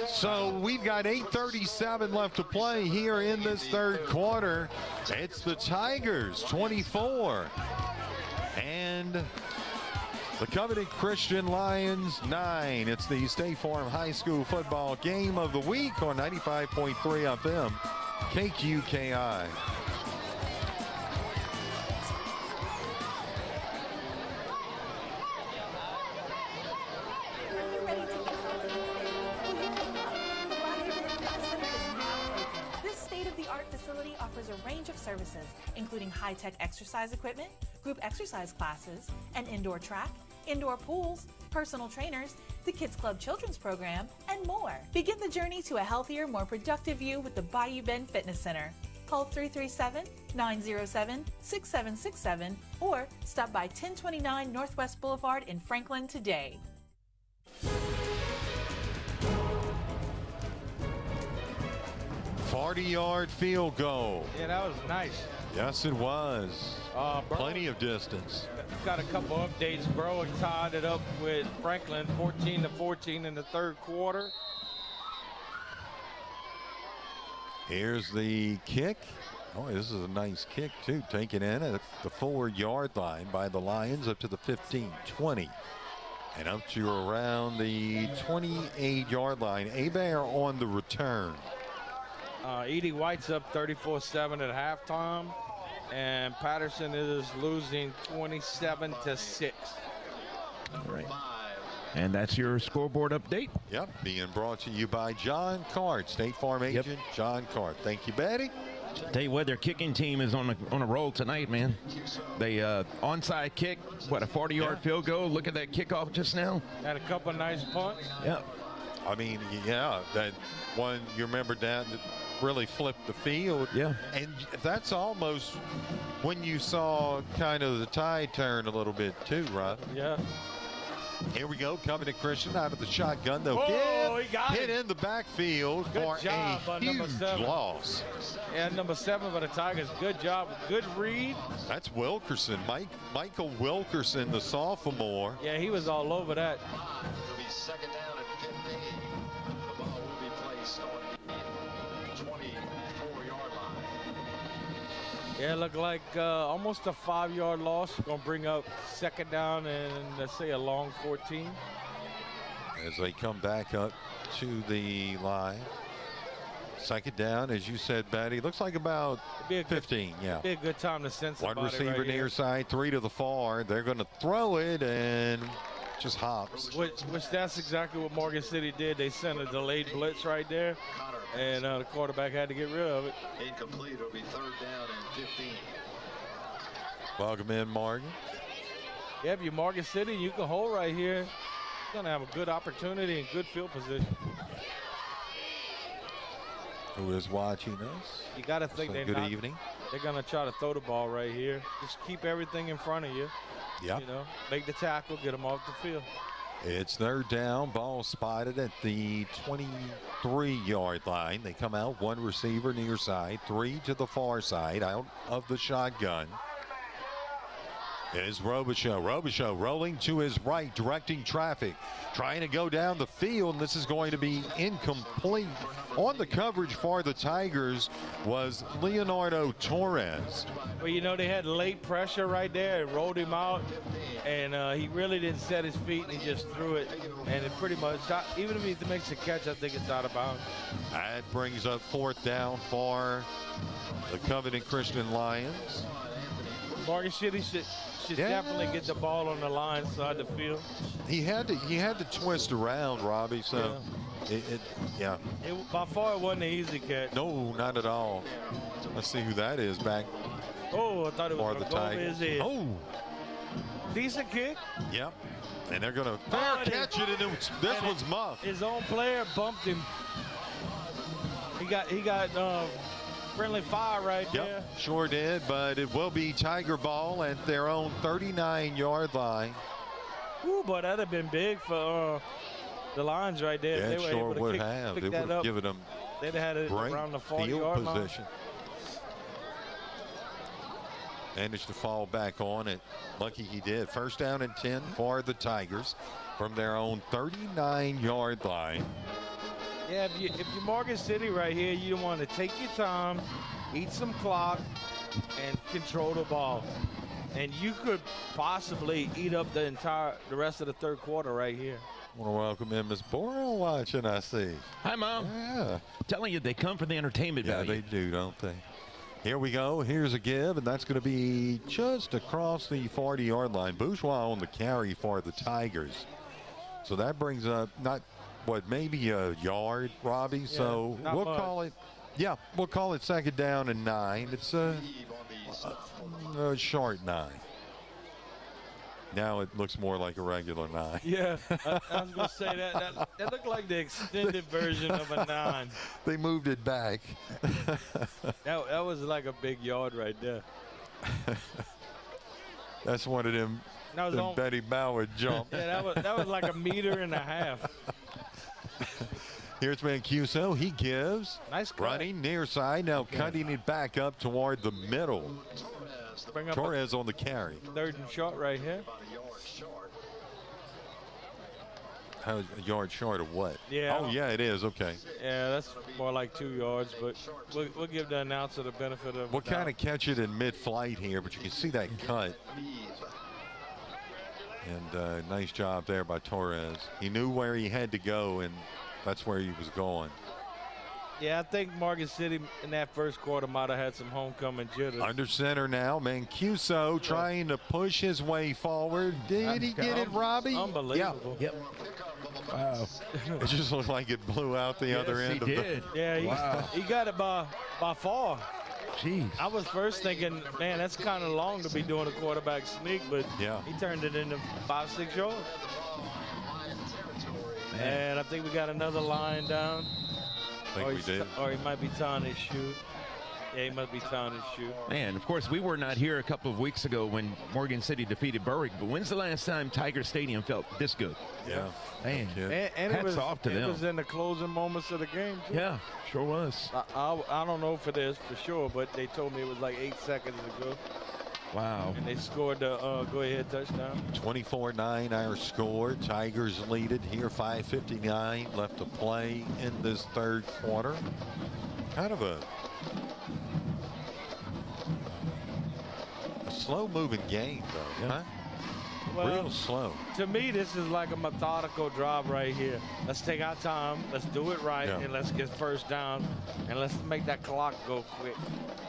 So we've got 8:37 left to play here in this 3rd quarter. It's the Tigers 24 and the coveted Christian Lions 9. It's the State Farm High School football game of the week on 95.3 FM KQKI. Offers a range of services, including high-tech exercise equipment, group exercise classes, an indoor track, indoor pools, personal trainers, the Kids Club Children's Program, and more. Begin the journey to a healthier, more productive you with the Bayou Bend Fitness Center. Call 337-907-6767 or stop by 1029 Northwest Boulevard in Franklin today. 40-yard field goal. Yeah, that was nice. Yes, it was. Plenty of distance. Got a couple updates. Berwick tied it up with Franklin 14-14 in the 3rd quarter. Here's the kick. Oh, this is a nice kick, too. Taken in at the 4-yard line by the Lions up to the 15, 20. And up to around the 28-yard line. Hebert on the return. Edie White's up 34-7 at halftime, and Patterson is losing 27-6. All right. And that's your scoreboard update. Yep, being brought to you by John Cart, State Farm agent John Cart. Thank you, Betty. Tell you what, their kicking team is on a roll tonight, man. They onside kick, what, a 40-yard field goal. Look at that kickoff just now. Had a couple nice punts. Yeah. I mean, yeah, that one you remember that really flipped the field. Yeah. And that's almost when you saw kind of the tide turn a little bit too, right? Yeah. Here we go. Covenant Christian out of the shotgun. They'll he got hit it. in the backfield Good for job a by number huge 7. loss. Yeah, number 7 for the Tigers. Good job. Good read. That's Wilkerson. Michael Wilkerson, the sophomore. Yeah, he was all over that. It'll be second down at 15. The ball will be placed on the 24-yard line. Yeah, it looked like almost a 5-yard loss. Going to bring up second down and, let's say, a long 14. As they come back up to the line. Second down, as you said, Betty. Looks like about 15, yeah. Be a good time to send somebody One receiver right near here. side, 3 to the far. They're going to throw it and just hops. Which that's exactly what Morgan City did. They sent a delayed blitz right there, and the quarterback had to get rid of it. Incomplete. It'll be third down and 15. Welcome in, Morgan. Yeah, if you're Morgan City, you can hold right here. You're going to have a good opportunity and good field position. Who is watching us? You got to think Good evening. They're going to try to throw the ball right here. Just keep everything in front of you. Yep. You know, make the tackle, get them off the field. It's third down. Ball spotted at the 23-yard line. They come out, one receiver near side, 3 to the far side, out of the shotgun. Is Robichaux. Robichaux rolling to his right, directing traffic, trying to go down the field, and this is going to be incomplete. On the coverage for the Tigers was Leonardo Torres. Well, you know, they had late pressure right there and rolled him out, and he really didn't set his feet, and he just threw it, and it pretty much, even if he makes a catch, I think it's out of bounds. That brings up fourth down for the Covenant Christian Lions. Morgan City should definitely get the ball on the line side of the field. He had to twist around, Robbie. So, yeah. By far, it wasn't an easy catch. No, not at all. Let's see who that is back. Oh, I thought it was for the going to go over his head. Oh, decent kick. Yep. And they're going to catch it, and this one's muffed. His own player bumped him. He got friendly fire right there. Yep, sure did, but it will be Tiger ball at their own 39-yard line. Ooh, boy, that'd have been big for the Lions right there. Yeah, They it were sure able to would pick have. It would that have up. given them They'd have had it great around the field 40-yard line. position. Managed to fall back on it. Lucky he did. First down and 10 for the Tigers from their own 39-yard line. Yeah, if you're Morgan City right here, you want to take your time, eat some clock, and control the ball. And you could possibly eat up the rest of the third quarter right here. I want to welcome in Miss Borrell watching, I see. Hi, Mom. Yeah. Telling you, they come for the entertainment value. Yeah, they do, don't they? Here we go. Here's a give, and that's going to be just across the 40-yard line. Bourgeois on the carry for the Tigers. So that brings up maybe a yard, Robbie. Yeah, so we'll call it second down and 9. It's a short 9. Now it looks more like a regular 9. Yeah, I was going to say that looked like the extended version of a 9. They moved it back. That was like a big yard right there. That's one of them Betty Bauer jump. Yeah, that was like a meter and a half. Here's Mancuso. He gives. Nice cut. Running near side. Now cutting it back up toward the middle. Bring up Torres on the carry. Third and short right here. How, a yard short of what? Yeah. Oh, yeah, it is. Okay. Yeah, that's more like 2 yards, but we'll give the announcer the benefit of We'll kind of catch it in mid-flight here, but you can see that cut. And nice job there by Torres. He knew where he had to go, and that's where he was going. Yeah, I think Morgan City in that first quarter might have had some homecoming jitters. Under center now, Mancuso trying to push his way forward. Did he get it, Robbie? Unbelievable. Yep. Wow. It just looked like it blew out the other end of did. Yeah, he got it by far. Jeez. I was first thinking, man, that's kind of long to be doing a quarterback sneak, but he turned it into 5-6 yards. And I think we got another line down. I think we did. Or he might be tying his shoe. Yeah, he must be tying his shoe. Man, of course, we were not here a couple of weeks ago when Morgan City defeated Berwick, but when's the last time Tiger Stadium felt this good? Yeah. Man, And hats off to them. It was in the closing moments of the game, too. Yeah, sure was. I don't know for this for sure, but they told me it was like 8 seconds to go. Wow. And they scored the go-ahead touchdown. 24-9 our score. Tigers lead it here. 5:59 left to play in this third quarter. Kind of a slow-moving game, though, huh? Well, real slow. To me, this is like a methodical drive right here. Let's take our time. Let's do it right, and let's get first down, and let's make that clock go quick.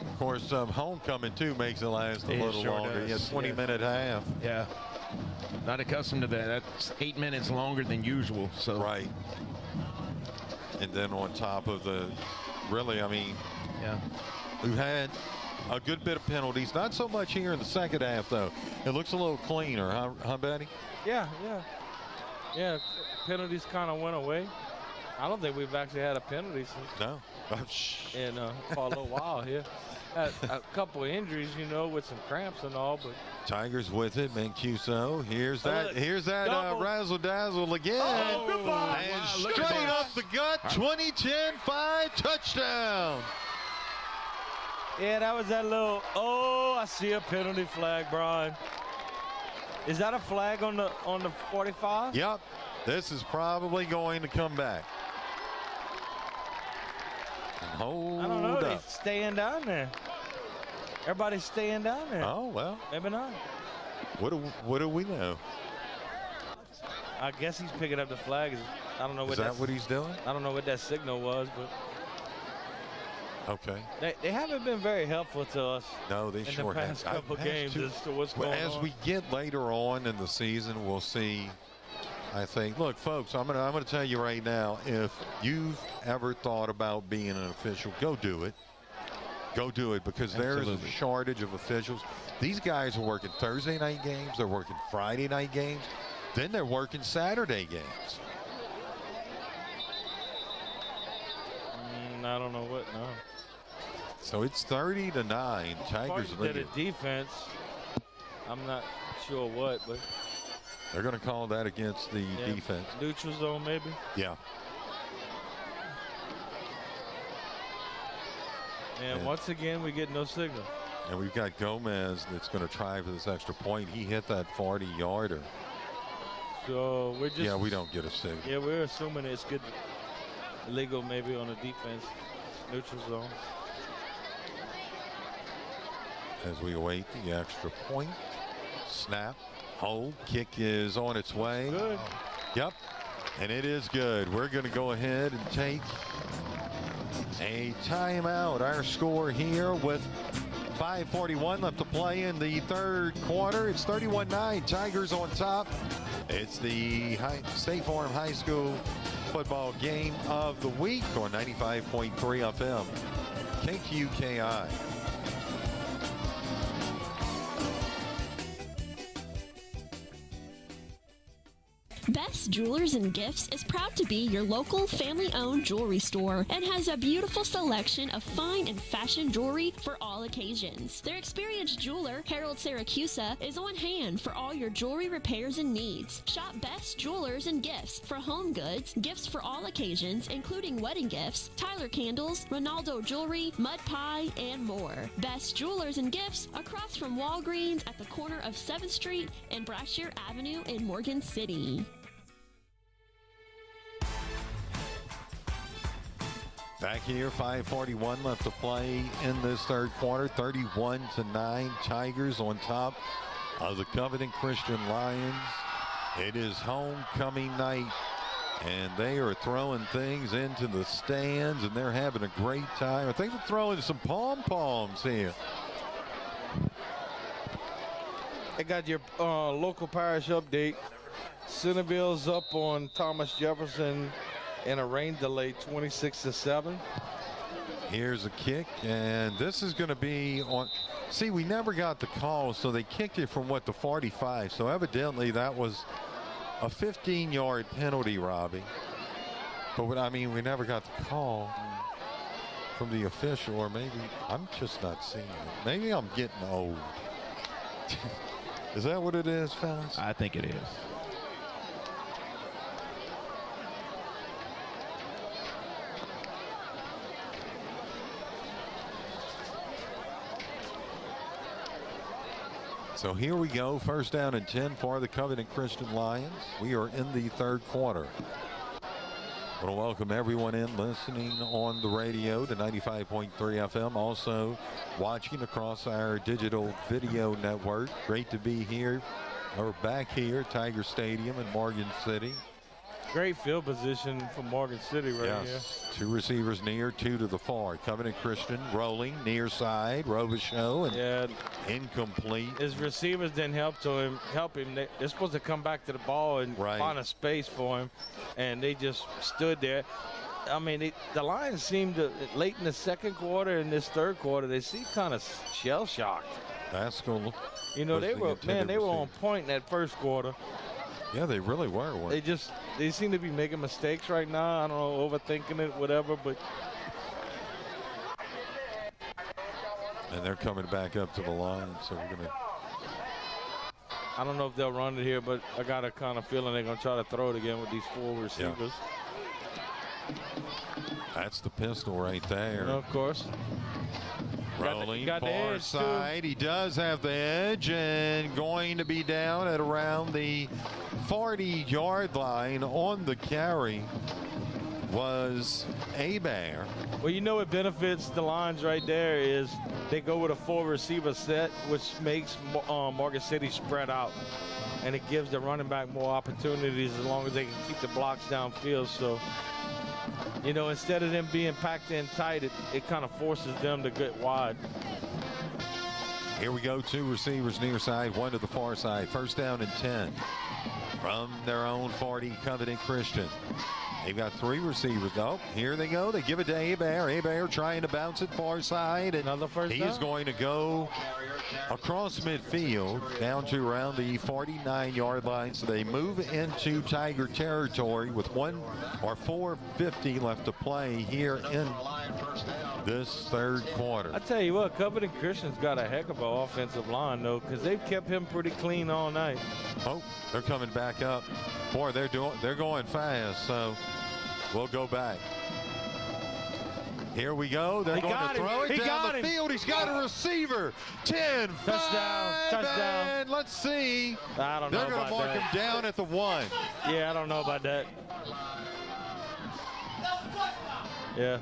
Of course, homecoming, too, makes it last a little longer. Yeah, 20-minute half. Yeah. Not accustomed to that. That's 8 minutes longer than usual. So right. And then on top of the, really, I mean, we've had a good bit of penalties. Not so much here in the second half, though. It looks a little cleaner, huh Betty? Yeah. Penalties kind of went away. I don't think we've actually had a penalty since for a little while here. Had a couple of injuries, with some cramps and all, but Tigers with it. Mancuso. Here's that razzle dazzle again. Oh, goodbye. And Wow, straight up the gut. 20-10-5 touchdown. Yeah, that was that little. Oh, I see a penalty flag, Brian. Is that a flag on the 45? Yep. This is probably going to come back. And hold I don't know. up. They're staying down there. Everybody's staying down there. Oh, well. Maybe not. What do we know? I guess he's picking up the flag. I don't know what Is that what he's doing? I don't know what that signal was, but. Okay. They haven't been very helpful to us. No, they sure in the past haven't. couple games as to what's going on. As we get later on in the season, we'll see. I think. Look, folks, I'm gonna tell you right now. If you've ever thought about being an official, go do it. Go do it, because there's a shortage of officials. These guys are working Thursday night games. They're working Friday night games. Then they're working Saturday games. I don't know what. No. So it's 30-9. Tigers did a defense. I'm not sure what, but they're going to call that against the defense. Neutral zone, maybe. Yeah. And once again, we get no signal. And we've got Gomez that's going to try for this extra point. He hit that 40-yarder. So we're just. Yeah, we don't get a signal. Yeah, we're assuming it's good. Illegal maybe on the defense. Neutral zone. As we await the extra point. Snap. Hold. Kick is on its way. Good. Yep. And it is good. We're going to go ahead and take a timeout. Our score here with 5:41 left to play in the third quarter. It's 31-9. Tigers on top. It's the State Farm High School football game of the week on 95.3 FM. KQKI. Best Jewelers and Gifts is proud to be your local family-owned jewelry store and has a beautiful selection of fine and fashion jewelry for all occasions. Their experienced jeweler, Harold Syracusa, is on hand for all your jewelry repairs and needs. Shop Best Jewelers and Gifts for home goods, gifts for all occasions, including wedding gifts, Tyler candles, Ronaldo jewelry, mud pie, and more. Best Jewelers and Gifts across from Walgreens at the corner of 7th Street and Brashear Avenue in Morgan City. Back here, 5:41 left to play in this third quarter. 31-9. Tigers on top of the Covenant Christian Lions. It is homecoming night, and they are throwing things into the stands, and they're having a great time. I think they're throwing some pom-poms here. I got your local parish update. Centerville's up on Thomas Jefferson in a rain delay, 26-7. Here's a kick, and this is going to be on. See, we never got the call, so they kicked it from the 45. So evidently that was a 15-yard penalty, Robbie. But I mean, we never got the call. from the official, or maybe I'm just not seeing it. Maybe I'm getting old. Is that what it is, fellas? I think it is. So here we go, first down and 10 for the Covenant Christian Lions. We are in the third quarter. I want to welcome everyone in listening on the radio to 95.3 FM. Also watching across our digital video network. Great to be here, or back here, Tiger Stadium in Morgan City. Great field position for Morgan City right here. Two receivers near, two to the far. Covenant Christian rolling near side. Robichaux and incomplete. His receivers didn't help him. They're supposed to come back to the ball and find a space for him, and they just stood there. I mean, the Lions seemed to, late in the second quarter and this third quarter, they seem kind of shell-shocked. Basco, you know, they were on point in that first quarter. Yeah, they really were. They seem to be making mistakes right now. I don't know, overthinking it, whatever, but. And they're coming back up to the line, so we're going to. I don't know if they'll run it here, but I got a kind of feeling they're going to try to throw it again with these four receivers. Yeah. That's the pistol right there. Of course. Rolling far side. He does have the edge and going to be down at around the 40-yard line on the carry was Abear. Well, you know what benefits the Lions right there is they go with a four-receiver set, which makes Morgan City spread out. And it gives the running back more opportunities as long as they can keep the blocks downfield. So, you know, instead of them being packed in tight, it kind of forces them to get wide. Here we go, two receivers near side, one to the far side. First down and 10 from their own 40, Covenant Christian. They've got three receivers. Oh, here they go. They give it to Abear. Abear trying to bounce it far side. And another first he down. is going to go across midfield down to around the 49-yard line. So they move into Tiger territory with 4:50 left to play here in this third quarter. I tell you what, Covenant Christian's got a heck of an offensive line, though, because they've kept him pretty clean all night. Oh, they're coming back up. Boy, they're going fast, so we'll go back. Here we go. They're going to throw it down the field. He's got a receiver. 10, touchdown. 5, and let's see. I don't know about that. They're going to mark him down at the 1. Yeah, I don't know about that. Yeah.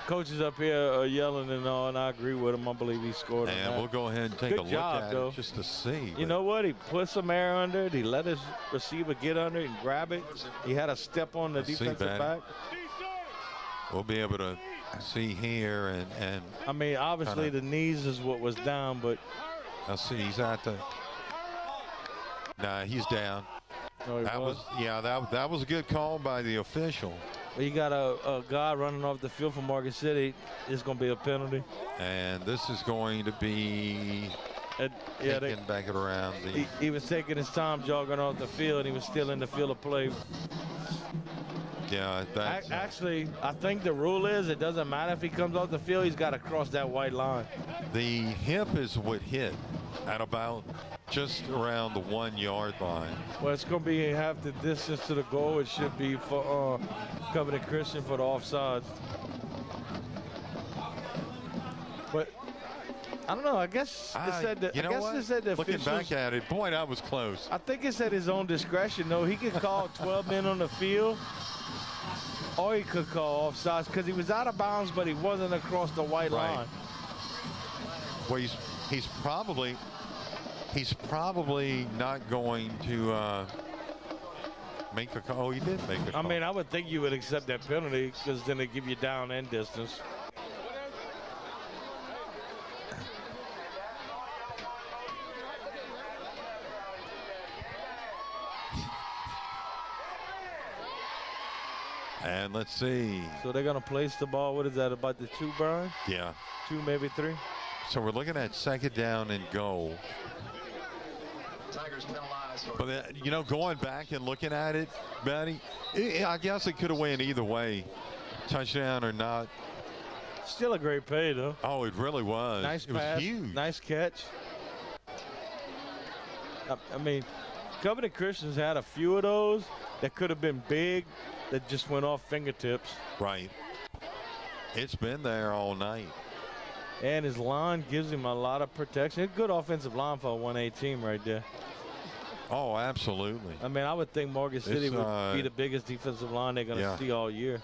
Coaches up here are yelling and all, and I agree with him. I believe he scored. And we'll go ahead and take a look at it just to see. You know what? He put some air under it. He let his receiver get under it and grab it. He had a step on the defensive back. We'll be able to see here and I mean, obviously the knees is what was down, but I see he's at the. Nah, he's down. No, that was a good call by the official. You got a guy running off the field for Morgan City. It's going to be a penalty. And this is going to be taking back it around. He was taking his time jogging off the field. He was still in the field of play. Yeah, actually, I think the rule is it doesn't matter if he comes off the field. He's got to cross that white line. The hip is what hit at about just around the 1-yard line. Well, it's going to be half the distance to the goal. It should be for Covenant Christian for the offsides. But I don't know. I guess it said that. It said the looking back at it, boy, that was close. I think it's at his own discretion, though. He could call 12 men on the field, or he could call offsides because he was out of bounds, but he wasn't across the white line. Well, he's probably not going to make the call. Oh, he did make the call. I mean, I would think you would accept that penalty because then they give you down and distance. And let's see. So they're going to place the ball. What is that, about the 2, Brian? Yeah. 2, maybe 3. So we're looking at second down and goal. Tigers penalized. But, going back and looking at it, Betty, I guess it could have went either way, touchdown or not. Still a great play, though. Oh, it really was. Nice it pass. was huge. Nice catch. I mean, Covenant Christians had a few of those that could have been big that just went off fingertips. Right. It's been there all night. And his line gives him a lot of protection. It's good offensive line for a 1A team right there. Oh, absolutely. I mean, I would think Morgan City would be the biggest defensive line they're going to see all year.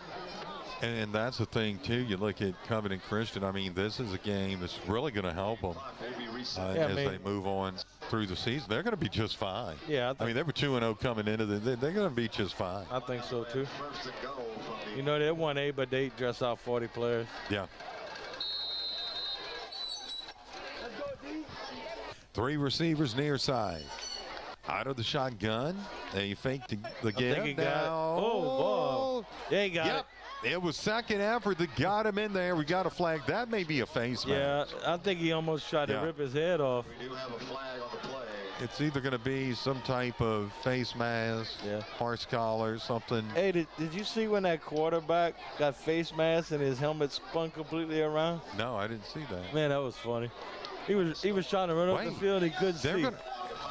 And that's the thing, too. You look at Covenant Christian. I mean, this is a game that's really going to help them as they move on through the season. They're going to be just fine. Yeah. I mean, they were 2-0 coming into they're going to be just fine. I think so, too. You know, they're 1A, but they dress out 40 players. Yeah. 3 receivers near side. Out of the shotgun. They faked the give. I think he got it. Oh, boy. Yeah, he got it. It was second effort that got him in there. We got a flag. That may be a face mask. Yeah, I think he almost tried to rip his head off. We do have a flag on the play. It's either going to be some type of face mask, horse collar, something. Hey, did you see when that quarterback got face mask and his helmet spun completely around? No, I didn't see that. Man, that was funny. He was trying to run up the field. He couldn't see.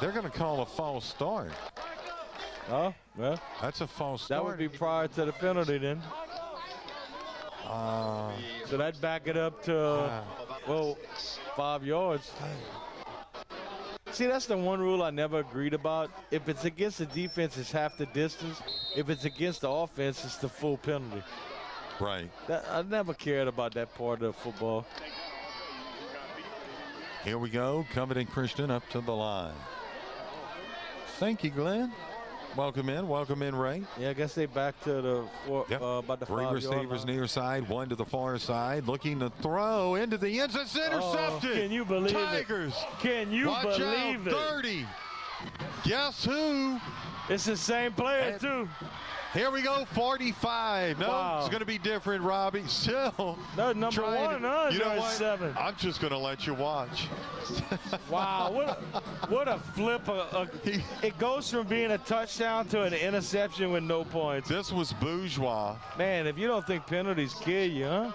They're going to call a false start. Oh, well. That's a false start. That would be prior to the penalty then. So that'd back it up to, 5 yards. See, that's the one rule I never agreed about. If it's against the defense, it's half the distance. If it's against the offense, it's the full penalty. Right. I never cared about that part of football. Here we go. Covenant Christian up to the line. Thank you, Glenn. Welcome in, Ray. Yeah, I guess they back to the about the 3 receivers near side, 1 to the far side, looking to throw into the end zone. It's intercepted. Can you believe Tigers. Can you Watch believe out, 30. Guess who? It's the same player, too. Here we go, 45. No, wow. It's going to be different, Robbie. Still. That's number 1, huh? You know what? 7. I'm just going to let you watch. Wow, what a flip. It goes from being a touchdown to an interception with no points. This was bourgeois. Man, if you don't think penalties kill you, huh?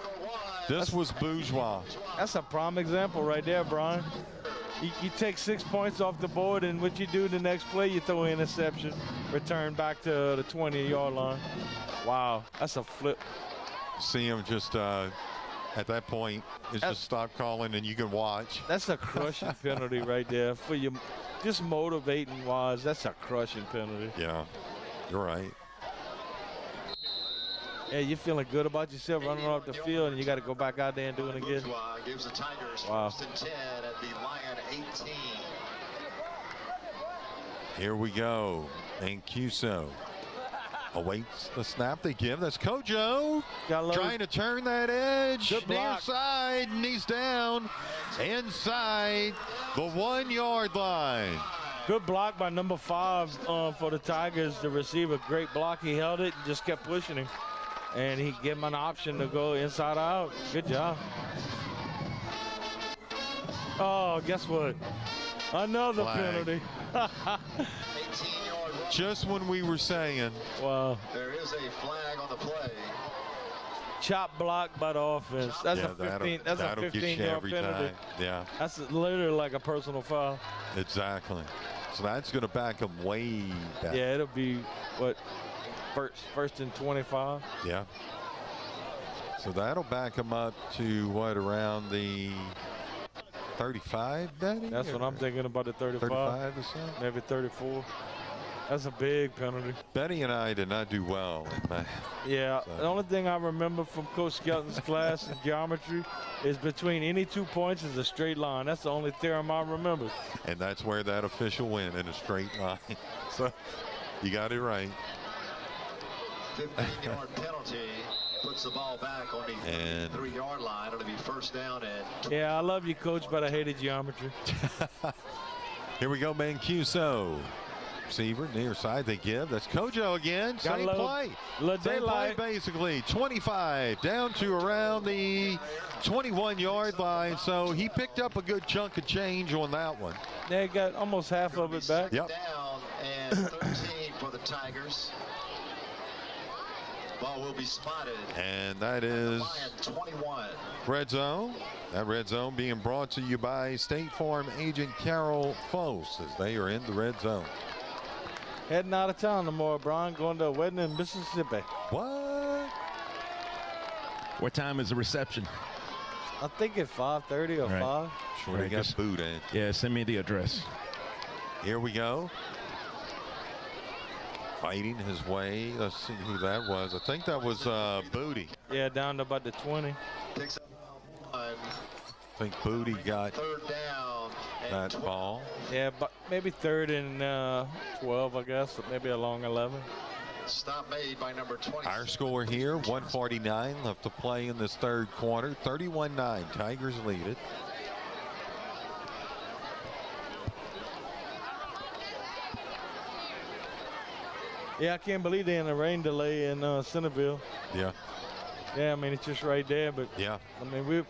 This was bourgeois. That's a prime example right there, Brian. You take 6 points off the board, and what you do the next play, you throw an interception, return back to the 20-yard line. Wow, that's a flip. See him just at that point, just stop calling and you can watch. That's a crushing penalty right there for you. Just motivating wise, that's a crushing penalty. Yeah, you're right. Yeah, you're feeling good about yourself running off the field, and you got to go back out there and do it again. Gives the Tigers wow. 1st and 10 at the Lion 18. Here we go. And Cuso awaits the snap they give. That's Kojo trying to turn that edge near side, and he's down inside the 1-yard line. Good block by number 5 for the Tigers. The receiver, great block. He held it and just kept pushing him. And he gave him an option to go inside out. Good job. Oh, guess what? Another penalty. Just when we were saying. Wow. There is a flag on the play. Chop block by the offense. That's a 15. That's a 15-yard penalty. Time. Yeah. That's literally like a personal foul. Exactly. So that's going to back him way back. Yeah, it'll be what? First and 25. Yeah. So that'll back him up to what, around the 35, Betty? That's what I'm thinking about, the 35. 35 or so? Maybe 34. That's a big penalty. Betty and I did not do well in math. Yeah, so. The only thing I remember from Coach Skelton's class in geometry is between any 2 points is a straight line. That's the only theorem I remember. And that's where that official went, in a straight line. So you got it right. 15-yard penalty puts the ball back on the 3-yard line. It'll be first down and. Yeah, I love you, Coach, but I hated geometry. Here we go, Mancuso. Receiver near side they give. That's Kojo again. Same play. Same play basically. 25 down to around the 21-yard line. So he picked up a good chunk of change on that one. They got almost half of it back. Yep. Down and 13 for the Tigers. Ball will be spotted. And that is 21. Red Zone. That Red Zone being brought to you by State Farm agent Carol Foss as they are in the Red Zone. Heading out of town tomorrow, Brian, going to a wedding in Mississippi. What? What time is the reception? I think it's 5:30 or 5. Sure, they got food in. Yeah, send me the address. Here we go. Fighting his way. Let's see who that was. I think that was Booty. Yeah, down to about the 20. Picks up one. I think Booty got Third down. that ball. Yeah, but maybe 3rd and 12, I guess. Maybe a long 11. Stop made by number 20. Our score here, 1:49 left to play in this third quarter. 31-9. Tigers lead it. Yeah, I can't believe they're in a rain delay in Centerville. Yeah. Yeah, I mean, it's just right there. But, yeah, I mean, we've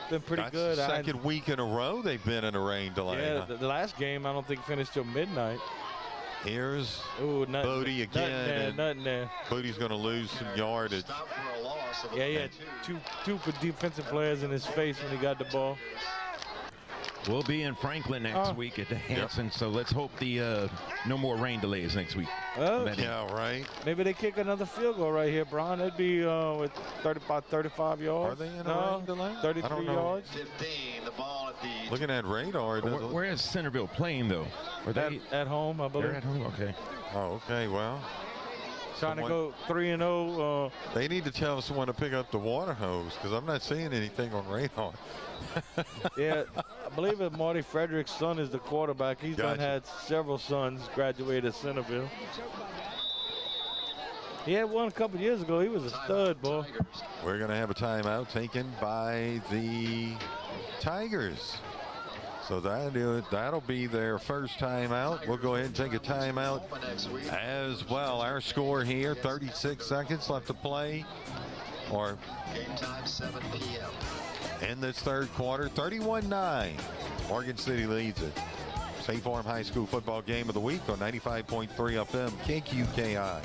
been pretty That's good. the second week in a row they've been in a rain delay. Yeah, huh? the last game I don't think finished till midnight. Here's nothing, Bodie again. Nothing there. Bodie's going to lose some yardage. Yeah, he had two defensive players in his face when he got the ball. We'll be in Franklin next week at the Hanson, so let's hope the no more rain delays next week. Well, yeah, right. Maybe they kick another field goal right here, Brian. That'd be with 35 yards. Are they in a rain delay? 33 yards. 15, the ball at the Looking at radar. Where is Centerville playing, though? Are they at home, I believe? They're at home, okay. Oh, okay, well. Trying to go 3-0. They need to tell someone to pick up the water hose because I'm not seeing anything on radar. Yeah, I believe that Marty Frederick's son is the quarterback. He's done had several sons graduate at Centerville. He had one a couple years ago. He was a stud, boy. We're going to have a timeout taken by the Tigers. So that'll be their first timeout. We'll go ahead and take a timeout as well. Our score here, 36 seconds left to play. Or game time 7 p.m. In this third quarter, 31-9. Morgan City leads it. State Farm High School football game of the week on 95.3 FM KQKI.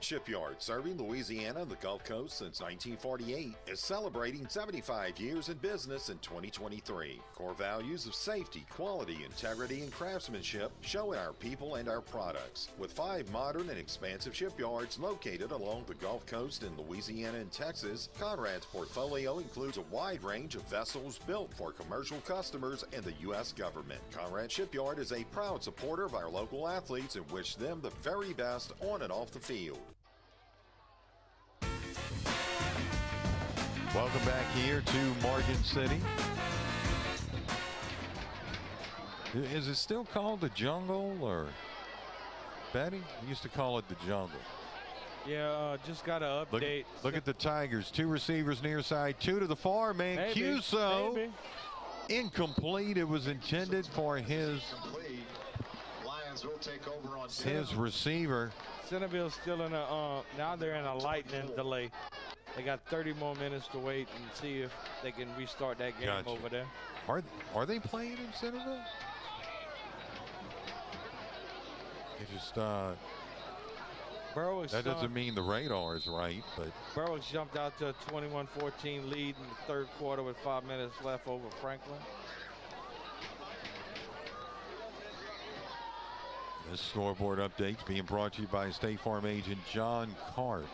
Shipyard, serving Louisiana and the Gulf Coast since 1948, is celebrating 75 years in business in 2023. Core values of safety, quality, integrity, and craftsmanship show in our people and our products. With 5 modern and expansive shipyards located along the Gulf Coast in Louisiana and Texas, Conrad's portfolio includes a wide range of vessels built for commercial customers and the U.S. government. Conrad Shipyard is a proud supporter of our local athletes and wish them the very best on and off the field. Welcome back here to Morgan City. Is it still called the Jungle, or Betty? We used to call it the Jungle. Yeah, just got to update. Look at the Tigers. 2 receivers near side, 2 to the far. Mancuso. Incomplete. It was intended for his receiver. Centerville's still in a now they're in a lightning delay. They got 30 more minutes to wait and see if they can restart that game over there. Are they playing in Centerville? They just Berwick's that doesn't mean the radar is right, but Berwick's jumped out to a 21-14 lead in the third quarter with 5 minutes left over Franklin. This scoreboard update's being brought to you by State Farm agent John Cart.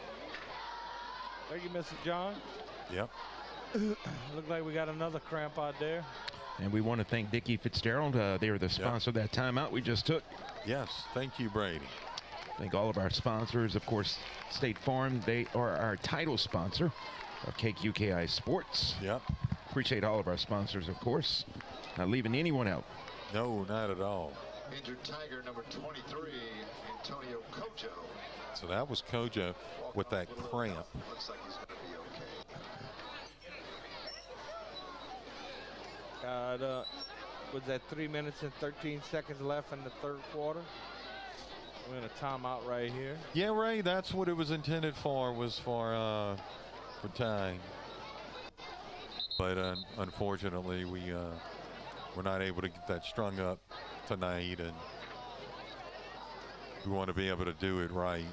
Thank you, Mr. John. Yep. Look like we got another cramp out there. And we want to thank Dickie Fitzgerald. They were the sponsor of that timeout we just took. Yes, thank you, Brady. Thank all of our sponsors. Of course, State Farm, they are our title sponsor of KQKI Sports. Yep. Appreciate all of our sponsors, of course. Not leaving anyone out. No, not at all. Injured Tiger number 23, Antonio Kojo. So that was Kojo with that cramp. Looks like he's going to be okay. Was that 3 minutes and 13 seconds left in the third quarter? We're in a timeout right here. Yeah, Ray, that's what it was intended for, was for time. But unfortunately, we we're not able to get that strung up tonight, and we want to be able to do it right.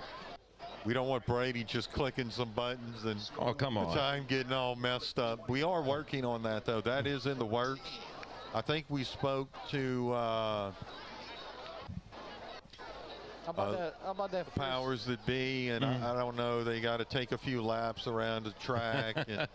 We don't want Brady just clicking some buttons and oh, come on, the time getting all messed up. We are working on that, though. That is in the works. I think we spoke to how about that the powers that be, and I don't know, they got to take a few laps around the track and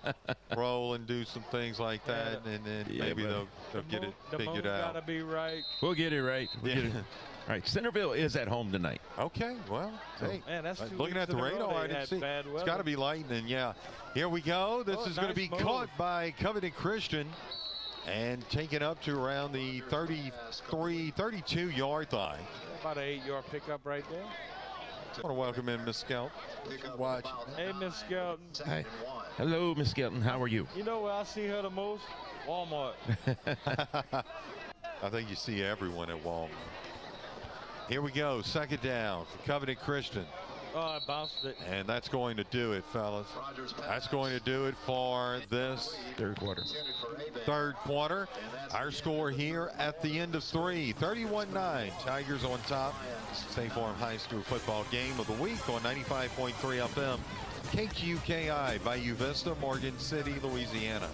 roll and do some things like that, and then maybe they'll get it figured out. Gotta be right. We'll get it right. We'll get it. All right, Centerville is at home tonight. Okay, well, hey, man, that's looking at the radar, I didn't see. It's got to be lightning, yeah. Here we go. This is going to be caught by Covington Christian and taken up to around the 32-yard line. About an 8-yard pickup right there. I want to welcome in Miss Skelton. Watch. Hey, Miss Skelton. Hi. Hello, Miss Skelton. How are you? You know where I see her the most? Walmart. I think you see everyone at Walmart. Here we go, second down for Covington Christian. Oh, I bounced it. And that's going to do it, fellas. That's going to do it for this third quarter. Our score here at the end of 3, 31-9. Tigers on top. State Farm High School football game of the week on 95.3 FM. KQKI, Bayou Vista, Morgan City, Louisiana.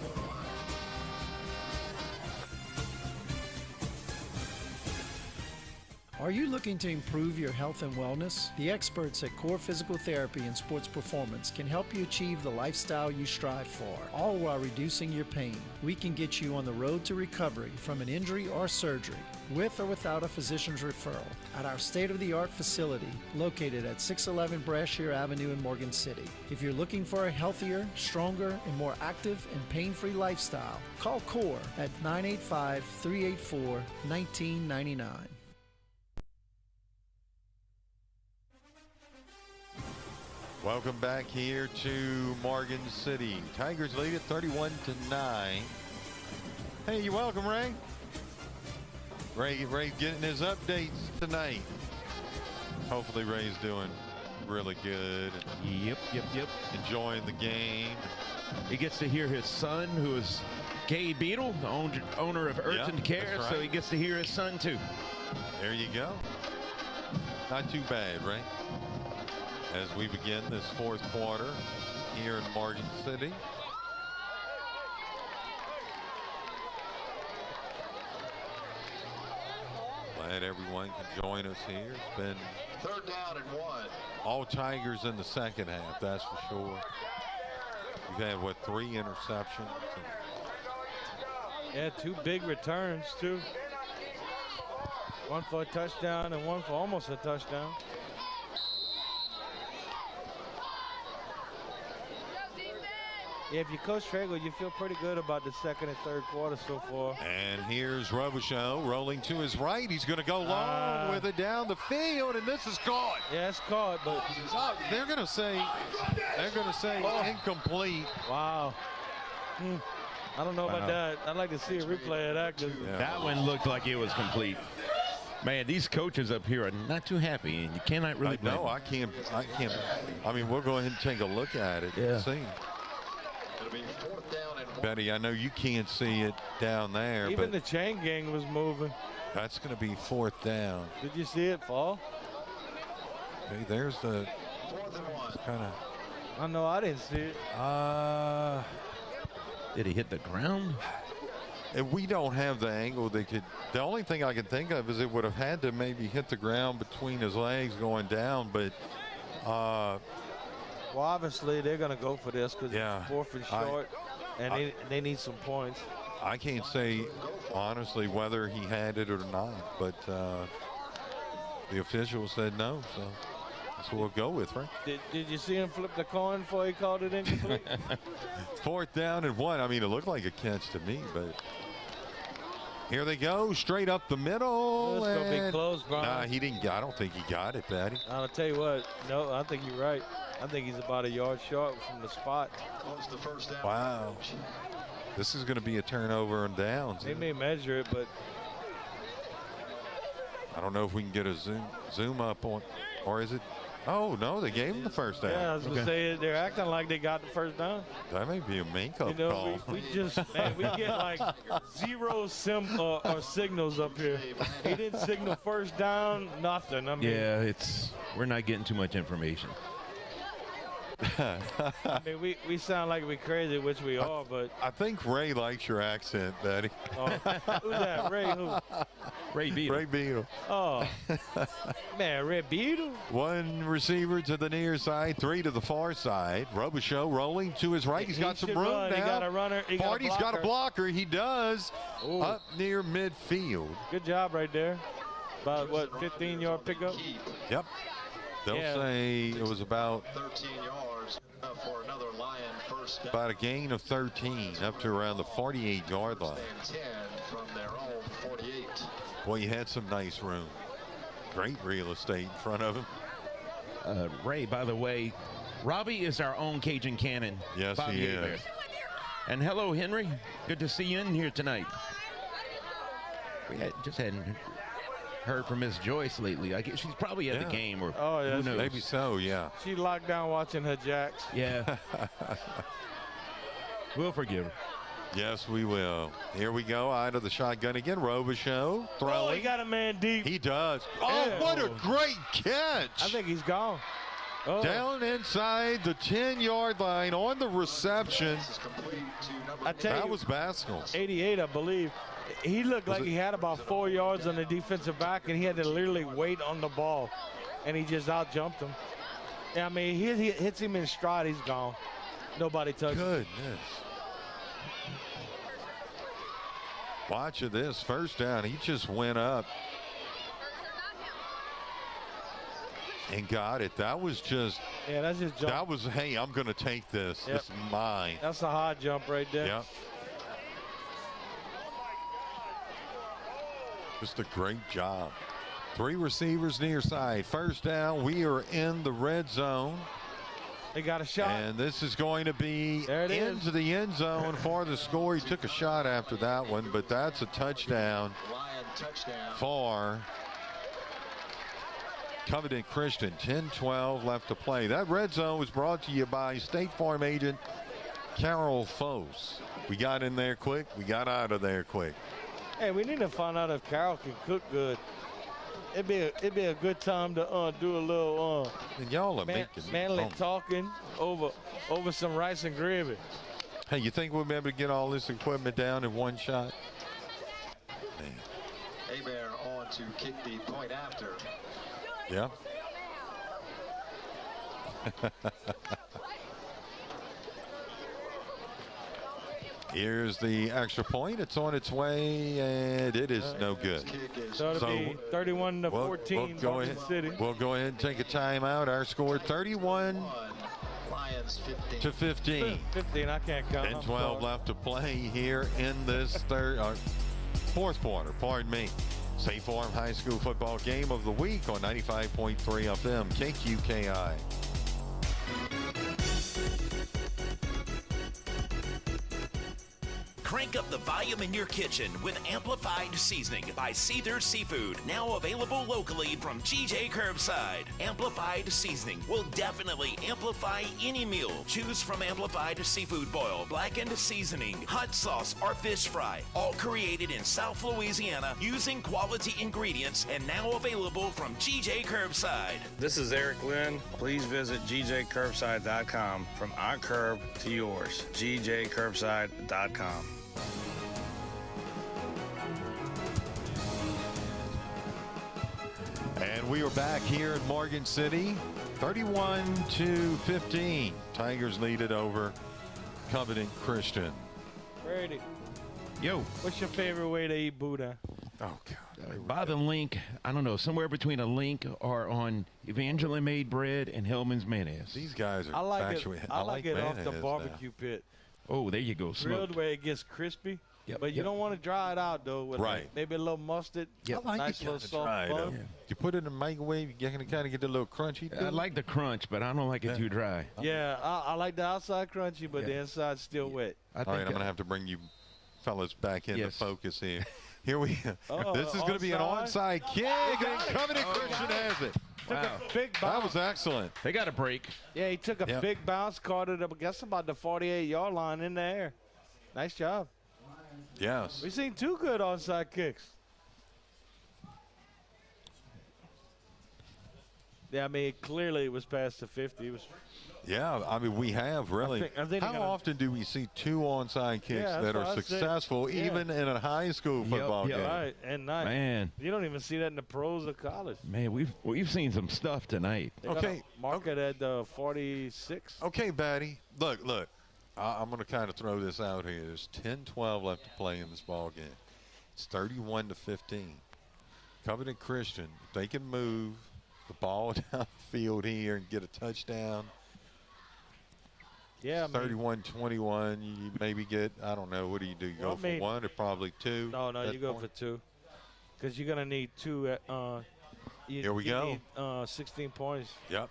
Are you looking to improve your health and wellness? The experts at Core Physical Therapy and Sports Performance can help you achieve the lifestyle you strive for, all while reducing your pain. We can get you on the road to recovery from an injury or surgery, with or without a physician's referral, at our state-of-the-art facility located at 611 Brashear Avenue in Morgan City. If you're looking for a healthier, stronger, and more active and pain-free lifestyle, call Core at 985-384-1999. Welcome back here to Morgan City. Tigers lead at 31-9. Hey, you're welcome, Ray. Ray getting his updates tonight. Hopefully Ray's doing really good. Yep. Enjoying the game. He gets to hear his son, who is Gabe Beadle, the owner of Earth and Care, right. So he gets to hear his son too. There you go. Not too bad, right? As we begin this fourth quarter here in Morgan City. Glad everyone can join us here. It's been 3rd down and 1. All Tigers in the second half, that's for sure. We've had, 3 interceptions? Yeah, 2 big returns, too. One for a touchdown and one for almost a touchdown. Yeah, if you coach Traeger, you feel pretty good about the second and third quarter so far. And here's Robichaux rolling to his right. He's going to go long with it down the field, and this is caught. Yeah, it's caught, but they're going to say incomplete. Wow. I don't know about that. I'd like to see a replay of that. Yeah. That one looked like it was complete. Man, these coaches up here are not too happy, and you cannot really blame them. I can't. I mean, we'll go ahead and take a look at it and see. It'll be 4th down and 1. Betty, I know you can't see it down there. Even the chain gang was moving. That's going to be 4th down. Did you see it fall? Okay, there's the 4th and 1. Kind of. I know, I didn't see it. Did he hit the ground? If we don't have the angle, the only thing I can think of is it would have had to maybe hit the ground between his legs going down, but well, obviously they're going to go for this because it's 4th and short, and they need some points. I can't say honestly whether he had it or not, but the official said no, so that's what we'll go with, right? Did you see him flip the coin before he called it incomplete? 4th down and 1. I mean, it looked like a catch to me, but here they go, straight up the middle. It's going to be close, Brian. Nah, he didn't. I don't think he got it, Patty. I'll tell you what. No, I think you're right. I think he's about a yard short from the spot. The first down. Wow. This is going to be a turnover and downs. They may measure it, but I don't know if we can get a zoom up on, or is it? Oh, no, they gave him the first down. Yeah, I was going to say they're acting like they got the first down. That may be a makeup call. We just, man, we get like zero signals up here. He didn't signal first down, nothing. I mean, Yeah, we're not getting too much information. I mean, we sound like we're crazy, which we are, but. I think Ray likes your accent, Betty. Oh, who's that? Ray who? Ray Beadle. Ray Beadle. Oh, man, Ray Beadle. One receiver to the near side, 3 to the far side. Robichaux rolling to his right. He's got some room run. now. He got a runner. Party's got a blocker. He does. Ooh. Up near midfield. Good job right there. About, what, 15-yard pickup? Yep. They'll say it was about 13 yards for another Lion first down. about a gain of 13 up to around the 48-yard line. 10 from their own 48. Boy, he had some nice room. Great real estate in front of him. Ray, by the way, Robbie is our own Cajun Cannon. Yes, Bobby he Hebert. is. And hello, Henry. Good to see you in here tonight. We just hadn't heard from Miss Joyce lately. I guess she's probably at the game, or who knows? Maybe so, yeah. She locked down watching her Jacks. Yeah. We'll forgive her. Yes, we will. Here we go. Out of the shotgun again. Robichaux throwing. Oh, he got a man deep. He does. Oh, what a great catch. I think he's gone. Oh. Down inside the 10-yard line on the reception. I tell that you, was Baskell. 88, I believe. He looked like he had about 4 yards on the defensive back, and he had to literally wait on the ball, and he just out-jumped him. I mean, he hits him in stride, he's gone. Nobody touched him. Goodness. Watch this. First down. He just went up and got it. That was just. Yeah, that's just jump. That was, hey, I'm going to take this. Yep. This is mine. That's a hard jump right there. Yep. Just a great job. 3 receivers near side. First down. We are in the red zone. They got a shot. And this is going to be into the end zone for the score. He took a shot after that one, but that's a touchdown, for Covington Christian. 10-12 left to play. That red zone was brought to you by State Farm agent Carol Fose. We got in there quick. We got out of there quick. Hey, we need to find out if Carol can cook good. It'd be a good time to do a little and y'all are making manly talking over some rice and gravy. Hey, you think we'll be able to get all this equipment down in one shot? Man. Hebert on to kick the point after. Yeah. Here's the extra point. It's on its way, and it is no good. So it'll be 31-14. We'll go ahead and take a timeout. Our score 31 to 15. 15, I can't count. And 12 left to play here in this fourth quarter. Pardon me. State Farm High School football game of the week on 95.3 FM KQKI. Crank up the volume in your kitchen with Amplified Seasoning by Seether Seafood. Now available locally from GJ Curbside. Amplified Seasoning will definitely amplify any meal. Choose from Amplified Seafood Boil, Blackened Seasoning, Hot Sauce, or Fish Fry. All created in South Louisiana using quality ingredients and now available from GJ Curbside. This is Eric Lynn. Please visit GJCurbside.com. From our curb to yours. GJCurbside.com. And we are back here in Morgan City, 31-15. Tigers lead it over Covington Christian. Brady. Yo. What's your favorite way to eat Buddha? Oh, God. By the link, I don't know, somewhere between a link or on Evangeline made bread and Hellman's mayonnaise. These guys are I like it off the barbecue pit. Oh, there you go. Grilled where it gets crispy. But you don't want to dry it out, though, with like maybe a little mustard. I like nice little soft bun. You put it in the microwave, you can kind of get a little crunchy. I like the crunch, but I don't like it too dry. Yeah, I like the outside crunchy, but the inside still wet. All right, I'm going to have to bring you fellas back into focus here. Here we go. This is going to be an onside kick, and Covington Christian has it. Took a big bounce. That was excellent. They got a break. Yeah, he took a big bounce, caught it up, I guess about the 48-yard line in the air. Nice job. Yes. We've seen 2 good onside kicks. Yeah, I mean, clearly it was past the 50. It was. Yeah, I mean, we have really. I think How often do we see 2 onside kicks that are successful, even in a high school football game? Right, and nice. Man. You don't even see that in the pros or college. Man, we've seen some stuff tonight. Okay. Mark it at 46. Okay, Batty. Look. I'm going to kind of throw this out here. There's 10-12 left to play in this ball game. It's 31-15. Covenant Christian, if they can move the ball down the field here and get a touchdown. Yeah, 31-21. You maybe get, I don't know, what do? You go for 1 or probably 2? No, you go for 2. Because you're going to need 2. Here we go. Need, 16 points. Yep.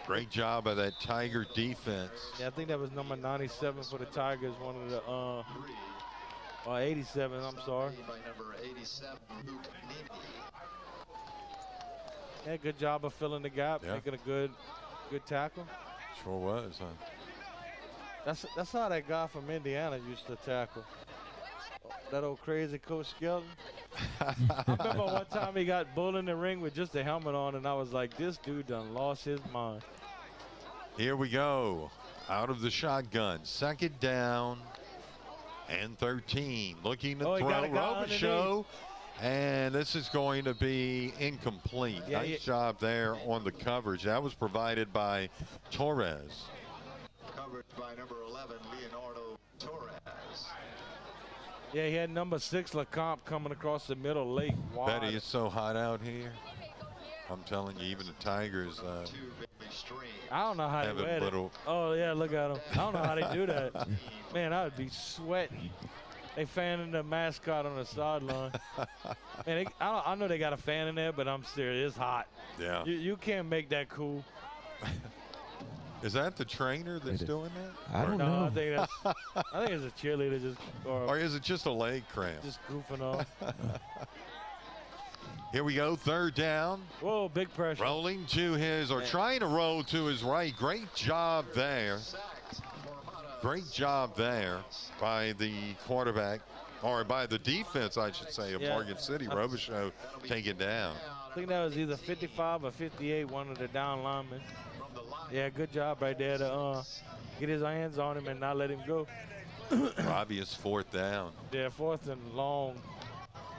Great job of that Tiger defense. Yeah, I think that was number 97 for the Tigers, one of the 87, I'm sorry. Yeah, good job of filling the gap, making a good tackle. Sure was, huh? That's how that guy from Indiana used to tackle. That old crazy Coach Skelton. I remember one time he got bull in the ring with just a helmet on, and I was like, this dude done lost his mind. Here we go. Out of the shotgun. 2nd down and 13. Looking to throw. Robichaux. And this is going to be incomplete. Nice job there on the coverage. That was provided by Torres. Coverage by number 11, Leonardo Torres. Yeah, he had number 6, LeCompte, coming across the middle late. Wide. Betty, it's so hot out here. I'm telling you, even the Tigers. I don't know how they wet it. Oh, yeah, look at them. I don't know how they do that. Man, I would be sweating. They fanning the mascot on the sideline. Man, I know they got a fan in there, but I'm serious. It's hot. Yeah. You can't make that cool. Is that the trainer that's doing that? I don't know. I think it's a cheerleader just. Or is it just a leg cramp? Just goofing off. Here we go, 3rd down. Whoa, big pressure. Rolling to his, or trying to roll to his right. Great job there. Great job there by the quarterback, or by the defense, I should say, of Morgan City. Robichaux taken down. I think that was either 55 or 58, one of the down linemen. Yeah, good job right there to get his hands on him and not let him go. Obvious 4th down. Yeah, 4th and long,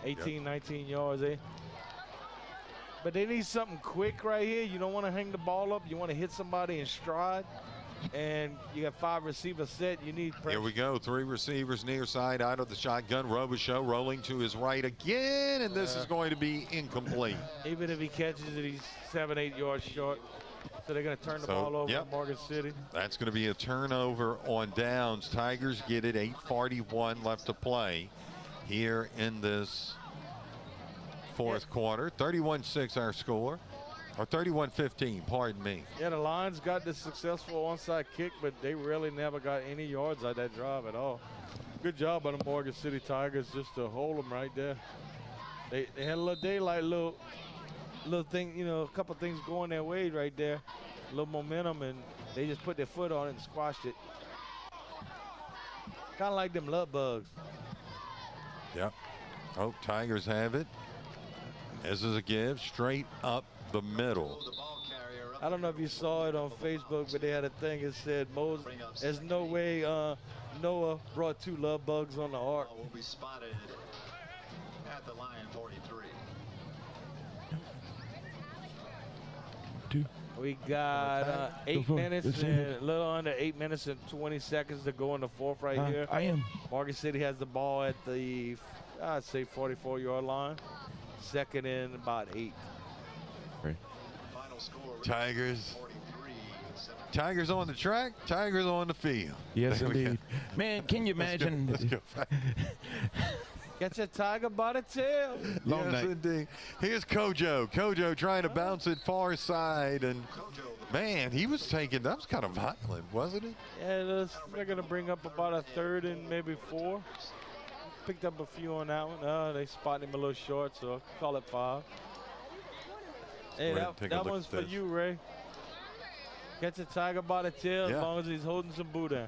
18, 19 yards, eh? But they need something quick right here. You don't want to hang the ball up. You want to hit somebody in stride. And you got 5 receivers set. You need pressure. Here we go. 3 receivers near side out of the shotgun. Robichaux rolling to his right again, and this is going to be incomplete. Even if he catches it, he's 7, 8 yards short. So they're going to turn the ball over to Morgan City. That's going to be a turnover on downs. Tigers get it. 8:41 left to play here in this 4th quarter. 31-6 our score. Or 31-15, pardon me. Yeah, the Lions got the successful onside kick, but they really never got any yards out that drive at all. Good job by the Morgan City Tigers just to hold them right there. They had a little daylight, little thing, you know, a couple things going their way right there. A little momentum, and they just put their foot on it and squashed it. Kind of like them love bugs. Yep. Oh, Tigers have it. This is a give straight up the middle. I don't know if you saw it on Facebook, but they had a thing. It said, there's no way Noah brought 2 love bugs on the ark. Will be spotted at the line 43. We got 8 minutes and a little under 8 minutes and 20 seconds to go in the 4th right here. I am. Morgan City has the ball at the, I'd say, 44-yard line. 2nd and about 8. Right. Tigers on the track, Tigers on the field. Yes, indeed. Man, can you imagine? Let's go. Get your tiger by the tail. Long night. Indeed. Here's Kojo. Kojo trying to bounce it far side, and man, he was taking, that was kind of violent, wasn't it? Yeah, they're going to bring up about a 3rd and maybe 4. Picked up a few on that one. They spotted him a little short, so call it 5. Hey, Go ahead and take a that look one's at for this. you, Ray. Catch a tiger by the tail Yeah. as long as he's holding some boudin.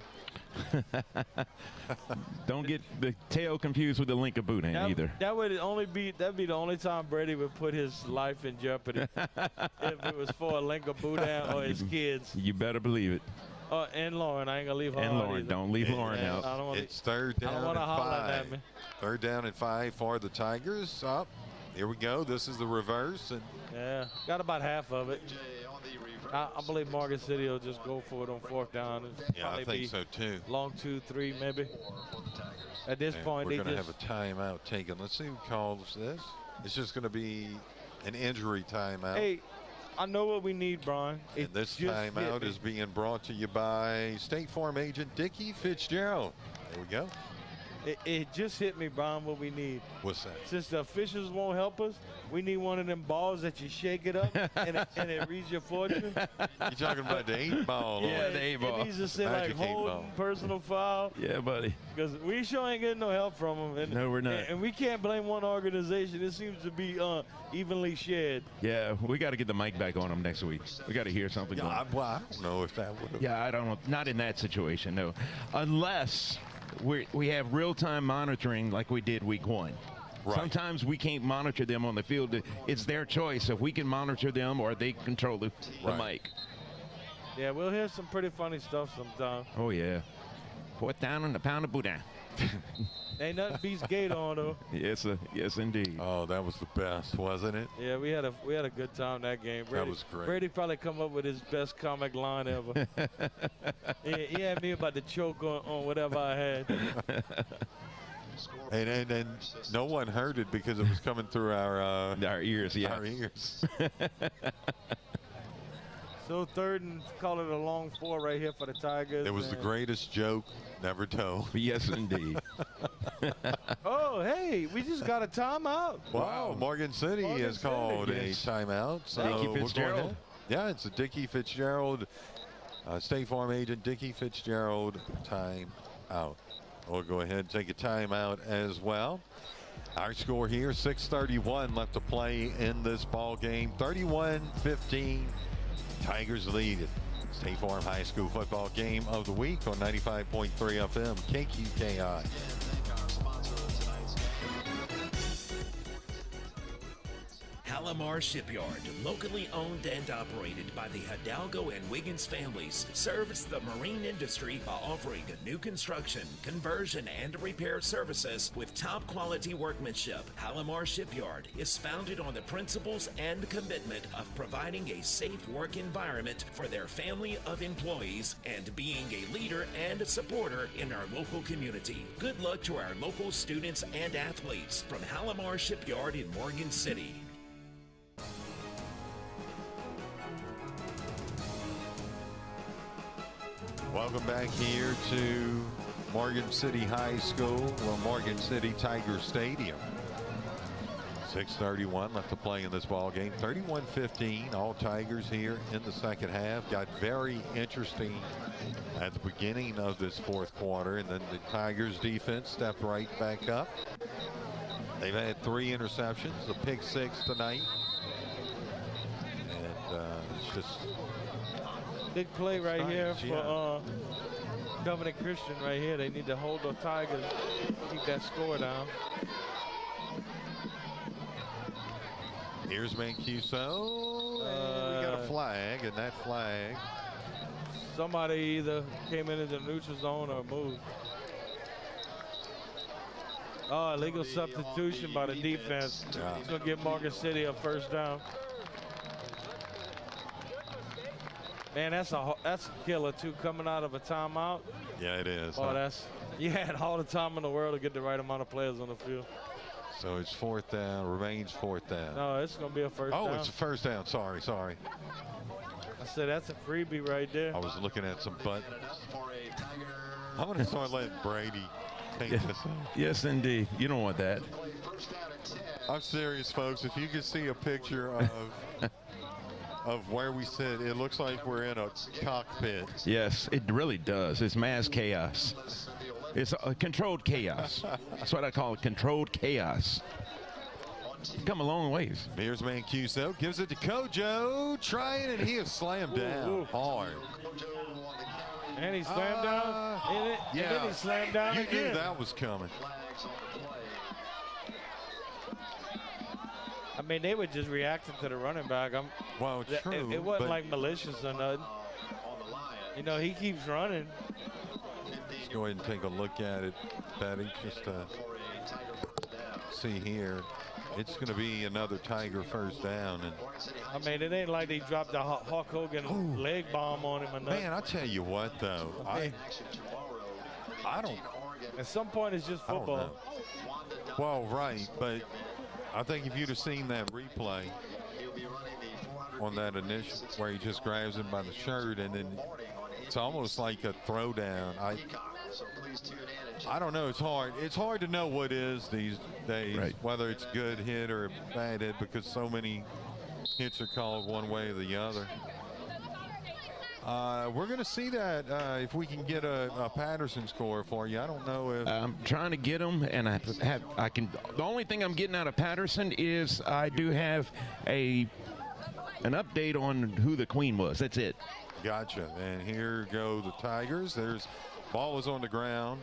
Don't get the tail confused with the link of boudin either. That would that'd be the only time Brady would put his life in jeopardy if it was for a link of boudin or his kids. You better believe it. And Lauren, I ain't gonna leave her And out Lauren, either. don't leave Lauren out. I don't wanna, It's third I don't down wanna and holler at 5. me. Third down and 5 for the Tigers. Up. Here we go. This is the reverse. And Yeah, got about half of it. I believe Morgan City will just go for it on fourth down. And yeah, I probably think be so too. Long 2, 3 maybe. At this And point, we're they going to just have a timeout taken. Let's see who calls this. It's just going to be an injury timeout. Hey, I know what we need, Brian. And this just timeout hit me. is being brought to you by State Farm agent Dickie Fitzgerald. There we go. It just hit me, Brian, what we need. What's that? Since the officials won't help us, we need one of them balls that you shake it up and it reads your fortune. You're talking about the 8 ball. Yeah, the 8 ball. It needs to say Magic like 8 holding, ball. personal foul. Yeah, buddy. Because we sure ain't getting no help from them. And, No, we're not. And we can't blame one organization. It seems to be evenly shared. Yeah, we got to get the mic back on them next week. We got to hear something. Yeah, going. I don't know if that would have. Yeah, I don't know. Not in that situation, no. Unless we have real-time monitoring like we did week 1. Right. Sometimes we can't monitor them on the field. It's their choice if we can monitor them or they control the mic. Yeah, we'll hear some pretty funny stuff sometime. Oh, yeah. Fourth down and a pound of boudin. Ain't nothing beats Gate on, though. Yes, yes, indeed. Oh, that was the best, wasn't it? Yeah, we had a good time that game. Brady, That was great. Brady probably come up with his best comic line ever. he had me about to choke on whatever I had. And no one heard it because it was coming through our ears. Yeah, our ears. So third and call it a long 4 right here for the Tigers. It was the greatest joke never told. Yes, indeed. Oh, hey, we just got a timeout. Wow, Morgan City has called yes. a timeout. So Dickie we'll go Fitzgerald. ahead. Yeah, it's a Dickie Fitzgerald, State Farm agent Dickie Fitzgerald timeout. We'll go ahead and take a timeout as well. Our score here, 6:31 left to play in this ball game. 31-15. Tigers lead it. State Farm High School football game of the week on 95.3 FM KQKI. Palomar Shipyard, locally owned and operated by the Hidalgo and Wiggins families, serves the marine industry by offering new construction, conversion, and repair services with top quality workmanship. Palomar Shipyard is founded on the principles and commitment of providing a safe work environment for their family of employees and being a leader and supporter in our local community. Good luck to our local students and athletes from Palomar Shipyard in Morgan City. Welcome back here to Morgan City High School, or Morgan City Tiger Stadium. 6:31 left to play in this ball game. 31-15, all Tigers here in the second half. Got very interesting at the beginning of this fourth quarter, and then the Tigers defense stepped right back up. They've had 3 interceptions, a pick 6 tonight. And it's just Big play right here Tigers, for Dominic Christian right here. They need to hold the Tigers, keep that score down. Here's Mancuso. And we got a flag, and that flag. Somebody either came into the neutral zone or moved. Oh, illegal substitution by the defense. Yeah. He's going to give Morgan City a first down. Man, that's a killer, too, coming out of a timeout. Yeah, it is. Oh, you had all the time in the world to get the right amount of players on the field. So it's fourth down, remains fourth down. No, it's going to be a first down. Oh, it's a first down. Sorry. I said that's a freebie right there. I was looking at some buttons. I'm going to start letting Brady take this out. Yes, indeed. You don't want that. I'm serious, folks. If you could see a picture of where we sit, it looks like we're in a cockpit. Yes, it really does. It's mass chaos. It's a controlled chaos. That's what I call it, controlled chaos. come a long ways. Here's Mancuso, gives it to Kojo, trying, and he is slammed down hard. And he slammed down, and then he slammed down You again. knew that was coming. I mean, they were just reacting to the running back. Well, true. It wasn't like malicious or nothing. You know, he keeps running. Let's go ahead and take a look at it, Betty, just to see here. It's going to be another Tiger first down. And I mean, it ain't like they dropped a Hulk Hogan leg bomb on him or nothing. man, I tell you what, though, I don't. At some point, it's just football. I don't know. Well, right, but I think if you'd have seen that replay on that initial where he just grabs him by the shirt and then it's almost like a throwdown. I don't know. It's hard. It's hard to know what is these days, whether it's a good hit or a bad hit, because so many hits are called one way or the other. We're going to see that if we can get a Patterson score for you. I don't know if I'm trying to get them, and I can. The only thing I'm getting out of Patterson is I do have an update on who the queen was. That's it. Gotcha. And here go the Tigers. There's ball was on the ground.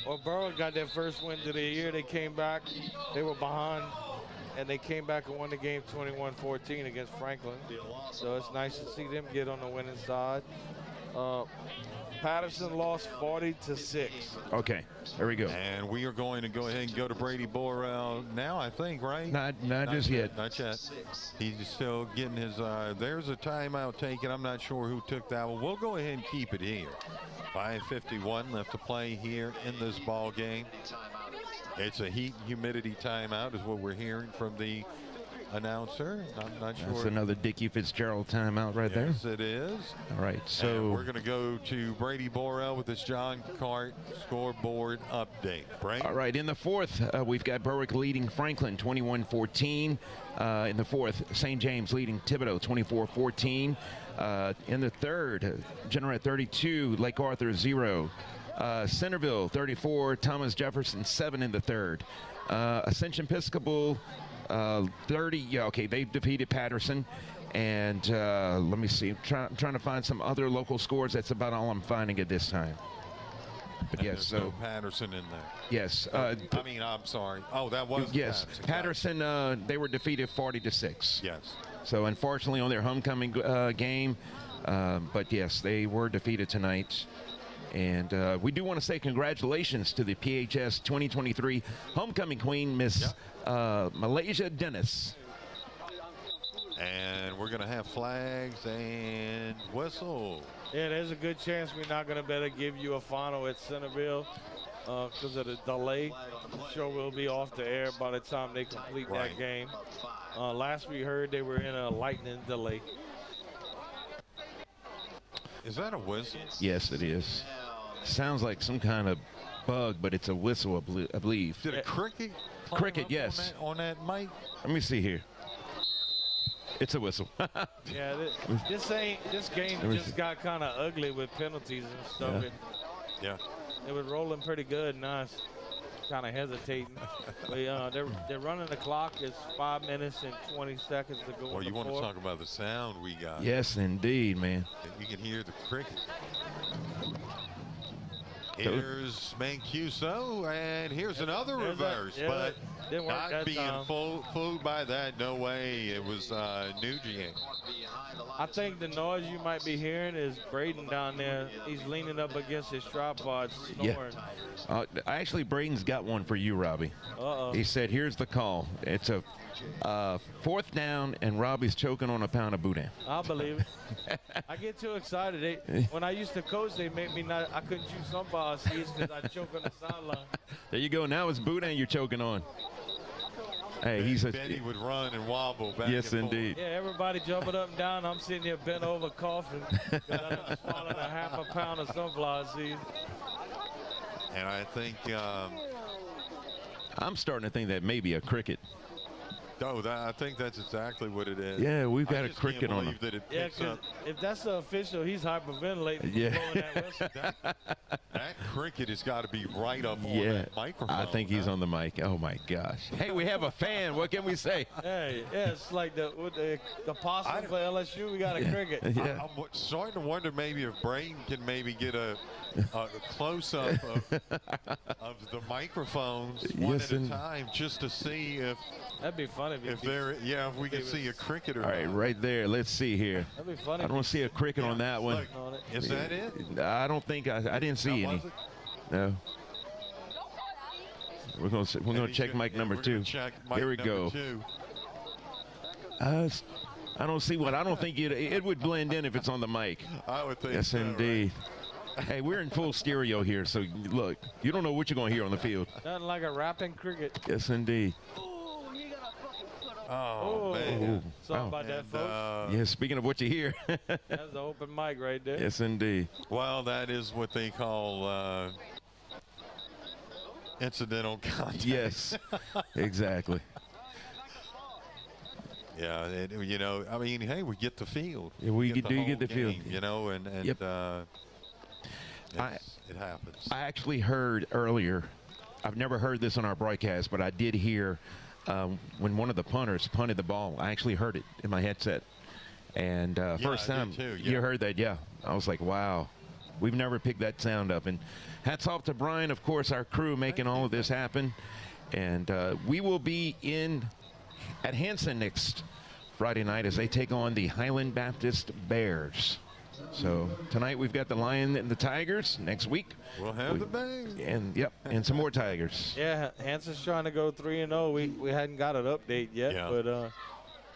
Well, Burrow got their first win of the year. They came back. They were behind, and they came back and won the game 21-14 against Franklin. So it's nice to see them get on the winning side. Patterson lost 40-6. Okay, there we go. And we are going to go ahead and go to Brady Borrell now, I think, right? Not just yet. Not yet. He's still getting his, there's a timeout taken. I'm not sure who took that one. We'll go ahead and keep it here. 5:51 left to play here in this ball game. It's a heat and humidity timeout is what we're hearing from the announcer. I'm not sure. That's another Dickie Fitzgerald timeout right there. Yes, it is. All right, so and we're going to go to Brady Borrell with this John Cart scoreboard update. Brady? All right, in the fourth, we've got Berwick leading Franklin 21-14. In the fourth, St. James leading Thibodeau 24-14. In the third, Jeanerette 32, Lake Arthur 0. Centerville 34, Thomas Jefferson 7 in the third. Ascension Episcopal 30. Yeah, okay, they defeated Patterson. And let me see. I'm trying to find some other local scores. That's about all I'm finding at this time. But yes, so no Patterson in there. Yes. I mean, I'm sorry. Oh, that was yes. Patterson. They were defeated 40-6. Yes. So unfortunately, on their homecoming game, but yes, they were defeated tonight. And we do want to say congratulations to the PHS 2023 homecoming queen, Miss Malaysia Dennis. And we're going to have flags and whistle. Yeah, there's a good chance we're not going to better give you a final at Centerville because of the delay. I'm sure we'll be off the air by the time they complete that game. Last we heard, they were in a lightning delay. Is that a whistle? Yes, it is. Sounds like some kind of bug, but it's a whistle, I believe. Did a cricket? Cricket, yes. On that mic? Let me see here. It's a whistle. Yeah, this game just got kind of ugly with penalties and stuff. Yeah. It was rolling pretty good. Now it's kind of hesitating. But, they're running the clock. It's 5 minutes and 20 seconds to go. Well, you want to talk about the sound we got. Yes, indeed, man. You can hear the cricket. Here's Mancuso, and here's another reverse, but not being fooled by that. No way. It was Nugent. I think the noise you might be hearing is Braden down there. He's leaning up against his tripod, snoring. Yeah. Actually, Braden's got one for you, Robbie. Uh-oh. He said, here's the call. It's a fourth down, and Robbie's choking on a pound of boudin. I believe it. I get too excited. When I used to coach, they made me not. I couldn't choose some ball seats because I choke on the sideline. There you go. Now it's boudin you're choking on. Hey, Benny would run and wobble back. Yes, and indeed. Yeah, everybody jumping up and down. I'm sitting here bent over coughing. I'm swallowing a half a pound of sunflower seeds. And I think I'm starting to think that maybe a cricket. Oh, I think that's exactly what it is. Yeah, we've got a just cricket can't on him. believe that it Yeah, picks up. if that's the official, he's hyperventilating. Yeah. Blowing that whistle. That cricket has got to be right up on Yeah, that microphone. I think he's on the mic. Oh my gosh! Hey, we have a fan. What can we say? Hey, yeah, it's like the possum for LSU. We got a cricket. Yeah. I'm starting to wonder maybe if Braden can maybe get a close-up of the microphones one Yes, at a and- time, just to see if That'd be funny if we can see a cricket or All right, not. right there. Let's see here. That'd be funny. I don't see a cricket on that one. Look, is that it? I don't think I didn't see any. was it? No. We're gonna check mic number We're 2. gonna check mic Here we number go. 2. I don't see what. I don't think it would blend in if it's on the mic. I would think Yes, so, indeed. Hey, we're in full stereo here, so look, you don't know what you're going to hear on the field. Nothing like a rapping cricket. Yes, indeed. Oh, man. Sorry about that, folks. Yeah, speaking of what you hear. That's the open mic right there. Yes, indeed. Well, that is what they call incidental contact. Yes, exactly. Yeah, I mean, hey, we get the field. Yeah, we get do whole get the field. game, and Yep. it happens. I actually heard earlier, I've never heard this on our broadcast, but I did hear when one of the punters punted the ball. I actually heard it in my headset. And first I time did too, yeah. you heard that, yeah. I was like, wow. We've never picked that sound up. And hats off to Brian, of course, our crew making all of this happen. And we will be at Hanson next Friday night as they take on the Highland Baptist Bears. So tonight we've got the Lion and the Tigers. Next week we'll have the Bears. And some more Tigers. Yeah, Hanson's trying to go 3-0. We hadn't got an update yet, but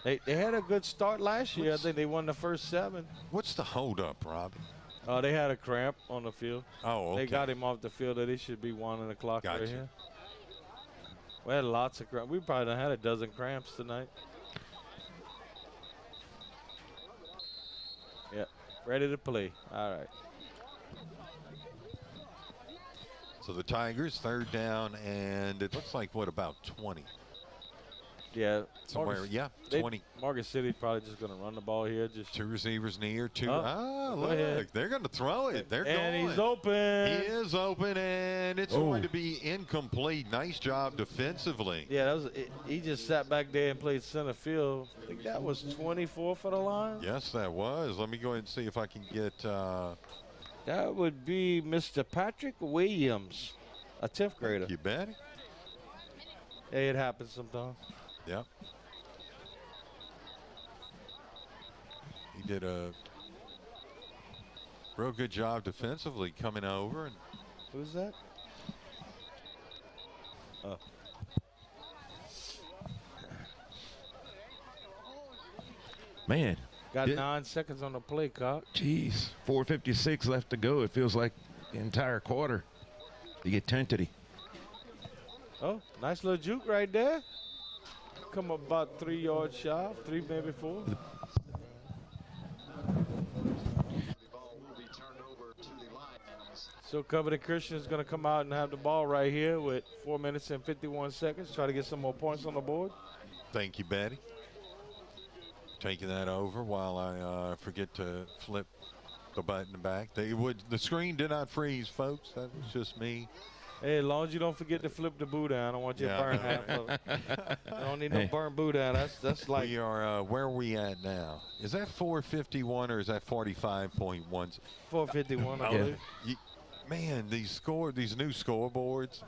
they had a good start last year. I think they won the first 7. What's the holdup, Robbie? They had a cramp on the field. Oh, okay. They got him off the field. That he should be 1 o'clock Gotcha. right here. We had lots of cramps. We probably done had a dozen cramps tonight. Yeah, ready to play. All right. So the Tigers, 3rd down, and it looks like, about 20? Yeah. Somewhere, Marcus, 20. Marcus City's probably just going to run the ball here. Just 2 receivers near, 2. Go Look, ahead. they're going to throw it. They're going. And he's open. He is open, and it's going to be incomplete. Nice job defensively. Yeah, that was. He just sat back there and played center field. I think that was 24 for the Lions. Yes, that was. Let me go ahead and see if I can get. That would be Mr. Patrick Williams, a 10th grader. You bet. Hey, it happens sometimes. Yep. He did a real good job defensively coming over. And who's that? Oh. Man. Got 9 seconds on the play clock. Jeez, 4:56 left to go. It feels like the entire quarter. You get tentative. Oh, nice little juke right there. Come up about 3 yards shy, 3 maybe 4. So Covenant Christian is going to come out and have the ball right here with 4 minutes and 51 seconds. Try to get some more points on the board. Thank you, Betty. Taking that over while I forget to flip the button back. The screen did not freeze, folks. That was just me. Hey, as long as you don't forget to flip the boot down, I don't want you to burn half of it. I don't need no burn boot down. That's like. We are. Where are we at now? Is that 4:51 or is that 45.1? 4:51, I believe. Man, these new scoreboards.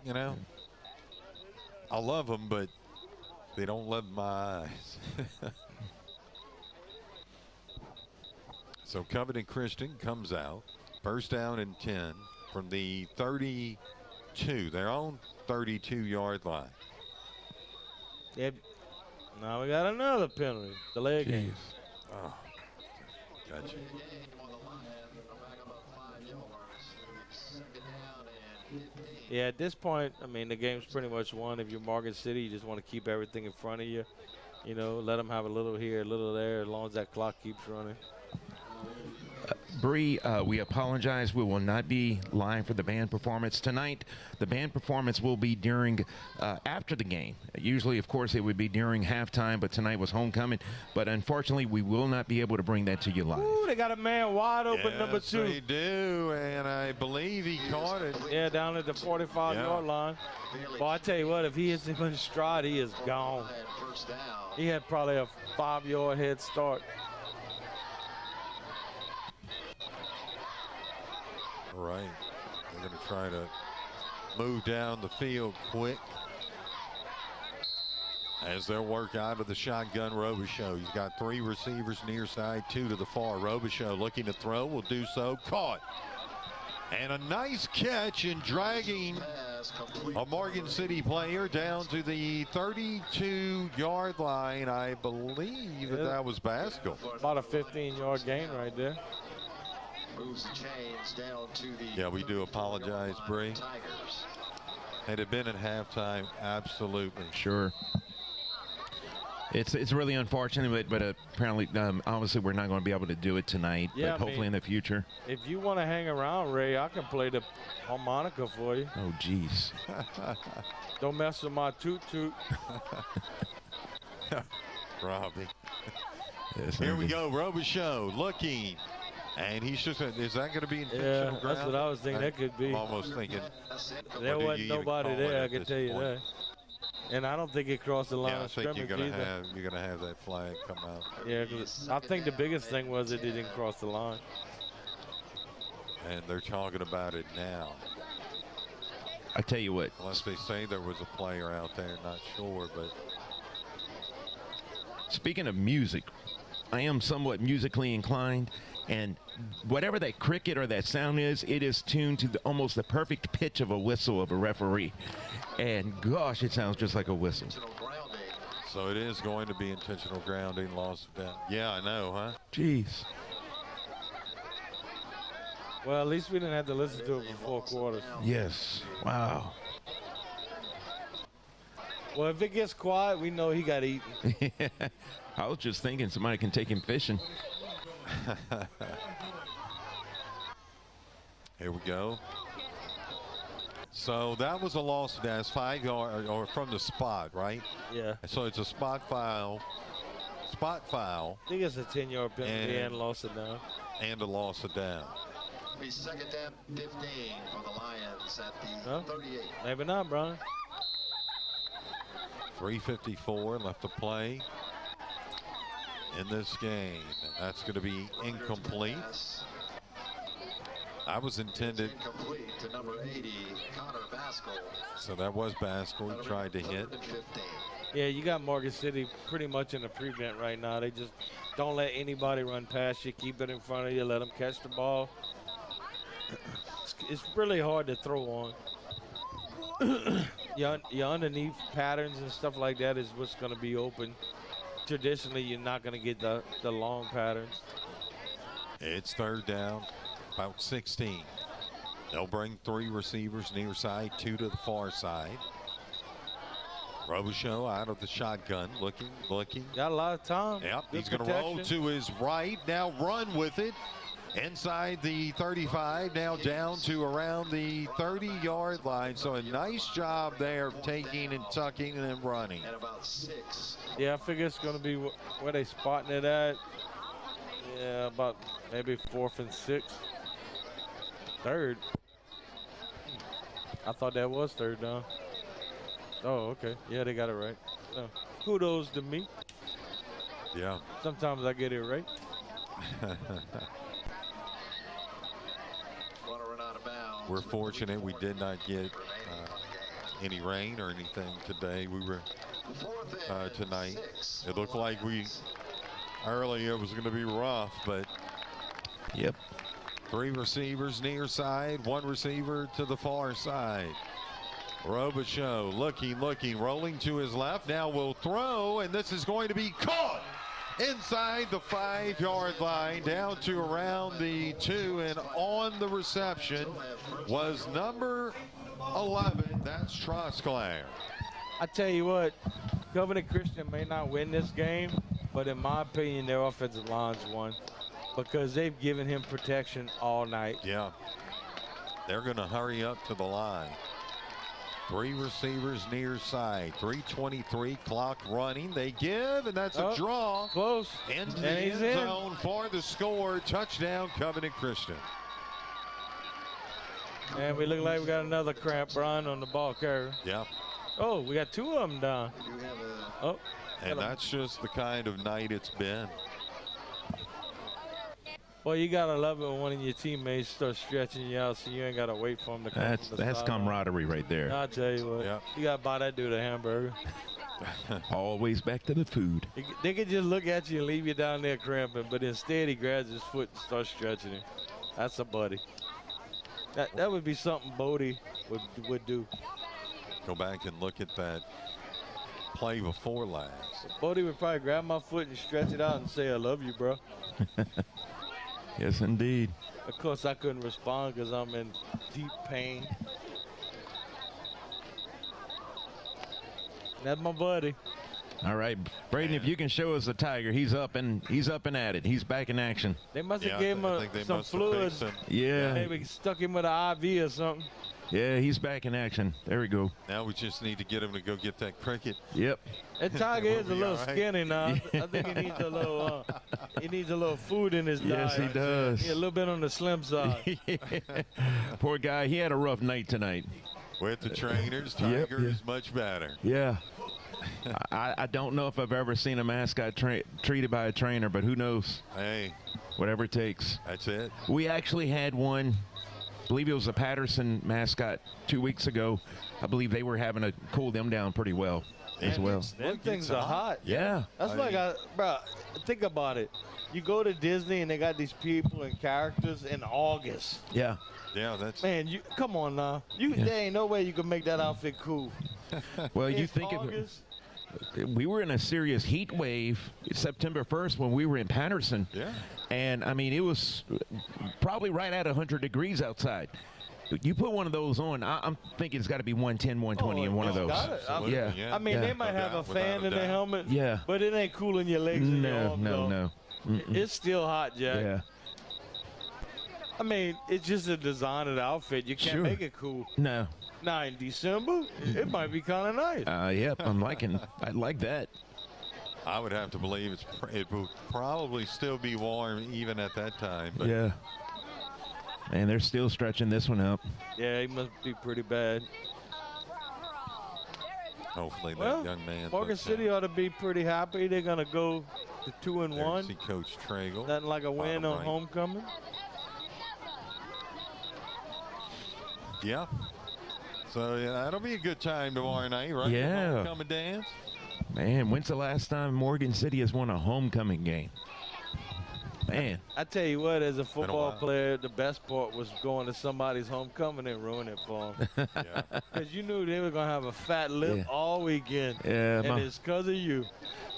I love them, but they don't love my eyes. So Covenant Christian comes out, 1st down and 10 from the 32, their own 32-yard line. Yep. Now we got another penalty. Delay game. Oh, gotcha. Yeah, at this point, I mean, the game's pretty much won. If you're Morgan City, you just want to keep everything in front of you. Let them have a little here, a little there, as long as that clock keeps running. Bree, we apologize. We will not be live for the band performance tonight. The band performance will be during, after the game. Usually, of course, it would be during halftime, but tonight was homecoming. But unfortunately, we will not be able to bring that to you live. Ooh, they got a man wide open, number 2. They do, and I believe he caught it. Yeah, down at the 45-yard line. Well, I tell you what, if he hits him in stride, he is gone. He had probably a 5-yard head start. All right, they're going to try to move down the field quick as they'll work out of the shotgun. Robichaux, he's got 3 receivers near side, 2 to the far. Robichaux looking to throw, will do so, caught. And a nice catch in dragging a Morgan City player down to the 32-yard line. I believe that was Basco. About a 15-yard gain right there. Moves the chains down to the Yeah, we do apologize, Bree. Had it been at halftime, absolutely. Sure. It's really unfortunate, but apparently, obviously, we're not going to be able to do it tonight. Yeah, but hopefully in the future. If you want to hang around, Ray, I can play the harmonica for you. Oh, geez. Don't mess with my toot-toot. Robbie. Yes, Here we go, Robichaux looking. And he's just, is that going to be intentional ground? That's what I was thinking. That could be. I'm almost thinking. There wasn't nobody there, I can tell you that. And I don't think it crossed the line of scrimmage you're either. You're gonna have that flag come out. Yeah, because I think the biggest thing was it didn't cross the line. And they're talking about it now. I tell you what. Unless they say there was a player out there, not sure, but. Speaking of music, I am somewhat musically inclined, and whatever that cricket or that sound is, it is tuned to almost the perfect pitch of a whistle of a referee. And gosh, it sounds just like a whistle. So it is going to be intentional grounding, loss of down. Yeah, I know, huh? Jeez. Well, at least we didn't have to listen to it for 4 quarters. Yes. Wow. Well, if it gets quiet, we know he got eaten. I was just thinking somebody can take him fishing. Here we go. So that was a loss. That's 5 yards or from the spot, right? Yeah. So it's a spot foul. Spot foul. I think it's a 10-yard penalty and loss of down. And a loss of down. Be second down 15 for the Lions at the 38. Maybe not, Brian. 3:54 left to play in this game. And that's going to be incomplete. I was intended. Incomplete to number 80, Connor Baskel. So that was Baskel. He tried to hit. Yeah, you got Morgan City pretty much in a prevent right now. They just don't let anybody run past you. Keep it in front of you. Let them catch the ball. It's really hard to throw on. Your underneath patterns and stuff like that is what's going to be open. Traditionally, you're not going to get the long patterns. It's third down, about 16. They'll bring 3 receivers near side, 2 to the far side. Robichaux out of the shotgun, looking. Got a lot of time. Yep, Good he's going to roll to his right. Now run with it. Inside the 35, now down to around the 30-yard line. So a nice job there of taking and tucking and then running. And about 6. Yeah, I figure it's going to be where they spotting it at. Yeah, about maybe 4th and 6. Third. I thought that was third down. Oh, okay. Yeah, they got it right. So, kudos to me. Yeah. Sometimes I get it right. We're fortunate we did not get any rain or anything today. We were tonight. It looked like early it was going to be rough, but yep. 3 receivers near side, 1 receiver to the far side. Robichaux looking, rolling to his left. Now will throw, and this is going to be caught inside the 5-yard line, down to around the 2, and on the reception was number 11. That's Trosclair. I tell you what, Covenant Christian may not win this game, but in my opinion, their offensive line's won. because they've given him protection all night. Yeah. They're going to hurry up to the line. 3 receivers near side. 3:23 clock running. They give, and that's a draw. Close. Into the end zone for the score. Touchdown, Covenant Christian. And we look like we got another cramp, Brian, on the ball carrier. Yeah. Oh, we got 2 of them down. Oh. And that's just the kind of night it's been. Well, you got to love it when one of your teammates starts stretching you out so you ain't got to wait for him to come. That's camaraderie right there. I'll tell you what. Yeah. You got to buy that dude a hamburger. Always back to the food. They could just look at you and leave you down there cramping, but instead he grabs his foot and starts stretching him. That's a buddy. That would be something Bodie would do. Go back and look at that play before last. Bodie would probably grab my foot and stretch it out and say, I love you, bro. Yes, indeed. Of course, I couldn't respond because I'm in deep pain. That's my buddy. All right, Braden, if you can show us the Tiger, he's up and at it. He's back in action. They must have gave him some fluid. Yeah. Maybe stuck him with an IV or something. Yeah, he's back in action. There we go. Now we just need to get him to go get that cricket. Yep. That Tiger is a little skinny now. I think he needs a little food in his diet. Yes, he does. Yeah, a little bit on the slim side. Poor guy. He had a rough night tonight. With the trainers, Tiger is much better. Yeah. I don't know if I've ever seen a mascot treated by a trainer, but who knows? Hey. Whatever it takes. That's it. We actually had one. I believe it was a Patterson mascot 2 weeks ago. I believe they were having to cool them down pretty well as well. Them things are hot. Yeah. That's bro, think about it. You go to Disney and they got these people and characters in August. Yeah. Yeah, that's. Man, come on now. There ain't no way you can make that outfit cool. Well, you think we were in a serious heat wave September 1st when we were in Patterson. Yeah. And, I mean, it was probably right at 100 degrees outside. You put one of those on, I'm thinking it's got to be 110, 120 in one of those. Yeah. I mean, they might have a fan in their helmet, but it ain't cooling your legs and your arms. No. It's still hot, Jack. Yeah. I mean, it's just a design of the outfit. You can't make it cool. No. Now, in December, it might be kind of nice. Yep, I like that. I would have to believe it would probably still be warm even at that time. But yeah. And they're still stretching this one out. Yeah, he must be pretty bad. Hopefully that young man. Morgan City ought to be pretty happy. They're going to go to 2-1. See Coach Tragle. Nothing like a win on homecoming. Yeah. So that'll be a good time tomorrow night, right? Yeah. Homecoming dance. Man, when's the last time Morgan City has won a homecoming game? Man. I tell you what, as a football player, the best part was going to somebody's homecoming and ruin it for them. Because you knew they were going to have a fat lip all weekend. Yeah. And it's because of you.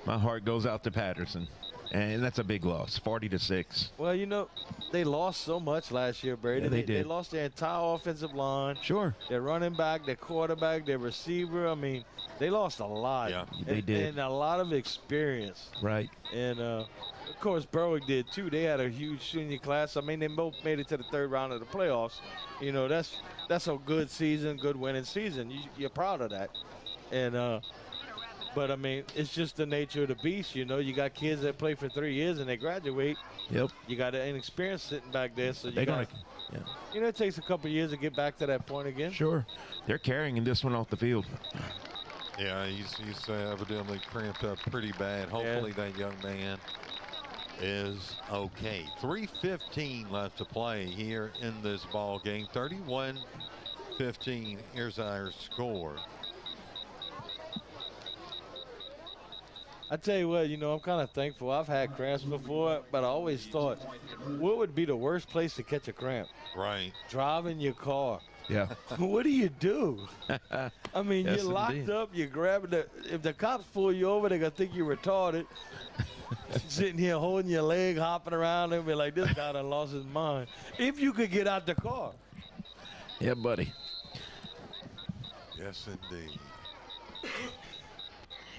My heart goes out to Patterson. And that's a big loss, 40-6. Well, you know, they lost so much last year, Brady. Yeah, they did. They lost their entire offensive line. Sure. Their running back, their quarterback, their receiver. I mean, they lost a lot. Yeah, they did. And a lot of experience. Right. And, of course, Berwick did, too. They had a huge senior class. I mean, they both made it to the third round of the playoffs. You know, that's a good season, good winning season. You're proud of that. And, but, I mean, it's just the nature of the beast, you know. You got kids that play for 3 years and they graduate. Yep. You got an inexperience sitting back there. So you know, it takes a couple years to get back to that point again. Sure. They're carrying this one off the field. Yeah, he's evidently cramped up pretty bad. Hopefully that young man is okay. 3:15 left to play here in this ball game. 31-15. Here's our score. I tell you what, you know, I'm kind of thankful. I've had cramps before, but I always thought, what would be the worst place to catch a cramp? Right. Driving your car. Yeah. What do you do? I mean, Yes, you're locked indeed. up, you're grabbing if the cops pull you over, they're going to think you're retarded. Sitting here holding your leg, hopping around, they'll be like, this guy done lost his mind. If you could get out the car. Yeah, buddy. Yes, indeed.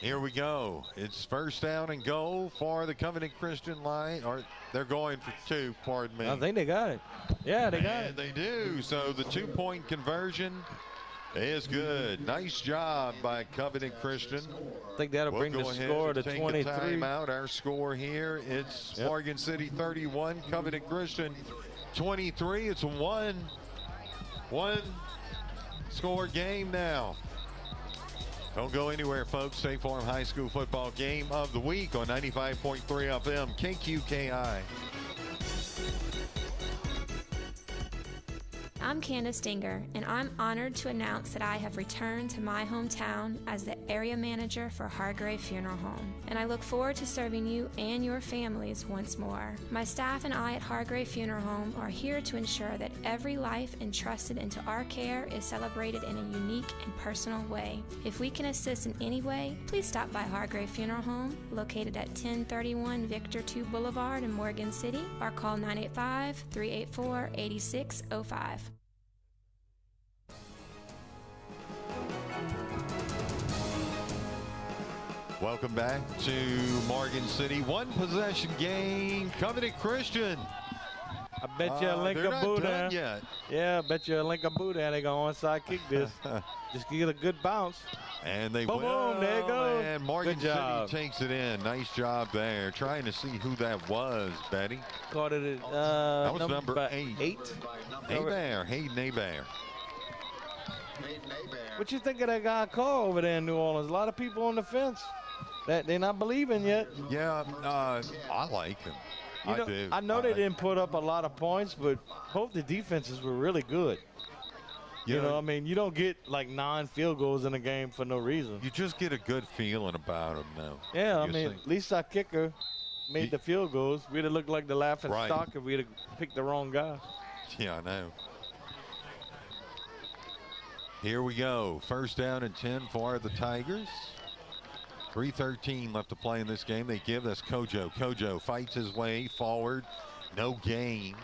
Here we go. It's first down and goal for the Covenant Christian line. Or they're going for 2, pardon me. I think they got it. Yeah, they got it. They do. So the 2-point conversion is good. Nice job by Covenant Christian. I think that'll bring the score to 23. Timeout. Our score here, it's Morgan City 31, Covenant Christian 23. It's a one score game now. Don't go anywhere, folks. State Farm High School football game of the week on 95.3 FM KQKI. I'm Candace Dinger, and I'm honored to announce that I have returned to my hometown as the area manager for Hargrave Funeral Home, and I look forward to serving you and your families once more. My staff and I at Hargrave Funeral Home are here to ensure that every life entrusted into our care is celebrated in a unique and personal way. If we can assist in any way, please stop by Hargrave Funeral Home, located at 1031 Victor II Boulevard in Morgan City, or call 985-384-8605. Welcome back to Morgan City. One possession game. Covenant Christian. I bet you a Lincoln Buddha. Yet. Yeah, I bet you a Lincoln Buddha. They're going to onside kick this. Just get a good bounce. And they boom, will. Boom, there you go. And Morgan good job. City takes it in. Nice job there. Trying to see who that was, Betty. Caught it at that was number 8. Hayden Abair. What you think of that guy Carl over there in New Orleans? A lot of people on the fence. That they're not believing yet. Yeah, I like him. I do. I know they didn't put up a lot of points, but both the defenses were really good. You know, I mean, you don't get like 9 field goals in a game for no reason. You just get a good feeling about them, though. Yeah, I mean, at least our kicker made the field goals. We'd have looked like the laughing stock if we'd have picked the wrong guy. Yeah, I know. Here we go. First down and 10 for the Tigers. 3:13 left to play in this game. They give us Kojo. Kojo fights his way forward. No gain.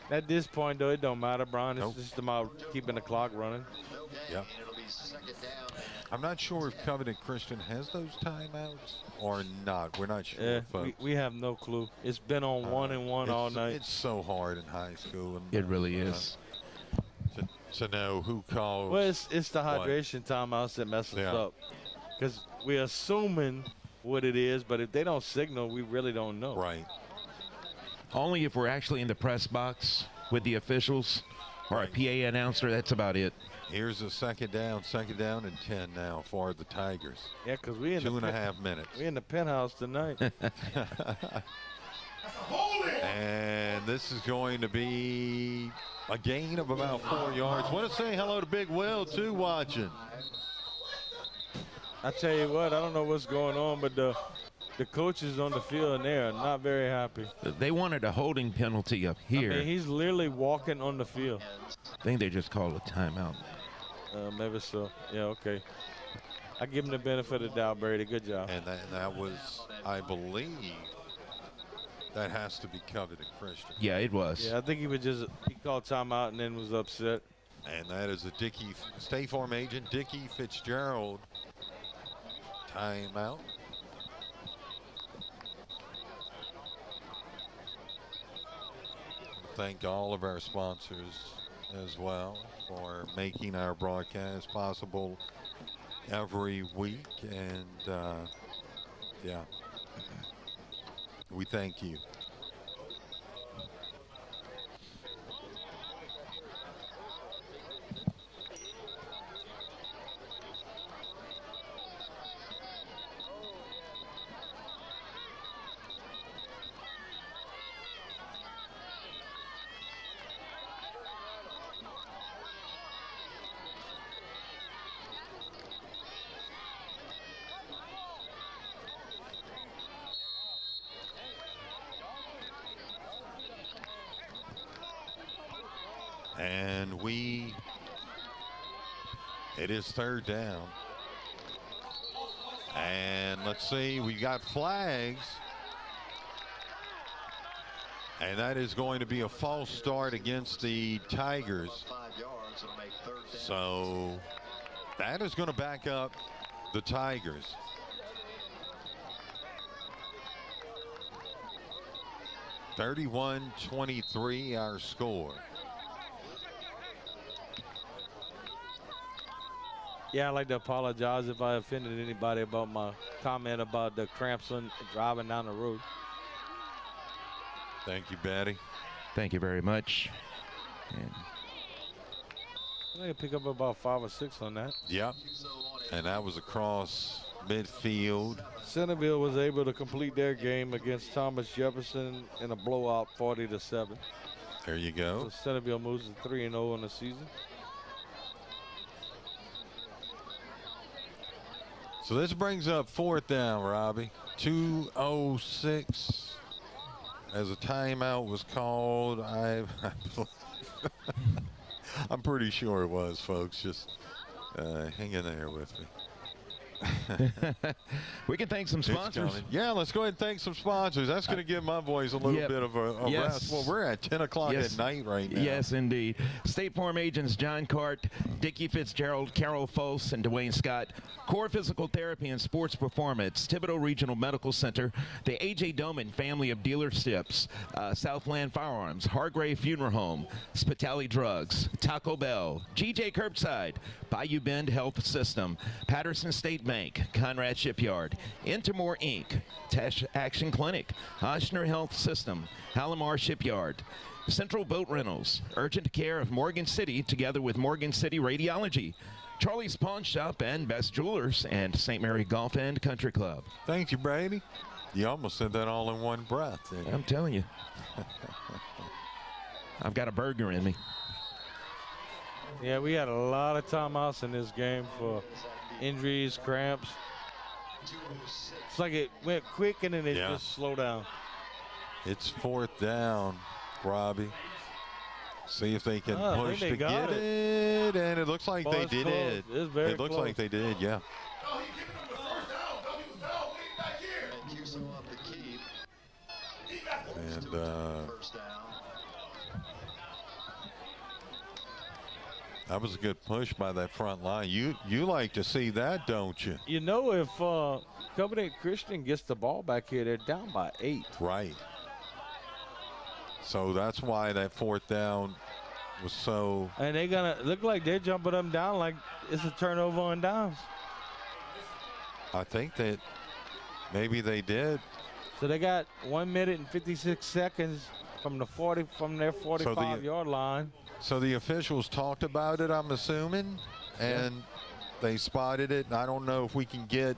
At this point, though, it don't matter, Brian. It's just about keeping the clock running. Yep. I'm not sure if Covenant Christian has those timeouts or not. We're not sure, folks. We have no clue. It's been on 1-and-1 all night. It's so hard in high school. And, it really is. To know who calls. Well, it's the hydration timeouts that mess us up. Because we're assuming what it is, but if they don't signal, we really don't know. Right. Only if we're actually in the press box with the officials or a PA announcer, that's about it. Here's a second down and 10 now for the Tigers. Yeah, because we're in 2.5 minutes. We're in the penthouse tonight. And this is going to be a gain of about 4 yards. Want to say hello to Big Will, too, watching. I tell you what, I don't know what's going on, but the coaches on the field and they are not very happy. They wanted a holding penalty up here. I mean, he's literally walking on the field. I think they just called a timeout. Maybe so. Yeah, okay. I give him the benefit of the doubt, Brady. Good job. And that was, I believe, that has to be Covenant Christian. Yeah, it was. Yeah, I think he called timeout and then was upset. And that is a State Farm agent, Dickie Fitzgerald. Timeout. Thank all of our sponsors as well for making our broadcast possible every week. And yeah, we thank you. And it is third down. And let's see, we got flags. And that is going to be a false start against the Tigers. So that is going to back up the Tigers. 31-23 our score. Yeah, I'd like to apologize if I offended anybody about my comment about the cramps on driving down the road. Thank you, Betty. Thank you very much. And I can pick up about 5 or 6 on that. Yep. And that was across midfield. Centerville was able to complete their game against Thomas Jefferson in a blowout, 40-7. There you go. So Centerville moves to 3-0 on the season. So this brings up 4th down, Robbie. 2:06 as a timeout was called. I'm pretty sure it was, folks. Just hang in there with me. We can thank some sponsors. Yeah, let's go ahead and thank some sponsors. That's going to give my voice a little bit of a rest. Well, we're at 10 o'clock at night right now. Yes, indeed. State Farm agents John Cart, Dickie Fitzgerald, Carol Foss, and Dwayne Scott. Core Physical Therapy and Sports Performance, Thibodeau Regional Medical Center, the A.J. Doman Family of Dealerships, Southland Firearms, Hargrave Funeral Home, Spitali Drugs, Taco Bell, G.J. Curbside, Bayou Bend Health System, Patterson State Bank, Conrad Shipyard, Intermore Inc., Tesh Action Clinic, Oshner Health System, Halamar Shipyard, Central Boat Rentals, Urgent Care of Morgan City, together with Morgan City Radiology, Charlie's Pawn Shop, and Best Jewelers, and St. Mary Golf and Country Club. Thank you, Brady. You almost said that all in one breath. I'm telling you. I've got a burger in me. Yeah, we had a lot of timeouts in this game for injuries, cramps. It's like it went quick and then it just slowed down. It's 4th down, Robbie. See if they can push to get it. And it looks like they did it. It looks like they did, yeah. And that was a good push by that front line. You like to see that, don't you? You know, if Covenant Christian gets the ball back here, they're down by 8. Right. So that's why that 4th down was so. And they're going to look like they're jumping them down like it's a turnover on downs. I think that maybe they did. So they got 1 minute and 56 seconds from their 45-yard line. So the officials talked about it, I'm assuming, and they spotted it. I don't know if we can get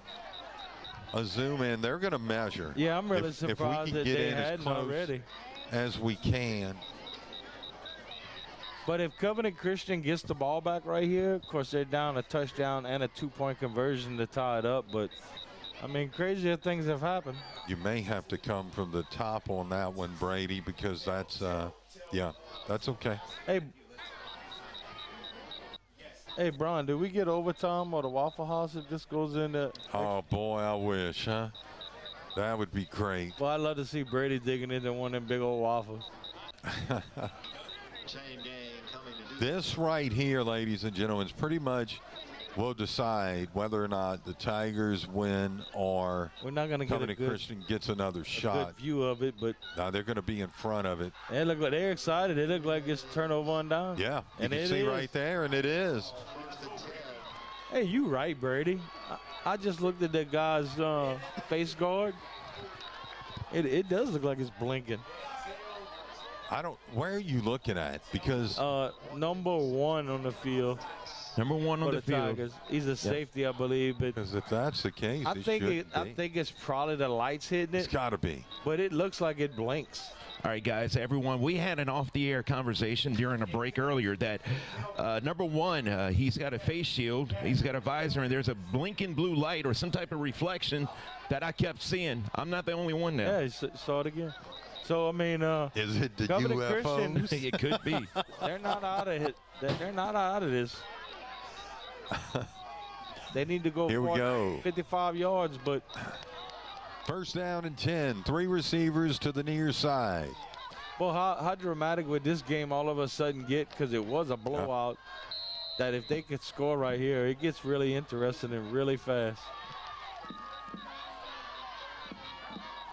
a zoom in. They're going to measure. Yeah, I'm really surprised that they hadn't already. As we can. But if Covenant Christian gets the ball back right here, of course they're down a touchdown and a 2-point conversion to tie it up. But, I mean, crazier things have happened. You may have to come from the top on that one, Brady, because that's, that's okay. Hey, Brian, did we get overtime or the Waffle House if this goes into? Oh, boy, I wish, huh? That would be great. Well, I'd love to see Brady digging into one of them big old waffles. This right here, ladies and gentlemen, is pretty much will decide whether or not the Tigers win or we're not going to get Covenant Christian gets another shot. Good view of it, but now they're going to be in front of it. They look like they're excited. They look like it's turnover on down. Yeah, and you can see right there, and it is. Hey, you right, Brady. I just looked at that guy's face guard. It does look like it's blinking. Where are you looking at? Because number 1 on the field. Number 1 on the field. Tigers. He's a safety, I believe. Because if that's the case, I think it's probably the lights hitting it. It's got to be. But it looks like it blinks. All right, guys, everyone, we had an off-the-air conversation during a break earlier that number 1, he's got a face shield, he's got a visor, and there's a blinking blue light or some type of reflection that I kept seeing. I'm not the only one now. Yeah, he saw it again. So, I mean, is it the Covenant UFOs? Christian, it could be. They're not out of it. They're not out of this. They need to go 55 yards, but 1st down and 10. 3 receivers to the near side. Well, how dramatic would this game all of a sudden get? Because it was a blowout. That if they could score right here, it gets really interesting and really fast.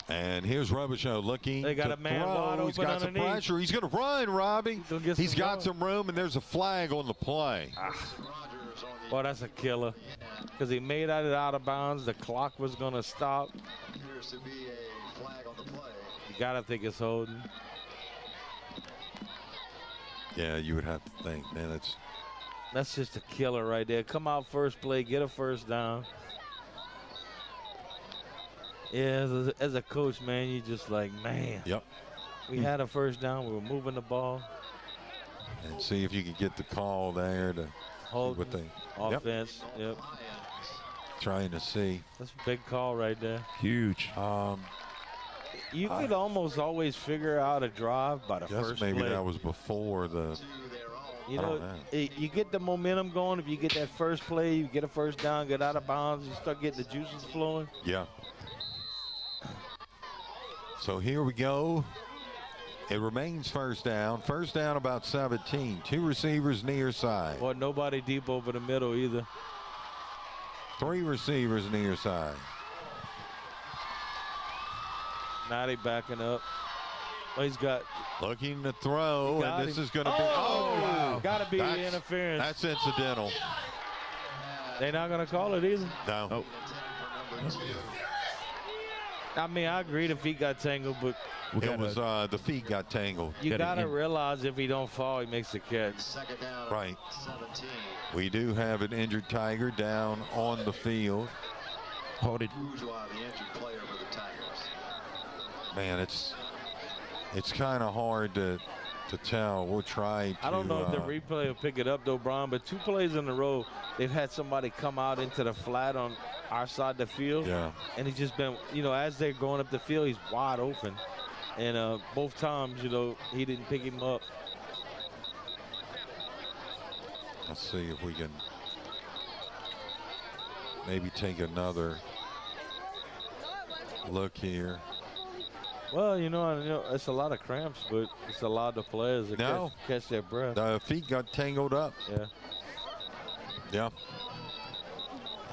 And here's Robichaux looking. They got to a man throw. wide open He's got underneath. some pressure. He's going to run, Robbie. He's got some room, and there's a flag on the play. Boy, that's a killer. Because he made it out of bounds. The clock was going to stop. Appears to be a flag on the play. You got to think it's holding. Yeah, you would have to think, man. That's just a killer right there. Come out first play, get a first down. Yeah, as a coach, man, you just like, man. Yep. We had a first down. We were moving the ball. And see if you can get the call there to hold what they offense. Yep. Trying to see. That's a big call right there. Huge. You could almost always figure out a drive by the first play. Maybe that was before the. You know, you get the momentum going. If you get that first play, you get a first down, get out of bounds, you start getting the juices flowing. Yeah. So here we go. It remains first down. First down about 17. 2 receivers near side. Boy, nobody deep over the middle either. 3 receivers near side. Now they backing up. Oh, he's got. Looking to throw, and this is going to be. Oh, wow. Got to be interference. That's incidental. They're not going to call it either. No. Oh. I mean, I agree the feet got tangled, but it was the feet got tangled. You got to realize if he don't fall, he makes the catch. Right. We do have an injured Tiger down on the field. Hold it. Man, it's kind of hard to tell. We'll try to. I don't know if the replay will pick it up, though, Brian, but 2 plays in a row, they've had somebody come out into the flat on our side of the field. Yeah. And he's just been, as they're going up the field, he's wide open. And both times, he didn't pick him up. Let's see if we can maybe take another look here. Well, I know it's a lot of cramps, but it's a lot of players that catch their breath. The feet got tangled up. Yeah. Yeah.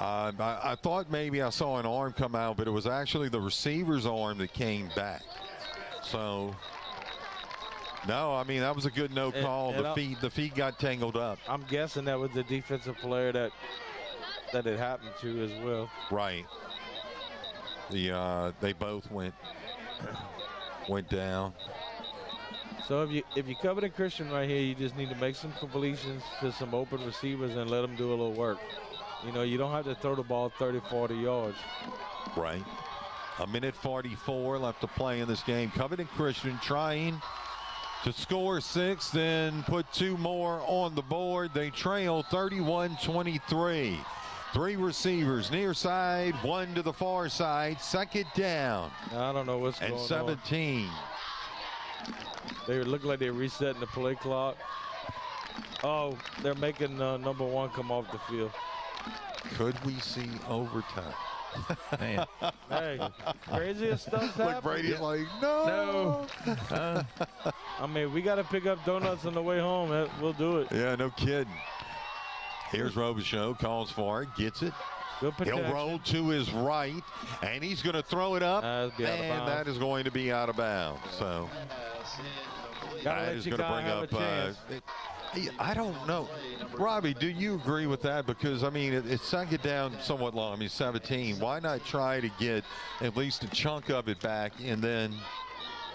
I thought maybe I saw an arm come out, but it was actually the receiver's arm that came back. So, no, I mean, that was a good no call. The feet got tangled up. I'm guessing that was the defensive player that it happened to as well. Right. They both went down. So if you cover the Christian right here, you just need to make some completions to some open receivers and let them do a little work. You don't have to throw the ball 30, 40 yards. Right. 1:44 left to play in this game. Covington Christian trying to score 6, then put 2 more on the board. They trail 31-23. 3 receivers near side, 1 to the far side. Second down. I don't know what's going on. And 17. They look like they're resetting the play clock. Oh, they're making number 1 come off the field. Could we see overtime? Man. Hey, craziest stuff's happening. Like Brady's like, no. I mean, we got to pick up donuts on the way home. We'll do it. Yeah, no kidding. Here's Robichaux, calls for it, gets it. Good protection. He'll roll to his right, and he's going to throw it up, and that is going to be out of bounds. So that is going to bring up. I don't know. Robbie, do you agree with that? Because, I mean, it's second down somewhat long. I mean, 17. Why not try to get at least a chunk of it back and then.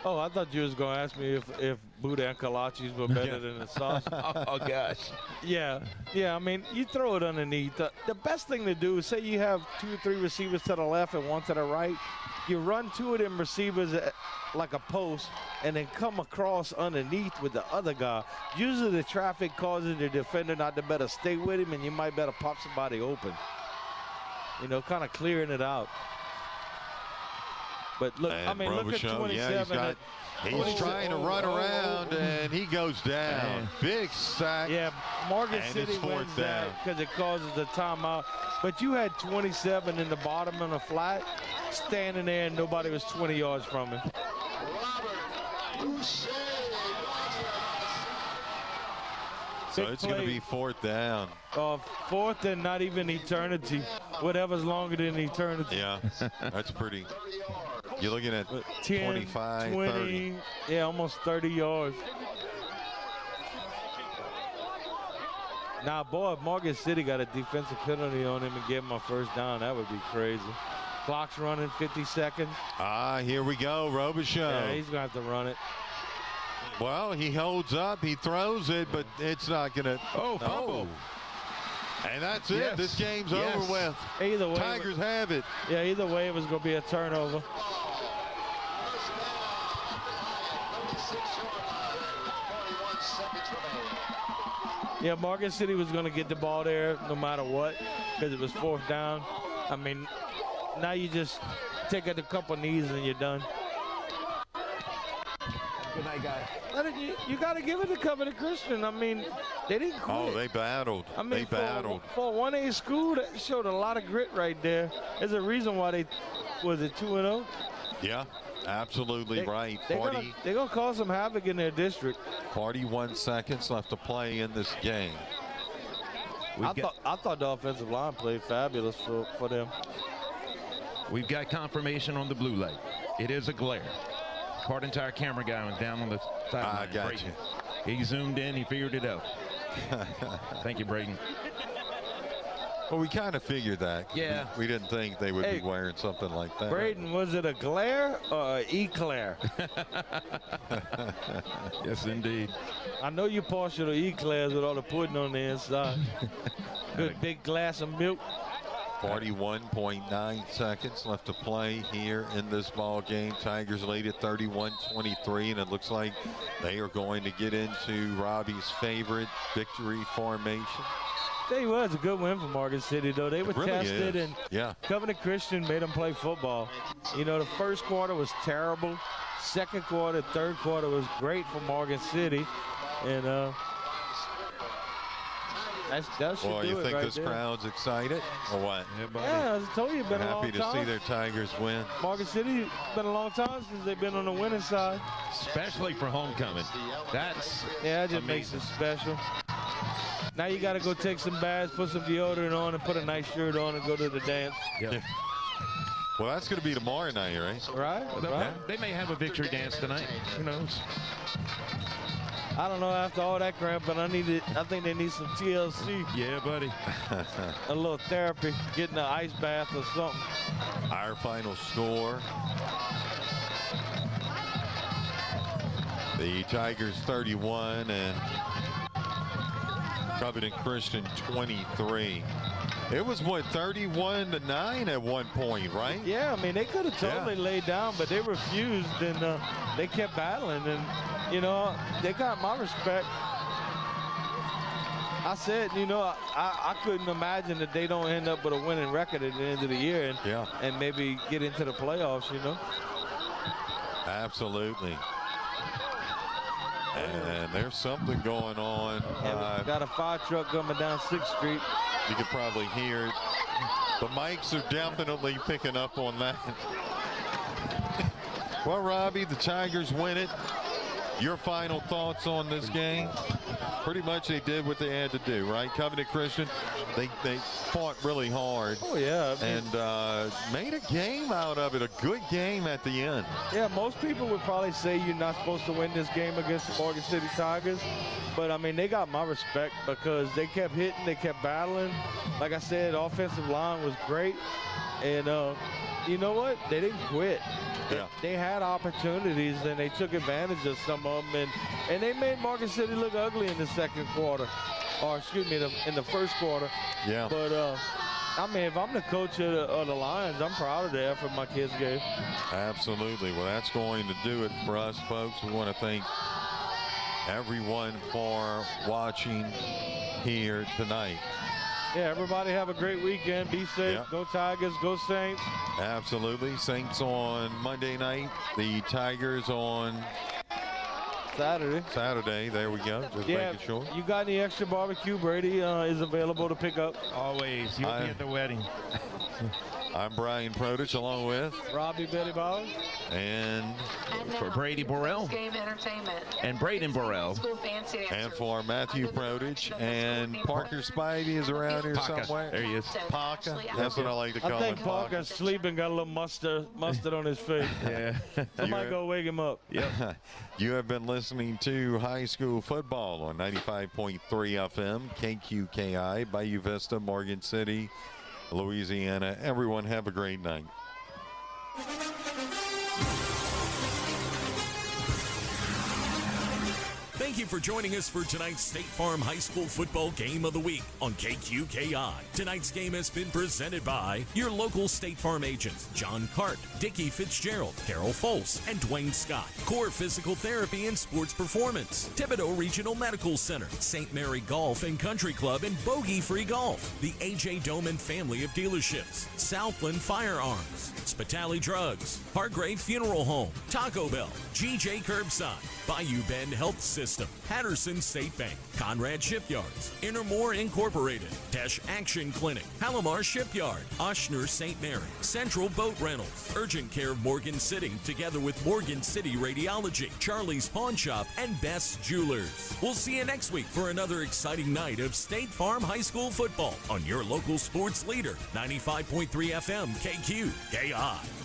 Oh, I thought you was going to ask me if Buddha and kolaches were better than the sauce. Oh, gosh. Yeah. I mean, you throw it underneath. The best thing to do is say you have 2 or 3 receivers to the left and 1 to the right. You run 2 of them receivers like a post and then come across underneath with the other guy. Usually the traffic causes the defender not to better stay with him, and you might better pop somebody open. Kind of clearing it out. But look, and look at 27. He's trying to run around, and he goes down. Man. Big sack. Yeah, Morgan City wins that because it causes a timeout. But you had 27 in the bottom of the flat, standing there, and nobody was 20 yards from him. So it's going to be 4th down. 4th and not even eternity. Whatever's longer than eternity. Yeah, that's pretty. You're looking at 10, 25, 20, 30. Yeah, almost 30 yards. Now, boy, if Morgan City got a defensive penalty on him and gave him a first down, that would be crazy. Clock's running, 50 seconds. Here we go, Robichaux. Yeah, he's going to have to run it. Well, he holds up, he throws it, but it's not going to. Fumble. And that's it. This game's over with. Either way, Tigers have it. Yeah, either way, it was going to be a turnover. Yeah, Morgan City was going to get the ball there no matter what because it was 4th down. I mean, now you just take it a couple knees and you're done. Good night, guys. You got to give it to Covenant Christian. I mean, they didn't quit. Oh, they battled. I mean, they battled. For 1A school, that showed a lot of grit right there. There's a reason why they, was it 2-0? Yeah, absolutely right. They're going to cause some havoc in their district. 41 seconds left to play in this game. I thought the offensive line played fabulous for them. We've got confirmation on the blue light. It is a glare. According to our camera guy went down on the sideline. I got you. He zoomed in. He figured it out. Thank you, Braden. Well, we kind of figured that. Yeah. We didn't think they would be wearing something like that. Braden, was it a glare or an eclair? Yes, indeed. I know you're partial to eclairs with all the pudding on the inside. Good big glass of milk. 41.9 seconds left to play here in this ball game. Tigers lead at 31-23, and it looks like they are going to get into Robbie's favorite victory formation. Tell you what, it's a good win for Morgan City, though. They were tested, and Covenant Christian made them play football. You know, the first quarter was terrible. Second quarter, third quarter was great for Morgan City. And that should Boy, do you it think right this there. crowd's excited or what? Yeah, I told you, it's been a long time. Happy to see their Tigers win. Morgan City, been a long time since they've been on the winning side. Especially for homecoming. That just makes it special. Now you got to go take some baths, put some deodorant on, and put a nice shirt on and go to the dance. Yeah. Well, that's going to be tomorrow night, right? Right. They may have a victory dance tonight. Who knows? I don't know after all that crap, but I think they need some TLC. Yeah, buddy. A little therapy, getting an ice bath or something. Our final score. The Tigers 31 and Covenant Christian 23. It was, what, 31-9 at one point, right? Yeah, I mean, they could have totally laid down, but they refused, and they kept battling. And, you know, they got my respect. I said, you know, I couldn't imagine that they don't end up with a winning record at the end of the year and maybe get into the playoffs, you know? Absolutely. And there's something going on. Got a fire truck coming down 6th Street. You can probably hear it. The mics are definitely picking up on that. Well, Robbie, the Tigers win it. Your final thoughts on this game? Pretty much they did what they had to do, right? Covenant Christian, they fought really hard. Oh, yeah. And made a game out of it, a good game at the end. Yeah, most people would probably say you're not supposed to win this game against the Morgan City Tigers. But, I mean, they got my respect because they kept hitting, they kept battling. Like I said, the offensive line was great. And you know what? They didn't quit. Yeah. They had opportunities, and they took advantage of some of them. And they made Morgan City look ugly in the second quarter. Or, excuse me, in the first quarter. Yeah. But, I mean, if I'm the coach of the Lions, I'm proud of the effort my kids gave. Absolutely. Well, that's going to do it for us, folks. We want to thank everyone for watching here tonight. Yeah, everybody have a great weekend. Be safe. Yep. Go Tigers. Go Saints. Absolutely. Saints on Monday night. The Tigers on Saturday. There we go. Just making sure. You got any extra barbecue? Brady is available to pick up. Always. You'll be at the wedding. I'm Brian Prodich along with Robbie Betty Bowers and for Brady Borrell and Braden Borrell. And for Matthew Prodich and Parker Spivey is around here somewhere. There he is. Parker. That's what I like to call him. I think Parker's sleeping, got a little mustard on his face. Yeah. Somebody go wake him up. Yep. You have been listening to high school football on 95.3 FM, KQKI, Bayou Vista, Morgan City, Louisiana. Everyone have a great night. Thank you for joining us for tonight's State Farm High School Football Game of the Week on KQKI. Tonight's game has been presented by your local State Farm agents, John Cart, Dickie Fitzgerald, Carol Fols, and Dwayne Scott. Core Physical Therapy and Sports Performance, Thibodeau Regional Medical Center, St. Mary Golf and Country Club and Bogey Free Golf, the A.J. Doman family of dealerships, Southland Firearms, Spitali Drugs, Hargrave Funeral Home, Taco Bell, G.J. Curbside, Bayou Bend Health System, Patterson State Bank, Conrad Shipyards, Intermore Incorporated, Tesh Action Clinic, Palomar Shipyard, Oshner St. Mary, Central Boat Rentals, Urgent Care of Morgan City, together with Morgan City Radiology, Charlie's Pawn Shop, and Best Jewelers. We'll see you next week for another exciting night of State Farm High School football on your local sports leader, 95.3 FM KQKI.